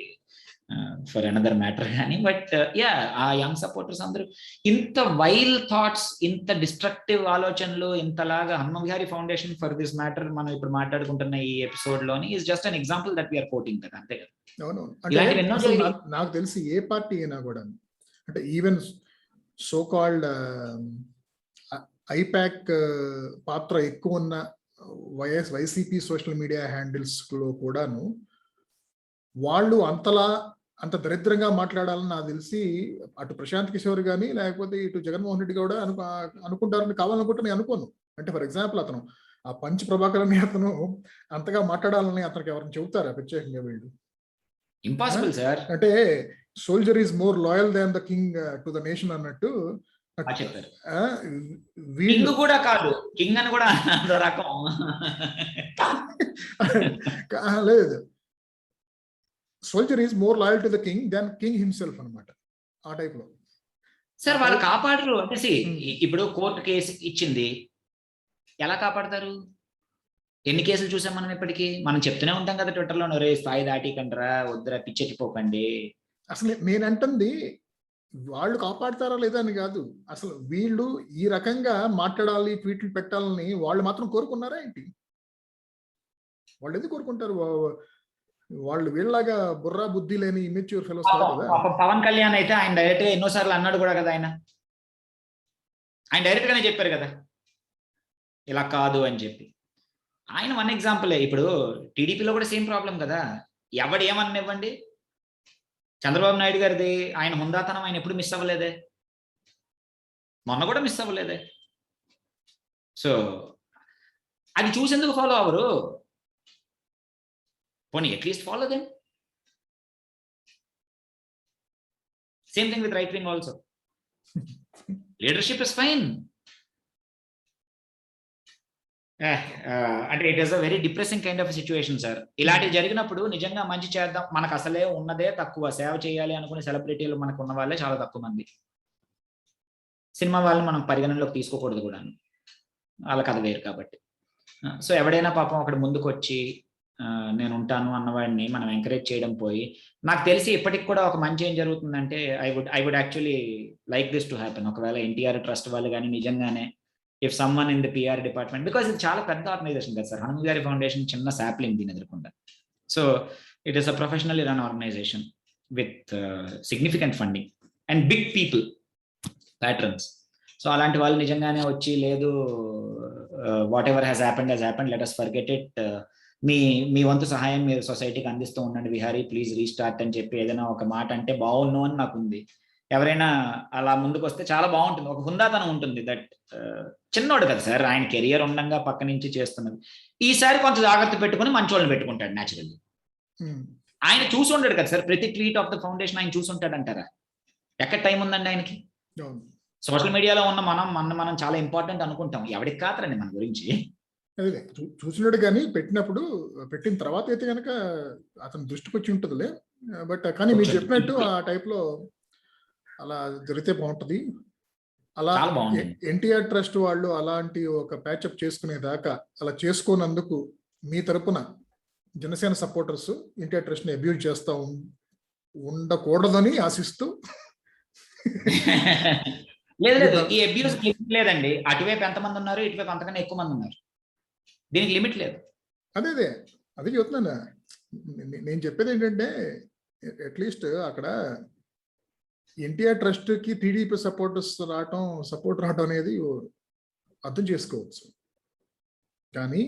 ఫర్ అనదర్ మ్యాటర్ కానీ. బట్ యా ఆ యంగ్ సపోర్టర్స్ అందరూ ఇంత వైల్ థాట్స్, ఇంత డిస్ట్రక్టివ్ ఆలోచనలు, ఇంతలాగా Hanuma Vihari foundation for this matter మనం ఇప్పుడు మాట్లాడుకుంటున్న ఈ ఎపిసోడ్ లోని is just an example that we are quoting కదా, అంతే కదా. నాకు తెలిసి ఏ పార్టీ అయినా కూడా, అంటే ఈవెన్ సో కాల్డ్ ఐపాక్ పాత్ర ఎక్కువ ఉన్న వైసీపీ సోషల్ మీడియా హ్యాండిల్స్ లో కూడాను వాళ్ళు అంత దరిద్రంగా మాట్లాడాలని నాకు తెలిసి అటు ప్రశాంత్ కిషోర్ కానీ లేకపోతే ఇటు జగన్మోహన్ రెడ్డి కూడా అనుకుంటారని కావాలనుకుంటే నేను అనుకోను. అంటే ఫర్ ఎగ్జాంపుల్ అతను ఆ పంచ్ ప్రభాకర్ అని అతను అంతగా మాట్లాడాలని అతనికి ఎవరైనా చెబుతారా ప్రత్యేకంగా? వీళ్ళు ఇంపాసిబుల్ సార్. అంటే soldier is more loyal than the king to the nation అన్నట్టు వీళ్ళు కూడా కాదు, కింగ్ అని కూడా రకం లేదు, soldier is more loyal to the king than king himself అన్నమాట, ఆ టైప్ లో. సార్ వాళ్ళు కాపాడరు అంటే ఇప్పుడు కోర్టు కేసు ఇచ్చింది, ఎలా కాపాడతారు? ఎన్ని కేసులు చూసాం మనం ఇప్పటికీ, మనం చెప్తూనే ఉంటాం కదా ట్విట్టర్లో, రే స్థాయి దాటికంటారా, వద్దురా పిచ్చెక్కిపోకండి. అసలు నేనంటుంది వాళ్ళు కాపాడతారా లేదా అని కాదు, అసలు వీళ్ళు ఈ రకంగా మాట్లాడాలి, ట్వీట్లు పెట్టాలని వాళ్ళు మాత్రం కోరుకున్నారా ఏంటి? వాళ్ళు ఎందుకు కోరుకుంటారు? వాళ్ళు వీళ్ళలాగా బుర్రా బుద్ధి లేని ఇమ్మెచ్యూర్ ఫెలోస్ కదా. పవన్ కళ్యాణ్ అయితే ఆయన డైరెక్ట్ గా ఎన్నోసార్లు అన్నాడు కూడా కదా, ఆయన డైరెక్ట్ గానే చెప్పారు కదా ఇలా కాదు అని చెప్పి. ఆయన వన్ ఎగ్జాంపులే. ఇప్పుడు టీడీపీలో కూడా సేమ్ ప్రాబ్లం కదా, ఎవడు ఏమనివ్వండి, చంద్రబాబు నాయుడు గారిది ఆయన హుందాతనం ఆయన ఎప్పుడు మిస్ అవ్వలేదే, మొన్న కూడా మిస్ అవ్వలేదే. సో అది చూసేందుకు ఫాలో అవ్వరు, పోనీ at least follow then. Same thing with right wing also. Leadership is fine. అంటే it is a very depressing kind of situation sir. ఇలాంటివి జరిగినప్పుడు నిజంగా మంచి చేద్దాం, మనకు అసలే ఉన్నదే తక్కువ, సేవ చేయాలి అనుకునే సెలబ్రిటీలు మనకు ఉన్న వాళ్ళే చాలా తక్కువ మంది. సినిమా వాళ్ళని మనం పరిగణనలోకి తీసుకోకూడదు కూడా, వాళ్ళ కథ వేరు కాబట్టి. సో ఎవడైనా పాపం అక్కడ ముందుకు వచ్చి నేను ఉంటాను అన్నవాడిని మనం ఎంకరేజ్ చేయడం పోయి, నాకు తెలిసి ఇప్పటికి కూడా ఒక మంచి ఏం జరుగుతుందంటే, I would actually like this to happen. ఒకవేళ ఎన్టీఆర్ ట్రస్ట్ వాళ్ళు కానీ నిజంగానే if summon in the PR department, because ఇది చాలా పెద్ద ఆర్గనైజేషన్ కదా సార్. హనుమ గారి ఫౌండేషన్ చిన్న శాప్లింగ్ దీని ఎదుర్కొండ. So it is a professionally run organisation with significant funding and big people patrons. So అలాంటి వాళ్ళు నిజంగానే వచ్చి, లేదు whatever has happened, let us forget it, మీ వంతు సహాయం మీరు సొసైటీకి అందిస్తూ ఉండండి విహారీ, ప్లీజ్ రీస్టార్ట్ అని చెప్పి ఏదైనా ఒక మాట అంటే బాగుండు అని నాకు ఉంది. ఎవరైనా అలా ముందుకు వస్తే చాలా బాగుంటుంది, ఒక హుందాతనం ఉంటుంది. దట్ చిన్నోడు కదా సార్, ఆయన కెరియర్ ఉండగా పక్క నుంచి చేస్తున్నది. ఈసారి కొంచెం జాగ్రత్త పెట్టుకుని మంచోళ్ళని పెట్టుకుంటాడు న్యాచురల్లీ. ఆయన చూసి ఉంటాడు కదా సార్, ప్రతి ట్వీట్ ఆఫ్ ద ఫౌండేషన్ ఆయన చూసి ఉంటాడు అంటారా? ఎక్కడ టైం ఉందండి ఆయనకి? సోషల్ మీడియాలో ఉన్న మనం చాలా ఇంపార్టెంట్ అనుకుంటాం, ఎవరికి కాతరండి మన గురించి. అదే చూసినాడు కానీ పెట్టిన తర్వాత అయితే కనుక అతని దృష్టికి వచ్చి ఉంటుందిలే. బట్ కానీ మీరు చెప్పినట్టు ఆ టైప్ లో అలా జరిగితే బాగుంటది. అలా ఎన్టీఆర్ ట్రస్ట్ వాళ్ళు అలాంటి ఒక ప్యాచప్ చేసుకునేదాకా అలా చేసుకోనందుకు మీ తరపున జనసేన సపోర్టర్స్ ఎన్టీఆర్ ట్రస్ట్ ని అబ్యూజ్ చేస్తా ఉండకూడదని ఆశిస్తూ. లేదు, ఈ అబ్యూస్ లిమిట్ లేదండి. అటువైపు ఎంతమంది ఉన్నారు, ఇటువైపు అంతకన్నా ఎక్కువ మంది ఉన్నారు, దీనికి లిమిట్ లేదు. అదే చెప్తున్నాను. నేను చెప్పేది ఏంటంటే, అట్లీస్ట్ అక్కడ ఎన్టీఆర్ ట్రస్ట్ కి టీడీపీ సపోర్ట్ రావటం అనేది అర్థం చేసుకోవచ్చు. కానీ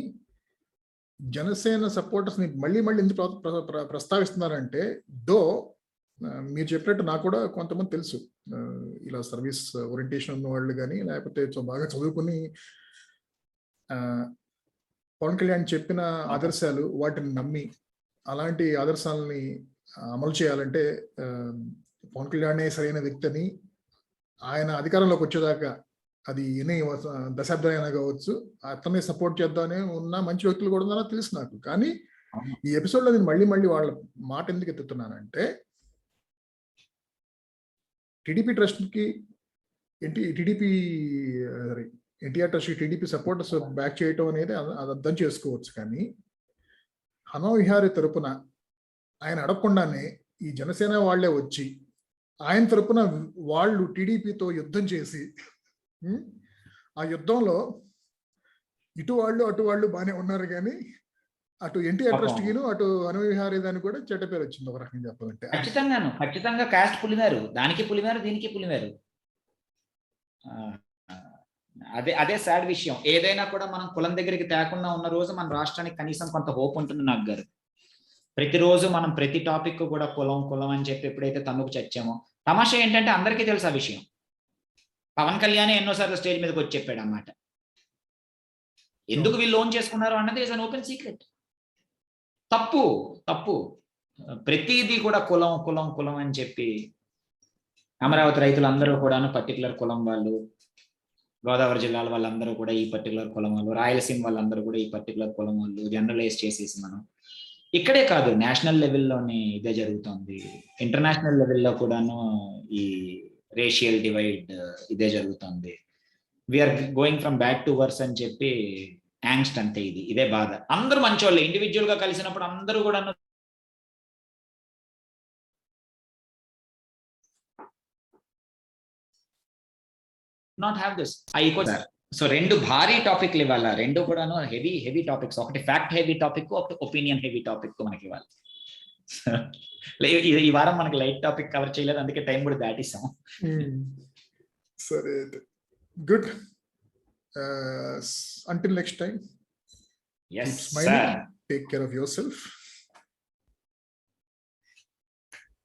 జనసేన సపోర్టర్స్ ని మళ్ళీ ఎందుకు ప్రస్తావిస్తున్నారంటే, మీరు చెప్పినట్టు నాకు కూడా కొంతమంది తెలుసు, ఇలా సర్వీస్ ఓరియంటేషన్ ఉన్న వాళ్ళు కానీ, లేకపోతే బాగా చదువుకుని పవన్ కళ్యాణ్ చెప్పిన ఆదర్శాలు వాటిని నమ్మి అలాంటి ఆదర్శాలని అమలు చేయాలంటే పవన్ కళ్యాణే సరైన వ్యక్తిని, ఆయన అధికారంలోకి వచ్చేదాకా అది ఎన్ని దశాబ్దాలైనా కావచ్చు, అతన్ని సపోర్ట్ చేద్దామని ఉన్న మంచి వ్యక్తులు కూడా ఉన్నారో తెలుసు నాకు. కానీ ఈ ఎపిసోడ్లో నేను మళ్ళీ వాళ్ళ మాట ఎందుకు ఎత్తుతున్నానంటే, టీడీపీ ట్రస్ట్కి NTR trust TDP supporters back చేయటం అనేది అది అర్థం చేసుకోవచ్చు. కానీ హనుమ విహారీ తరపున ఆయన అడగకుండానే ఈ జనసేన వాళ్లే వచ్చి ఆయన తరపున వాళ్ళు టీడీపీతో యుద్ధం చేసి, ఆ యుద్ధంలో ఇటు వాళ్ళు అటు వాళ్ళు బాగానే ఉన్నారు, కానీ అటు ఎన్టీఆర్ ట్రస్ట్ కిను అటు హనుమ విహారీ దానికి కూడా చెడ్డ పేరు వచ్చింది ఒక రకంగా చెప్పాలంటే. ఖచ్చితంగా కాస్ట్ పులిమారు, దానికి పులిమారు, దీనికి పులిమారు. అదే సాడ్ విషయం. ఏదైనా కూడా మనం కులం దగ్గరికి తేకుండా ఉన్న రోజు మన రాష్ట్రానికి కనీసం కొంత హోప్ ఉంటుంది నాకు గారు. ప్రతిరోజు మనం ప్రతి టాపిక్ కూడా కులం అని చెప్పి ఎప్పుడైతే తన్నుకు చచ్చామో, తమాషా ఏంటంటే అందరికీ తెలుసు ఆ విషయం. పవన్ కళ్యాణ్ ఎన్నోసార్లు స్టేజ్ మీదకి వచ్చి చెప్పాడు అన్నమాట. ఎందుకు వీళ్ళు లోన్ చేసుకున్నారు అన్నది ఇస్ అన్ ఓపెన్ సీక్రెట్. తప్పు ప్రతిదీ కూడా కులం అని చెప్పి అమరావతి రైతులందరూ కూడాను పర్టికులర్ కులం వాళ్ళు, గోదావరి జిల్లాల వాళ్ళందరూ కూడా ఈ పర్టికులర్ కులం వాళ్ళు, రాయలసీమ వాళ్ళందరూ కూడా ఈ పర్టికులర్ కులం వాళ్ళు జనరలైజ్ చేసేసి మనం ఇక్కడే కాదు నేషనల్ లెవెల్లోనే ఇదే జరుగుతుంది, ఇంటర్నేషనల్ లెవెల్లో కూడాను ఈ రేషియల్ డివైడ్ ఇదే జరుగుతుంది. We are going from bad to worse అని చెప్పి యాంగ్స్ట్ అంతే. ఇదే బాధ. అందరూ మంచోళ్ళే, ఇండివిజువల్ గా కలిసినప్పుడు అందరూ కూడా నాట్ హ్యావ్ దిస్. సో రెండు భారీ టాపిక్లు ఇవ్వాలి, రెండు కూడాను హెవీ టాపిక్స్. ఒకటి ఫ్యాక్ట్ హెవీ టాపిక్, ఒకటి ఒపీనియన్ హెవీ టాపిక్ మనకి ఇవ్వాలి. ఈ వారం మనకి లైట్ టాపిక్ కవర్ చేయలేదు, అందుకే టైం కూడా దాటిస్తాం. సరే, good. Until next time, yes, keep smiling, take care of yourself.